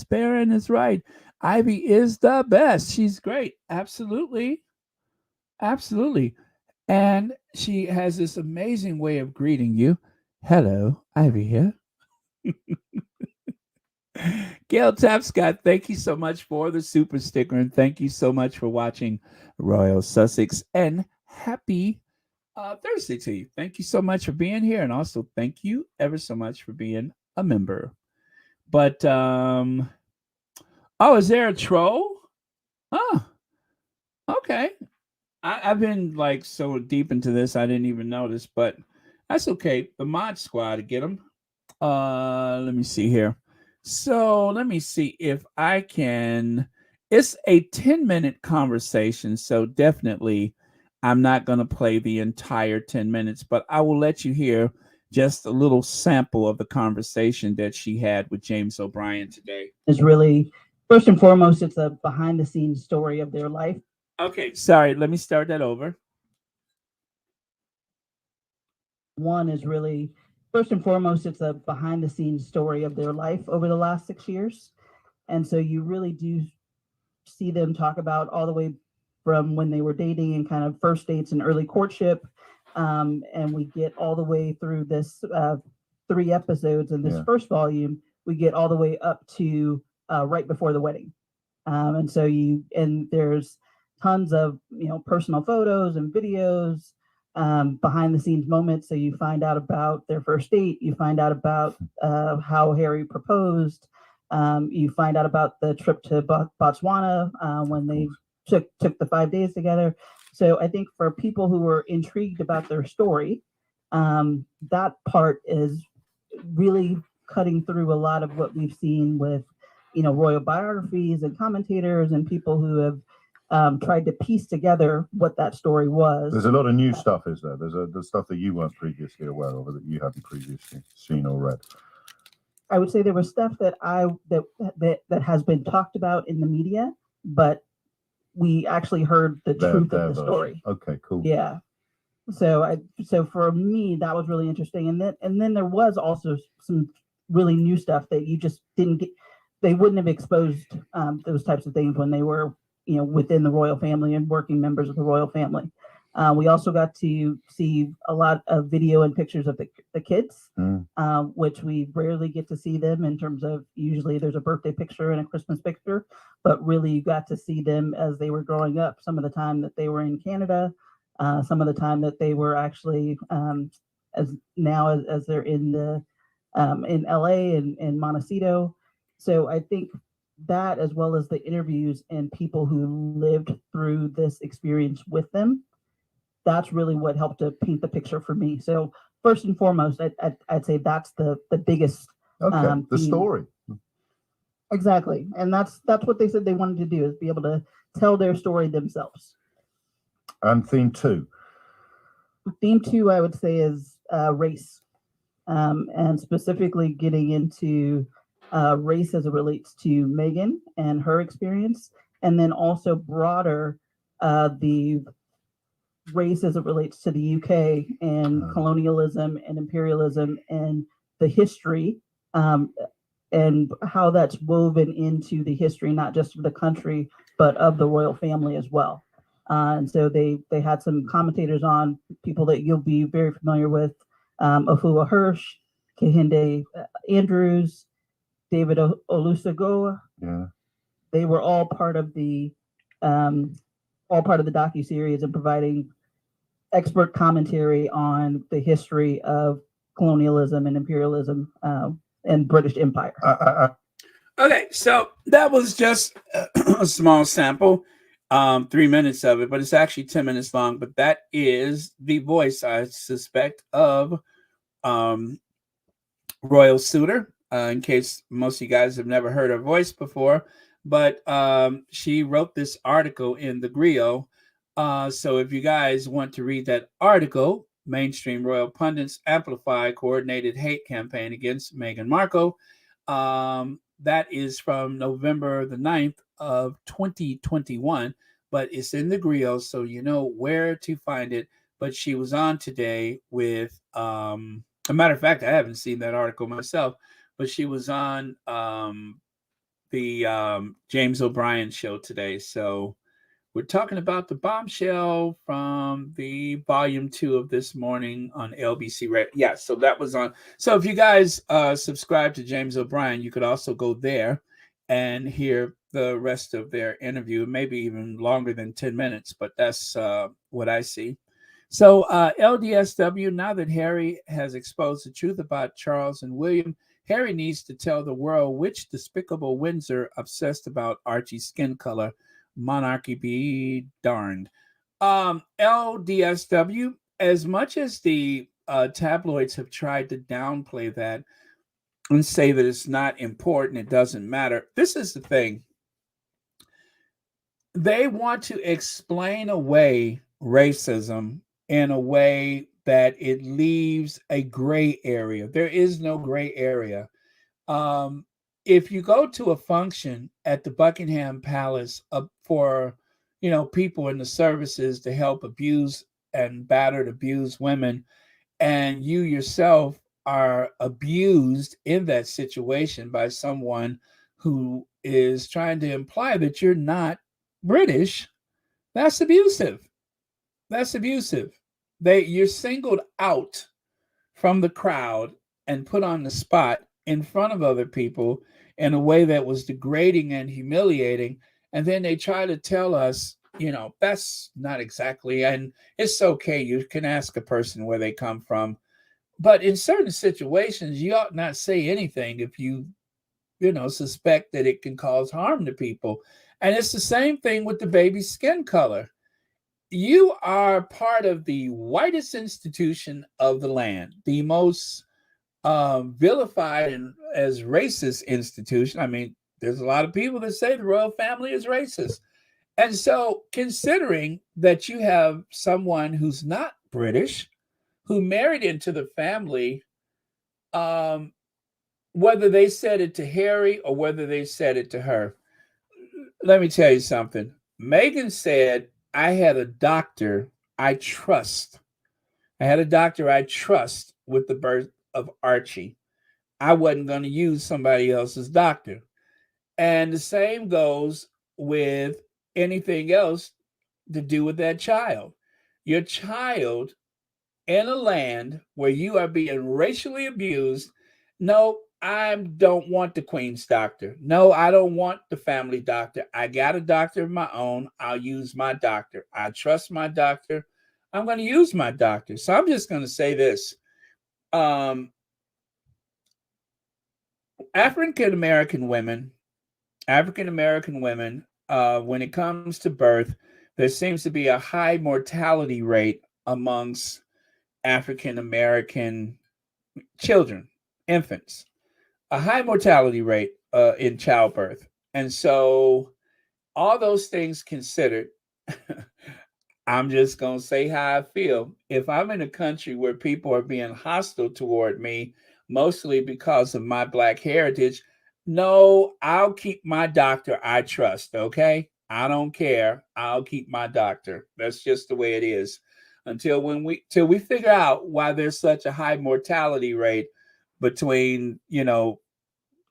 A: Baron is right. Ivy is the best. She's great. Absolutely. And she has this amazing way of greeting you. Hello, Ivy here. Gail Tapscott, thank you so much for the super sticker, and thank you so much for watching Royal Sussex, and happy Thursday to you. Thank you so much for being here, and also thank you ever so much for being a member. But oh, is there a troll? Oh, okay. I've been like so deep into this, I didn't even notice, but that's okay. The mod squad to get them. Let me see here. So let me see if I can. It's a 10-minute conversation, so definitely I'm not going to play the entire 10 minutes, but I will let you hear just a little sample of the conversation that she had with James O'Brien today.
F: Is really, first and foremost, it's a behind-the-scenes story of their life.
A: Okay, sorry, let me start that over.
F: One is really, first and foremost, it's a behind-the-scenes story of their life over the last 6 years. And so you really do see them talk about all the way from when they were dating and kind of first dates and early courtship. And we get all the way through this 3 episodes in this first volume. We get all the way up to right before the wedding. And so there's tons of, personal photos and videos, behind the scenes moments. So you find out about their first date. You find out about how Harry proposed. You find out about the trip to Botswana when they took the 5 days together. So I think for people who are intrigued about their story, that part is really cutting through a lot of what we've seen with, royal biographies and commentators and people who have tried to piece together what that story was.
G: There's a lot of new stuff, is there? There's stuff that you weren't previously aware of, or that you hadn't previously seen or read.
F: I would say there was stuff that that has been talked about in the media, but we actually heard the truth of the story.
G: Okay, cool.
F: Yeah. So for me, that was really interesting. And then there was also some really new stuff that you just didn't get. they wouldn't have exposed those types of things when they were, within the royal family and working members of the royal family. We also got to see a lot of video and pictures of the kids, which we rarely get to see them in terms of, usually there's a birthday picture and a Christmas picture, but really you got to see them as they were growing up. Some of the time that they were in Canada, some of the time that they were actually as they're in LA and Montecito. So I think that, as well as the interviews and people who lived through this experience with them, that's really what helped to paint the picture for me. So first and foremost, I'd say that's the biggest
G: the
F: theme.
G: story.
F: Exactly. And that's what they said they wanted to do, is be able to tell their story themselves.
G: And theme 2.
F: Theme 2, I would say, is race, and specifically getting into race as it relates to Meghan and her experience, and then also broader the race as it relates to the UK and colonialism and imperialism and the history, and how that's woven into the history, not just of the country, but of the royal family as well. And so they had some commentators on, people that you'll be very familiar with, Afua Hirsch, Kehinde Andrews, David Olusogoa.
G: Yeah.
F: They were all part of the docu-series and providing expert commentary on the history of colonialism and imperialism and British Empire.
A: Okay, so that was just a small sample, 3 minutes of it, but it's actually 10 minutes long. But that is the voice, I suspect, of Royal Suitor, in case most of you guys have never heard her voice before. But she wrote this article in the Griot. So if you guys want to read that article, mainstream royal pundits amplify coordinated hate campaign against Meghan Markle. That is from November the 9th of 2021, but it's in the Griot, so you know where to find it. But she was on today with, a matter of fact, I haven't seen that article myself, but she was on the James O'Brien show today. So we're talking about the bombshell from the volume 2 of This Morning on LBC Radio. Yeah, so that was on. So if you guys subscribe to James O'Brien, you could also go there and hear the rest of their interview, maybe even longer than 10 minutes, but that's what I see. So LDSW, now that Harry has exposed the truth about Charles and William, Harry needs to tell the world which despicable Windsor obsessed about Archie's skin color. Monarchy be darned. LDSW, as much as the tabloids have tried to downplay that and say that it's not important, it doesn't matter, this is the thing. They want to explain away racism in a way that it leaves a gray area. There is no gray area. If you go to a function at the Buckingham Palace for, people in the services to help abuse and battered, abused women, and you yourself are abused in that situation by someone who is trying to imply that you're not British, that's abusive. That's abusive. You're singled out from the crowd and put on the spot in front of other people in a way that was degrading and humiliating. And then they try to tell us, that's not exactly, and it's okay. You can ask a person where they come from. But in certain situations, you ought not say anything if you suspect that it can cause harm to people. And it's the same thing with the baby's skin color. You are part of the whitest institution of the land, the most vilified and as racist institution. I mean, there's a lot of people that say the royal family is racist. And so considering that you have someone who's not British, who married into the family, whether they said it to Harry or whether they said it to her, let me tell you something. Meghan said, I had a doctor I trust. I had a doctor I trust with the birth of Archie. I wasn't going to use somebody else's doctor. And the same goes with anything else to do with that child. Your child in a land where you are being racially abused. No, I don't want the Queen's doctor. No, I don't want the family doctor. I got a doctor of my own. I'll use my doctor. I trust my doctor. I'm going to use my doctor. So I'm just going to say this. African American women, when it comes to birth, there seems to be a high mortality rate amongst African American children, infants, a high mortality rate in childbirth. And so, all those things considered, I'm just going to say how I feel. If I'm in a country where people are being hostile toward me, mostly because of my Black heritage, no, I'll keep my doctor I trust, okay? I don't care. I'll keep my doctor. That's just the way it is. Till we figure out why there's such a high mortality rate between,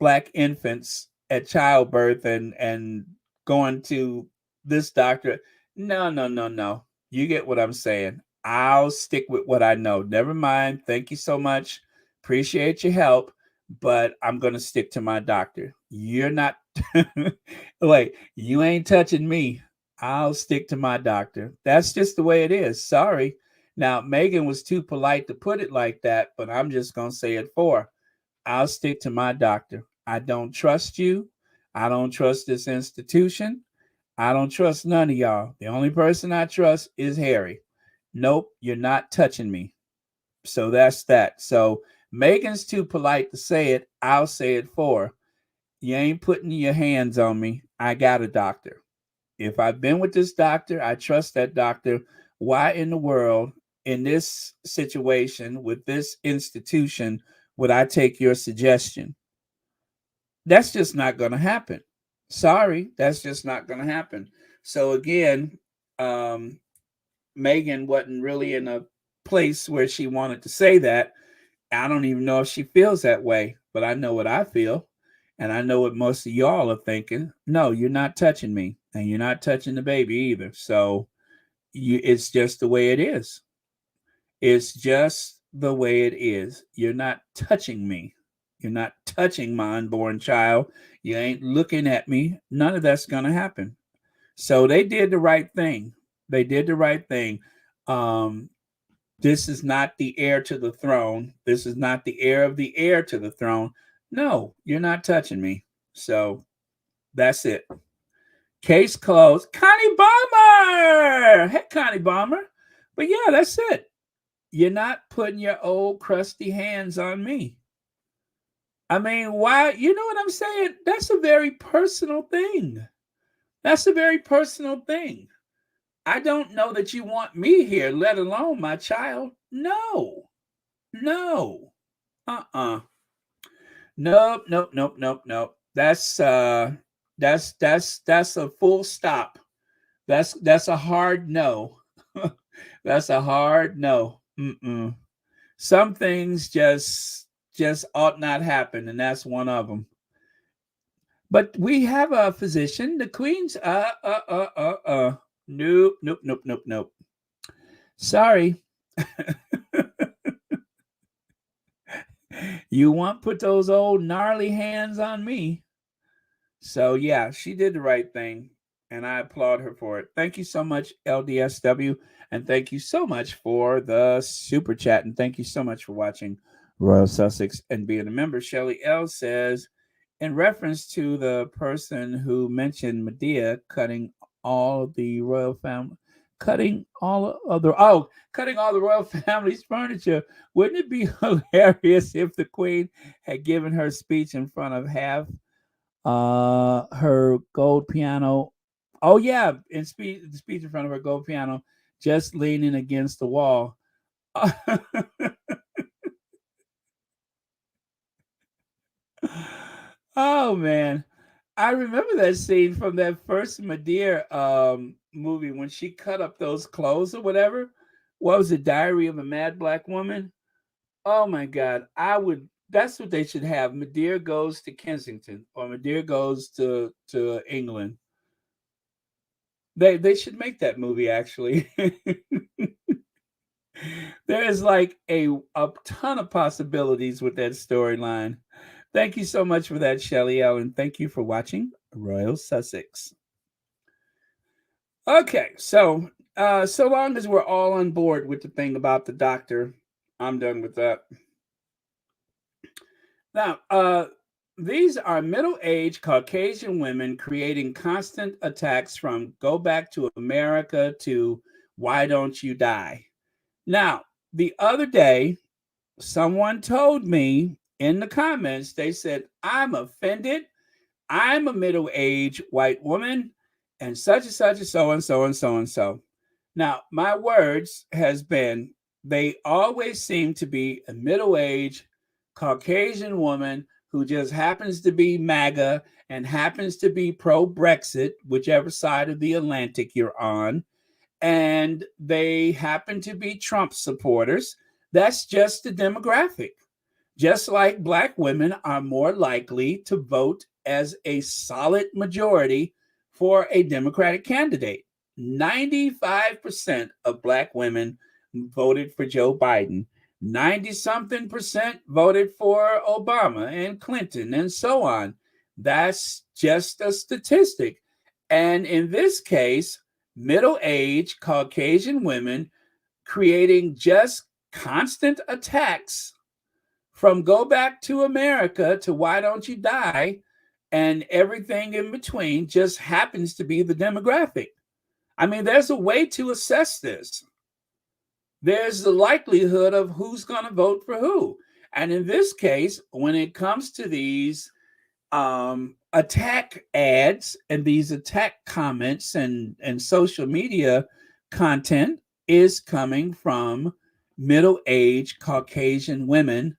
A: Black infants at childbirth and going to this doctor. No, no, no, no. You get what I'm saying. I'll stick with what I know. Never mind. Thank you so much. Appreciate your help, but I'm going to stick to my doctor. You're not, like, you ain't touching me. I'll stick to my doctor. That's just the way it is. Sorry. Now, Meghan was too polite to put it like that, but I'm just going to say it for her. I'll stick to my doctor. I don't trust you. I don't trust this institution. I don't trust none of y'all. The only person I trust is Harry. Nope, you're not touching me. So that's that. So Meghan's too polite to say it. I'll say it for her. You ain't putting your hands on me. I got a doctor. If I've been with this doctor, I trust that doctor. Why in the world, in this situation, with this institution, would I take your suggestion? That's just not going to happen. Sorry, that's just not going to happen. So again, Meghan wasn't really in a place where she wanted to say that. I don't even know if she feels that way, but I know what I feel. And I know what most of y'all are thinking. No, you're not touching me. And you're not touching the baby either. So it's just the way it is. It's just the way it is. You're not touching me. You're not touching my unborn child. You ain't looking at me. None of that's going to happen. So they did the right thing. They did the right thing. This is not the heir to the throne. This is not the heir of the heir to the throne. No, you're not touching me. So that's it. Case closed. Connie Bomber. Hey, Connie Bomber. But yeah, that's it. You're not putting your old crusty hands on me. I mean, why? You know what I'm saying? That's a very personal thing. That's a very personal thing. I don't know that you want me here, let alone my child. No. No. Uh-uh. Nope, nope, nope, nope, nope. That's a full stop. That's a hard no. That's a hard no. Mm-mm. Some things just ought not happen, and that's one of them. But we have a physician. The Queen's Nope, nope, nope, nope, nope. Sorry. You won't put those old gnarly hands on me. So yeah, she did the right thing, and I applaud her for it. Thank you so much, LDSW, and thank you so much for the super chat, and thank you so much for watching Royal Sussex and being a member. Shelley L says, in reference to the person who mentioned Madea cutting all the royal family, cutting all the royal family's furniture, wouldn't it be hilarious if the Queen had given her speech in front of half her gold piano? Oh yeah, the speech in front of her gold piano, just leaning against the wall. Oh man, I remember that scene from that first Madea movie when she cut up those clothes or whatever. What was it, Diary of a Mad Black Woman? Oh my God, I would That's what they should have. Madea goes to Kensington, or Madea goes to England. They should make that movie, actually. There is like a ton of possibilities with that storyline. Thank you so much for that, Shelley Ellen. Thank you for watching Royal Sussex. Okay, so so long as we're all on board with the thing about the doctor, I'm done with that. Now, these are middle-aged Caucasian women creating constant attacks from "Go Back to America" to "Why Don't You Die?" Now, the other day, someone told me in the comments, they said, "I'm offended. I'm a middle-aged white woman, and such and such and so and so and so and so." Now, my words has been, they always seem to be a middle-aged Caucasian woman who just happens to be MAGA and happens to be pro-Brexit, whichever side of the Atlantic you're on, and they happen to be Trump supporters. That's just the demographic. Just like Black women are more likely to vote as a solid majority for a Democratic candidate. 95% of Black women voted for Joe Biden. 90-something% voted for Obama and Clinton and so on. That's just a statistic. And in this case, middle-aged Caucasian women creating just constant attacks from "Go Back to America" to "Why Don't You Die?" and everything in between just happens to be the demographic. I mean, there's a way to assess this. There's the likelihood of who's going to vote for who. And in this case, when it comes to these attack ads and these attack comments and social media content is coming from middle-aged Caucasian women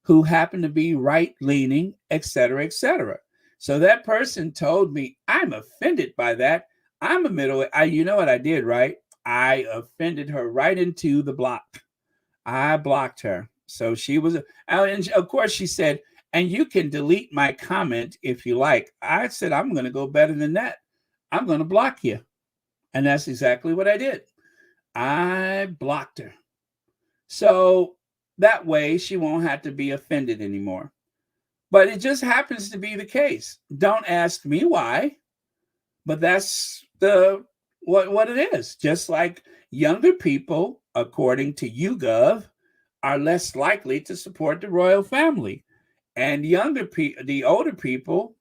A: who happen to be right-leaning, et cetera, et cetera. So that person told me, "I'm offended by that. I'm a you know what I did, right? I offended her right into the block. I blocked her." So she was, and of course she said, "And you can delete my comment if you like." I said, "I'm going to go better than that. I'm going to block you." And that's exactly what I did. I blocked her. So that way she won't have to be offended anymore. But it just happens to be the case. Don't ask me why, but that's what it is. Just like younger people, according to YouGov, are less likely to support the royal family. And the older people,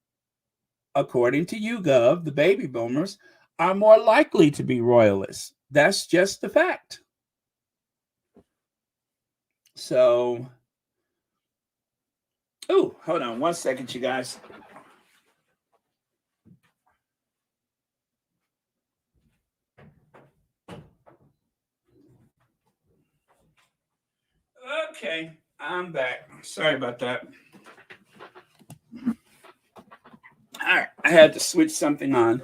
A: according to YouGov, the baby boomers, are more likely to be royalists. That's just the fact. So, oh, hold on 1 second, you guys. Okay, I'm back. Sorry about that. All right, I had to switch something on.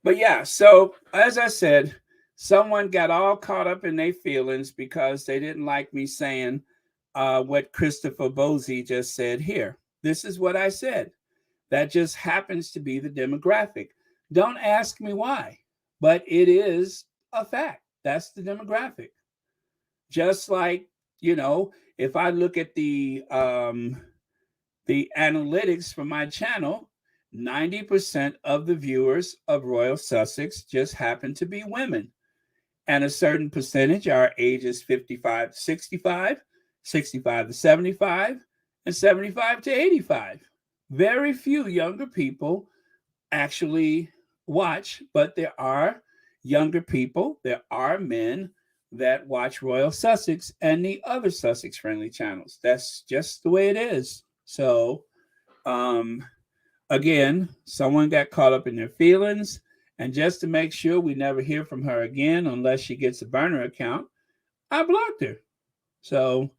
A: But yeah, so as I said, someone got all caught up in their feelings because they didn't like me saying what Christopher Bosey just said here. This is what I said. That just happens to be the demographic. Don't ask me why, but it is a fact. That's the demographic. Just like, you know, if I look at the analytics for my channel, 90% of the viewers of Royal Sussex just happen to be women. And a certain percentage are ages 55 to 65, 65 to 75, and 75 to 85. Very few younger people actually watch, but there are younger people, there are men that watch Royal Sussex and the other Sussex-friendly channels. That's just the way it is. So, again, someone got caught up in their feelings, and just to make sure we never hear from her again unless she gets a burner account, I blocked her. So,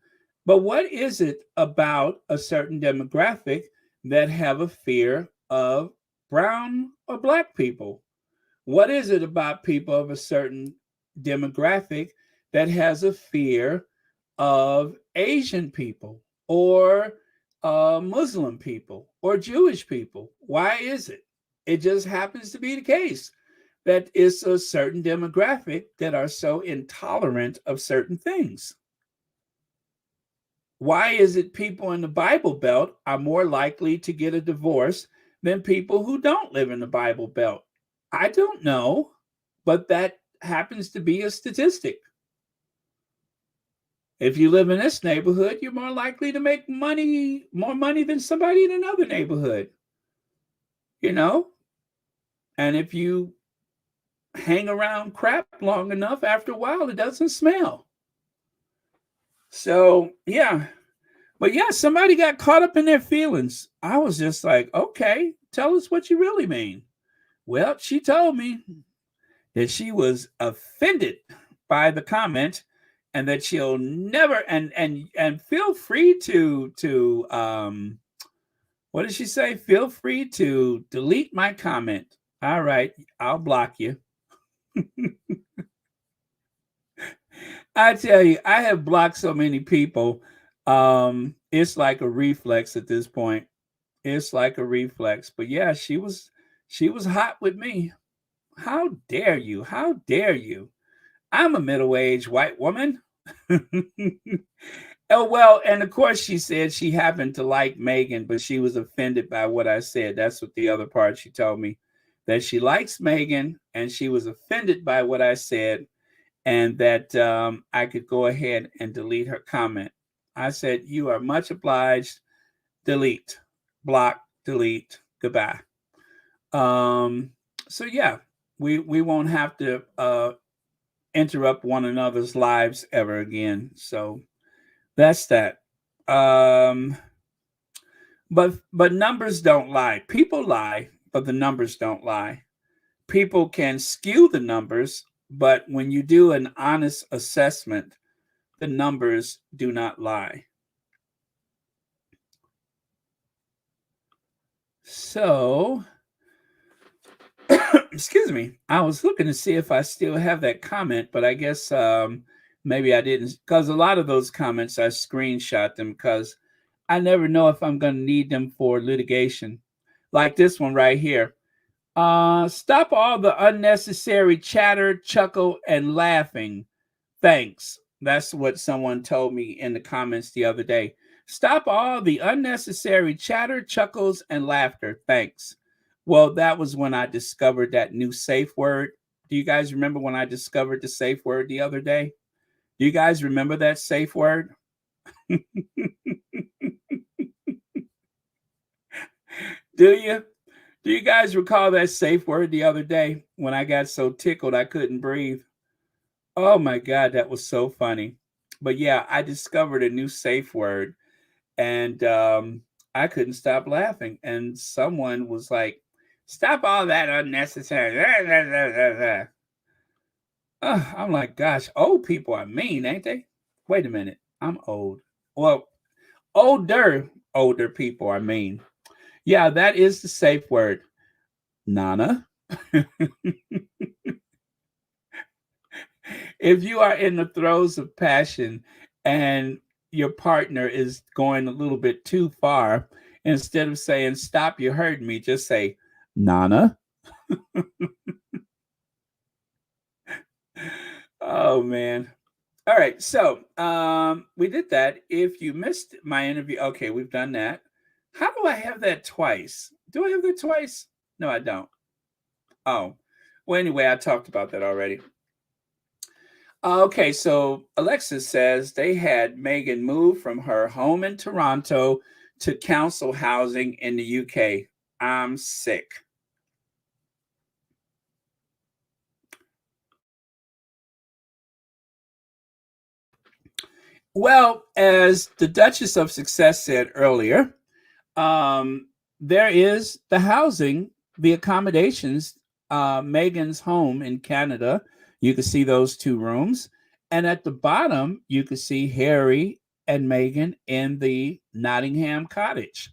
A: but what is it about a certain demographic that have a fear of brown or Black people? What is it about people of a certain demographic that has a fear of Asian people or Muslim people or Jewish people. Why is it? It just happens to be the case that it's a certain demographic that are so intolerant of certain things. Why is it people in the Bible Belt are more likely to get a divorce than people who don't live in the Bible Belt? I don't know, but that happens to be a statistic. If you live in this neighborhood, you're more likely to make more money than somebody in another neighborhood. You know? And if you hang around crap long enough, after a while, it doesn't smell. So, yeah. But yeah, somebody got caught up in their feelings. I was just like, okay, tell us what you really mean. Well, she told me that she was offended by the comment and that she'll never and feel free to what did she say? Feel free to delete my comment. All right, I'll block you. I tell you, I have blocked so many people. It's like a reflex at this point. It's like a reflex. But yeah, she was hot with me. How dare you? How dare you? I'm a middle-aged white woman. Oh, well, and of course she said she happened to like Meghan, but she was offended by what I said. That's what the other part she told me, that she likes Meghan and she was offended by what I said, and that I could go ahead and delete her comment. I said, you are much obliged. Delete, block, delete, goodbye. So yeah, we won't have to interrupt one another's lives ever again. So that's that. But numbers don't lie. People lie, but the numbers don't lie. People can skew the numbers, but when you do an honest assessment, the numbers do not lie. So, excuse me, I was looking to see if I still have that comment, but I guess maybe I didn't, because a lot of those comments I screenshot them because I never know if I'm going to need them for litigation. Like this one right here. Stop all the unnecessary chatter, chuckle, and laughing. Thanks. That's what someone told me in the comments the other day. Stop all the unnecessary chatter, chuckles, and laughter. Thanks. Well, that was when I discovered that new safe word. Do you guys remember when I discovered the safe word the other day? Do you guys remember that safe word? Do you? Do you guys recall that safe word the other day when I got so tickled I couldn't breathe? Oh my God, that was so funny. But yeah, I discovered a new safe word and I couldn't stop laughing. And someone was like, stop all that unnecessary. I'm like, gosh, old people are mean, ain't they? Wait a minute. I'm old. Well, older people are mean. Yeah, that is the safe word. Nana. If you are in the throes of passion and your partner is going a little bit too far, instead of saying, stop, you heard me, just say, Nana. Oh, man. All right. So we did that. If you missed my interview, okay, we've done that. How do I have that twice? Do I have that twice? No, I don't. Oh, well, anyway, I talked about that already. Okay, so Alexis says they had Meghan move from her home in Toronto to council housing in the UK. I'm sick. Well, as the Duchess of Success said earlier, there is the housing, the accommodations, Meghan's home in Canada. You can see those 2 rooms. And at the bottom, you can see Harry and Meghan in the Nottingham Cottage.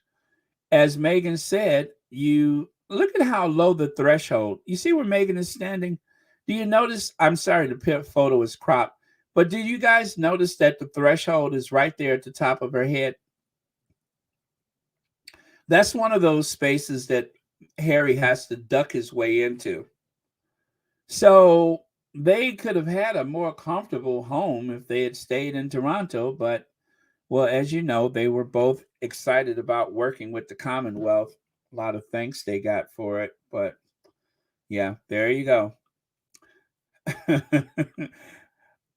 A: As Meghan said, you look at how low the threshold. You see where Meghan is standing? Do you notice? I'm sorry, the photo is cropped. But do you guys notice that the threshold is right there at the top of her head? That's one of those spaces that Harry has to duck his way into. So they could have had a more comfortable home if they had stayed in Toronto, but well, as you know, they were both excited about working with the Commonwealth. A lot of thanks they got for it, but yeah, there you go.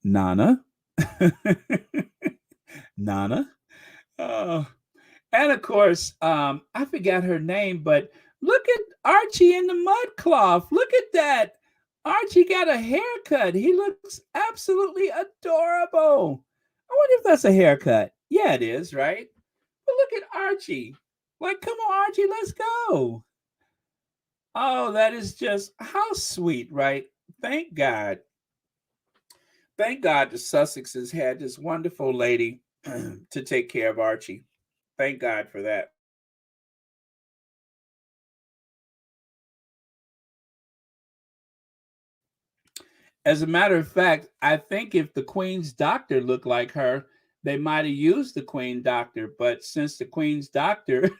A: Nana. Nana. Oh. And of course, I forgot her name, but look at Archie in the mud cloth. Look at that. Archie got a haircut. He looks absolutely adorable. I wonder if that's a haircut. Yeah, it is, right? But look at Archie. Like, come on, Archie, let's go. Oh, that is just how sweet, right? Thank God. Thank God the Sussexes had this wonderful lady to take care of Archie. Thank God for that. As a matter of fact, I think if the Queen's doctor looked like her, they might have used the Queen doctor. But since the Queen's doctor,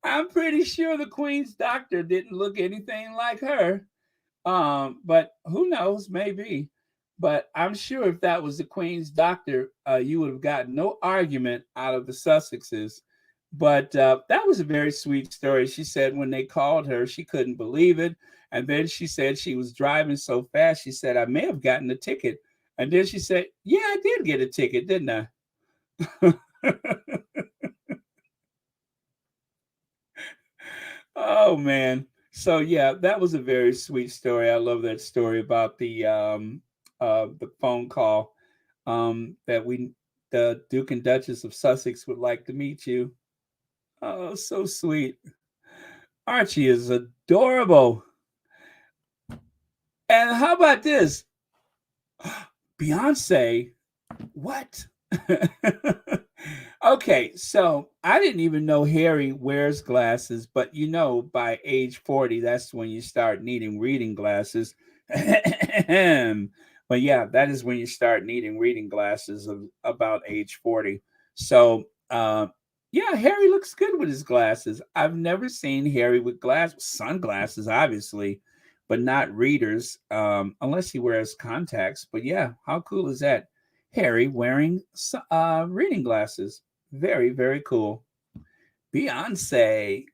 A: I'm pretty sure the Queen's doctor didn't look anything like her. But who knows? Maybe. But I'm sure if that was the Queen's doctor, you would have gotten no argument out of the Sussexes. But that was a very sweet story. She said when they called her, she couldn't believe it. And then she said she was driving so fast. She said, I may have gotten a ticket. And then she said, yeah, I did get a ticket, didn't I? Oh, man. So, yeah, that was a very sweet story. I love that story about the phone call that the Duke and Duchess of Sussex would like to meet you. Oh, so sweet. Archie is adorable. And how about this? Beyonce? What? Okay, so I didn't even know Harry wears glasses, but you know, by age 40, that's when you start needing reading glasses. But yeah, that is when you start needing reading glasses of about age 40. So, yeah, Harry looks good with his glasses. I've never seen Harry with sunglasses, obviously, but not readers, unless he wears contacts. But yeah, how cool is that? Harry wearing reading glasses. Very, very cool. Beyonce.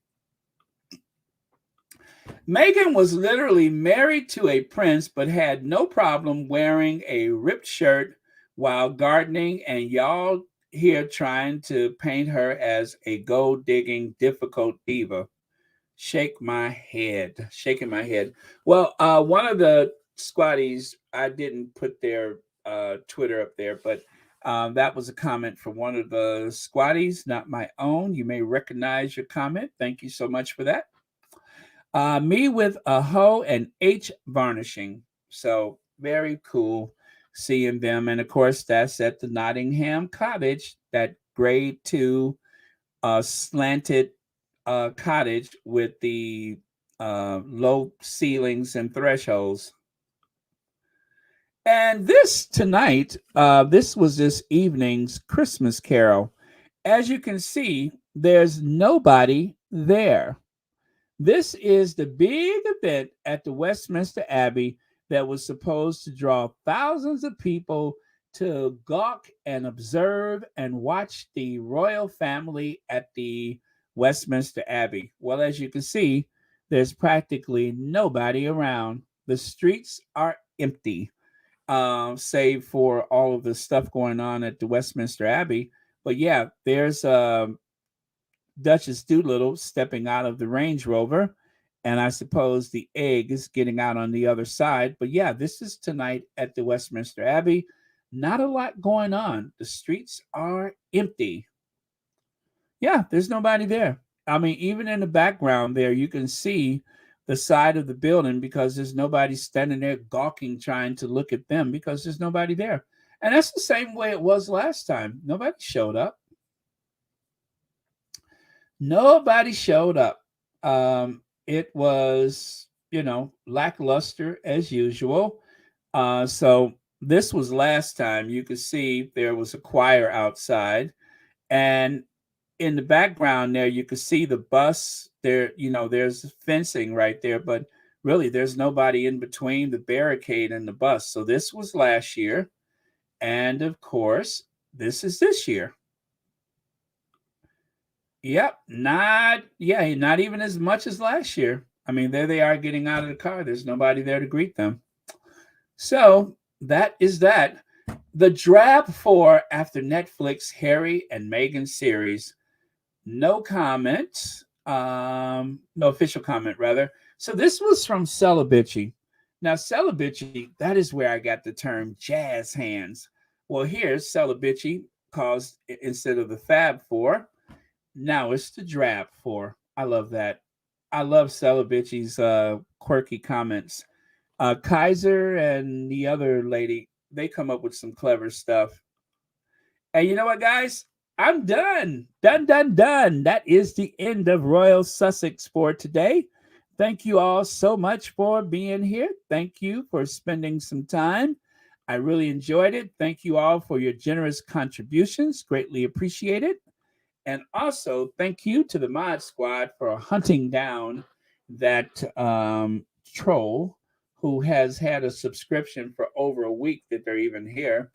A: Meghan was literally married to a prince, but had no problem wearing a ripped shirt while gardening, and y'all here trying to paint her as a gold digging, difficult diva. Shaking my head. Well, one of the squatties, I didn't put their Twitter up there, but that was a comment from one of the squatties, not my own. You may recognize your comment. Thank you so much for that. Me with a hoe and H varnishing. So very cool seeing them. And of course, that's at the Nottingham Cottage, that grade 2 slanted cottage with the low ceilings and thresholds. And this tonight, this was this evening's Christmas carol. As you can see, there's nobody there. This is the big event at the Westminster Abbey that was supposed to draw thousands of people to gawk and observe and watch the royal family at the Westminster Abbey. Well, as you can see, there's practically nobody around. The streets are empty, save for all of the stuff going on at the Westminster Abbey. But yeah, there's Duchess Doolittle stepping out of the Range Rover, and I suppose the egg is getting out on the other side. But yeah, this is tonight at the Westminster Abbey. Not a lot going on. The streets are empty. Yeah, there's nobody there. I mean, even in the background there, you can see the side of the building because there's nobody standing there gawking, trying to look at them because there's nobody there. And that's the same way it was last time. Nobody showed up. Nobody showed up. It was, lackluster as usual. So this was last time. You could see there was a choir outside, and in the background there, you can see the bus there. There's fencing right there, but really there's nobody in between the barricade and the bus. So this was last year. And of course, this is this year. Yep, not even as much as last year. I mean, there they are getting out of the car. There's nobody there to greet them. So that is that. The drab for after Netflix Harry and Meghan series. No comment. No official comment, rather. So this was from Celibici. Now, Celibici, that is where I got the term jazz hands. Well, here's Celibici calls instead of the Fab Four. Now it's the Drab Four. I love that. I love Celibici's quirky comments. Kaiser and the other lady, they come up with some clever stuff. And you know what, guys? I'm done. Done. That is the end of Royal Sussex for today. Thank you all so much for being here. Thank you for spending some time. I really enjoyed it. Thank you all for your generous contributions. Greatly appreciated. And also, thank you to the Mod Squad for hunting down that troll who has had a subscription for over a week that they're even here.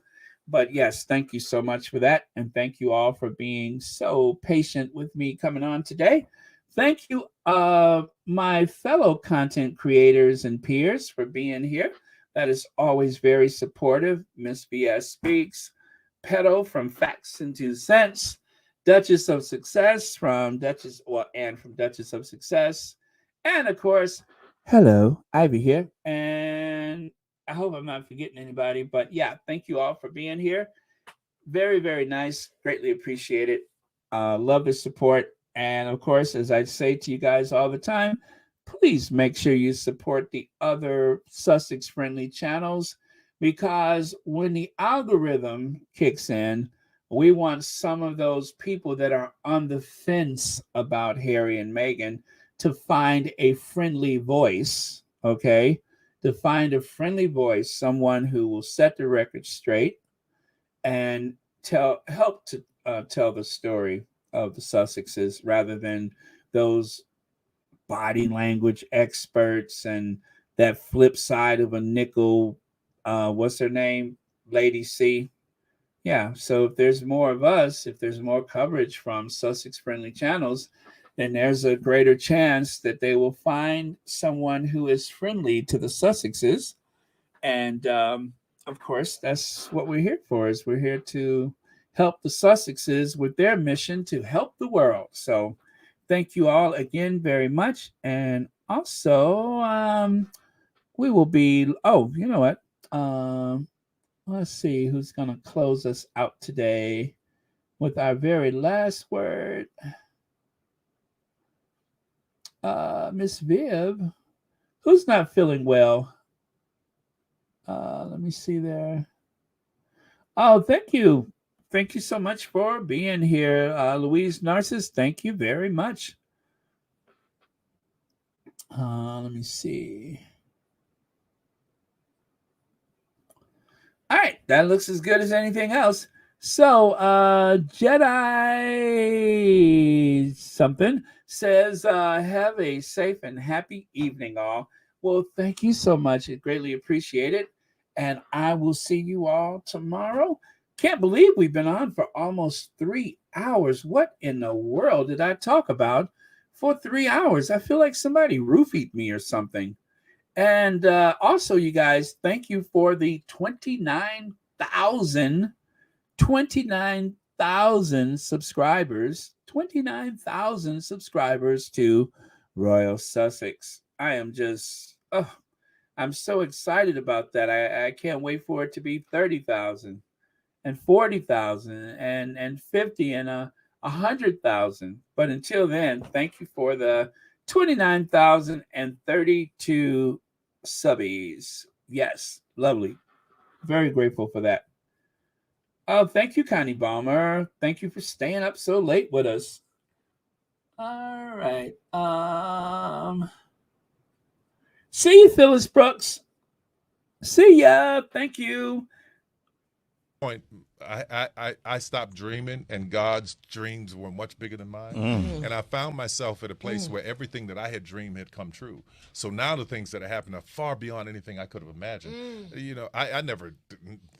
A: But yes, thank you so much for that. And thank you all for being so patient with me coming on today. Thank you, my fellow content creators and peers for being here. That is always very supportive. Miss VS Speaks, Pedo from Facts and 2 Cents, Duchess of Success from Duchess of Success. And of course, hello, Ivy here. And I hope I'm not forgetting anybody, but yeah, thank you all for being here. Very, very nice. Greatly appreciate it. Love the support. And of course, as I say to you guys all the time, please make sure you support the other Sussex friendly channels, because when the algorithm kicks in, we want some of those people that are on the fence about Harry and Meghan to find a friendly voice, okay? To find a friendly voice, someone who will set the record straight and help to tell the story of the Sussexes, rather than those body language experts and that flip side of a nickel. What's her name? Lady C. Yeah. So if there's more of us, if there's more coverage from Sussex friendly channels, then there's a greater chance that they will find someone who is friendly to the Sussexes. And of course, that's what we're here for. Is we're here to help the Sussexes with their mission to help the world. So thank you all again very much. And also, we will be, you know what? Let's see who's going to close us out today with our very last word. Miss Viv, who's not feeling well? Let me see there. Oh, thank you. Thank you so much for being here. Louise Narcissus, thank you very much. Let me see. All right, that looks as good as anything else. So, Jedi something says, have a safe and happy evening, all. Well, thank you so much. I greatly appreciate it. And I will see you all tomorrow. Can't believe we've been on for almost 3 hours. What in the world did I talk about for 3 hours? I feel like somebody roofied me or something. And also, you guys, thank you for the 29,000 subscribers. 29,000 subscribers to Royal Sussex. I am just, I'm so excited about that. I can't wait for it to be 30,000 and 40,000 and 50 and 100,000. But until then, thank you for the 29,032 subbies. Yes, lovely. Very grateful for that. Oh, thank you, Connie Balmer. Thank you for staying up so late with us. All right. See you, Phyllis Brooks. See ya. Thank you.
H: Point I stopped dreaming, and God's dreams were much bigger than mine. And I found myself at a place where everything that I had dreamed had come true. So now the things that are happening are far beyond anything I could have imagined. You know, I never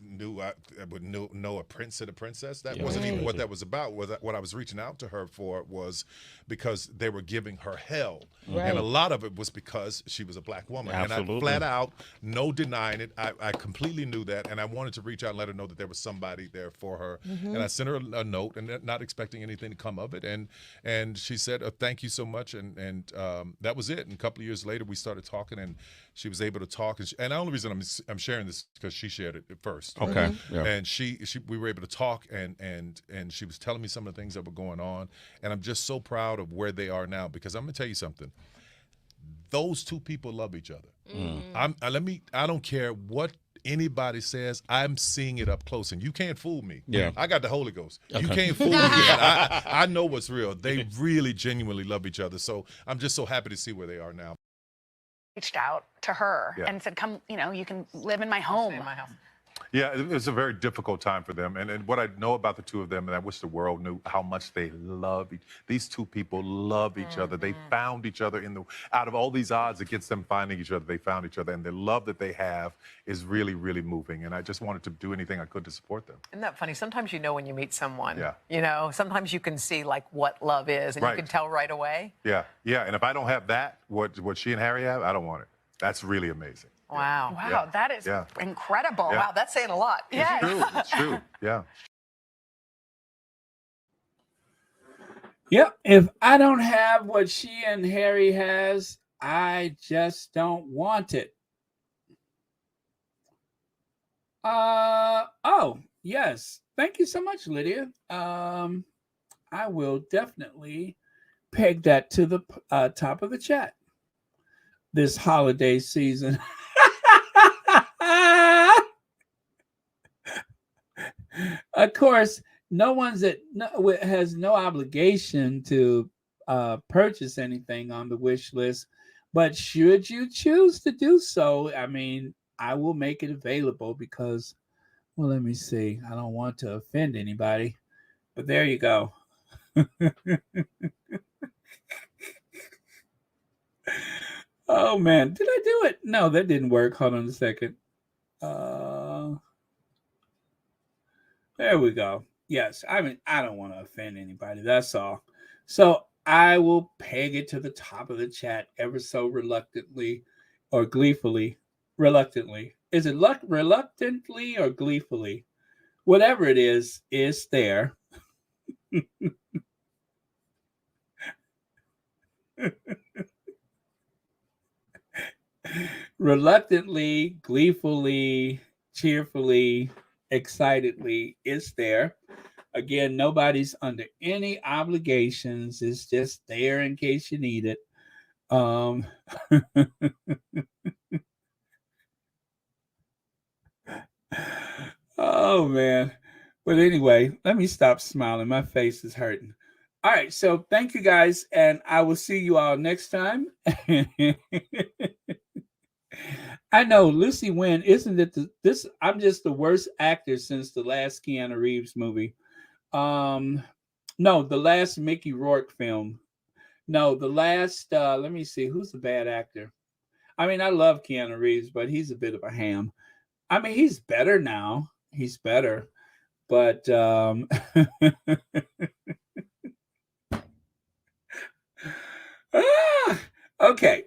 H: knew I would know a prince and a princess. That wasn't even what that was about. What I was reaching out to her for was because they were giving her hell. And a lot of it was because she was a black woman.
I: Absolutely.
H: And I flat out, no denying it, I completely knew that. And I wanted to reach out and let her know that there was somebody there for her. And I sent her a note, and not expecting anything to come of it. And she said, thank you so much. And that was it. And a couple of years later, we started talking, and she was able to talk. And the only reason I'm sharing this is because she shared it first.
I: Okay. Yeah.
H: And we were able to talk, and she was telling me some of the things that were going on. And I'm just so proud of where they are now, because I'm gonna tell you something. Those two people love each other. I don't care what anybody says, I'm seeing it up close, and you can't fool me.
I: Yeah.
H: I got the Holy Ghost.
I: Okay.
H: You can't fool me. I know what's real. They really genuinely love each other. So I'm just so happy to see where they are now.
J: Reached out to her and said, come, you can live in my home.
K: Stay in my house.
G: Yeah, it was a very difficult time for them. And what I know about the two of them, and I wish the world knew how much they love these two people love each other. They found each other out of all these odds against them finding each other, they found each other. And the love that they have is really, really moving. And I just wanted to do anything I could to support them.
K: Isn't that funny? Sometimes when you meet someone,
G: Yeah.
K: Sometimes you can see like what love is, and you can tell right away.
G: Yeah, yeah. And if I don't have that, what she and Harry have, I don't want it. That's really amazing.
K: Wow.
J: Wow, that is incredible.
G: Yeah.
K: Wow, that's saying a lot.
J: Yeah.
G: It's true. It's true. Yeah.
A: Yep. If I don't have what she and Harry has, I just don't want it. Oh, yes. Thank you so much, Lydia. I will definitely peg that to the top of the chat this holiday season. Of course, no one's has no obligation to purchase anything on the wish list, but should you choose to do so, I mean, I will make it available because, well, let me see. I don't want to offend anybody, but there you go. Oh man, did I do it? No, that didn't work. Hold on a second. There we go. Yes, I mean, I don't want to offend anybody. That's all. So I will peg it to the top of the chat ever so reluctantly or gleefully. Reluctantly. Is it reluctantly or gleefully? Whatever it is there. Reluctantly, gleefully, cheerfully, excitedly, it's there. Again, nobody's under any obligations. It's just there in case you need it. Oh man. But anyway, let me stop smiling. My face is hurting. All right, so thank you guys, and I will see you all next time. I know, Lucy Wynn, isn't it this? I'm just the worst actor since the last Keanu Reeves movie. No, the last Mickey Rourke film. No, the last, let me see, who's the bad actor? I mean, I love Keanu Reeves, but he's a bit of a ham. I mean, he's better now. He's better. But okay.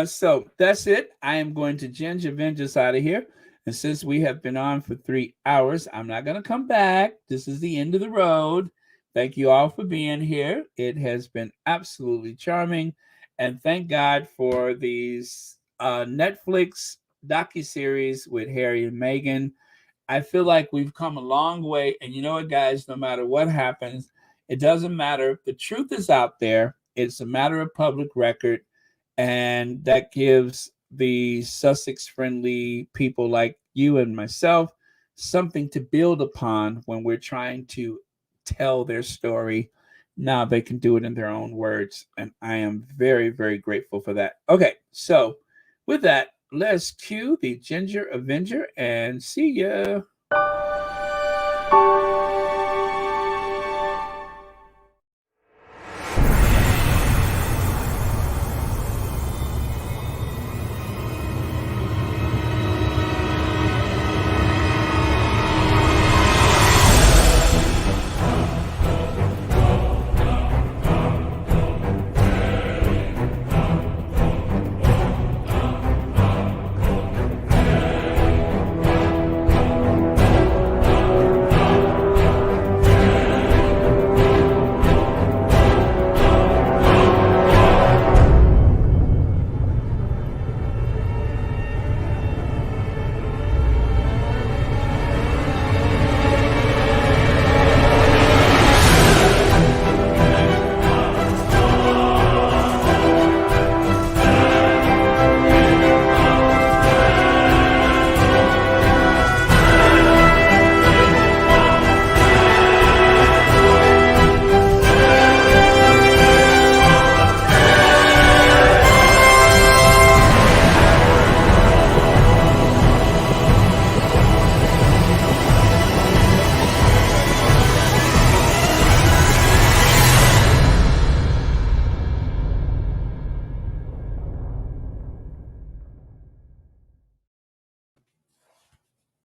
A: So that's it. I am going to ginger vengeance out of here. And since we have been on for 3 hours, I'm not going to come back. This is the end of the road. Thank you all for being here. It has been absolutely charming. And thank God for these Netflix docu-series with Harry and Meghan. I feel like we've come a long way. And you know what, guys, no matter what happens, it doesn't matter. The truth is out there. It's a matter of public record. And that gives the Sussex-friendly people like you and myself something to build upon when we're trying to tell their story. Now they can do it in their own words. And I am very, very grateful for that. Okay, so with that, let's cue the Ginger Avenger and see ya.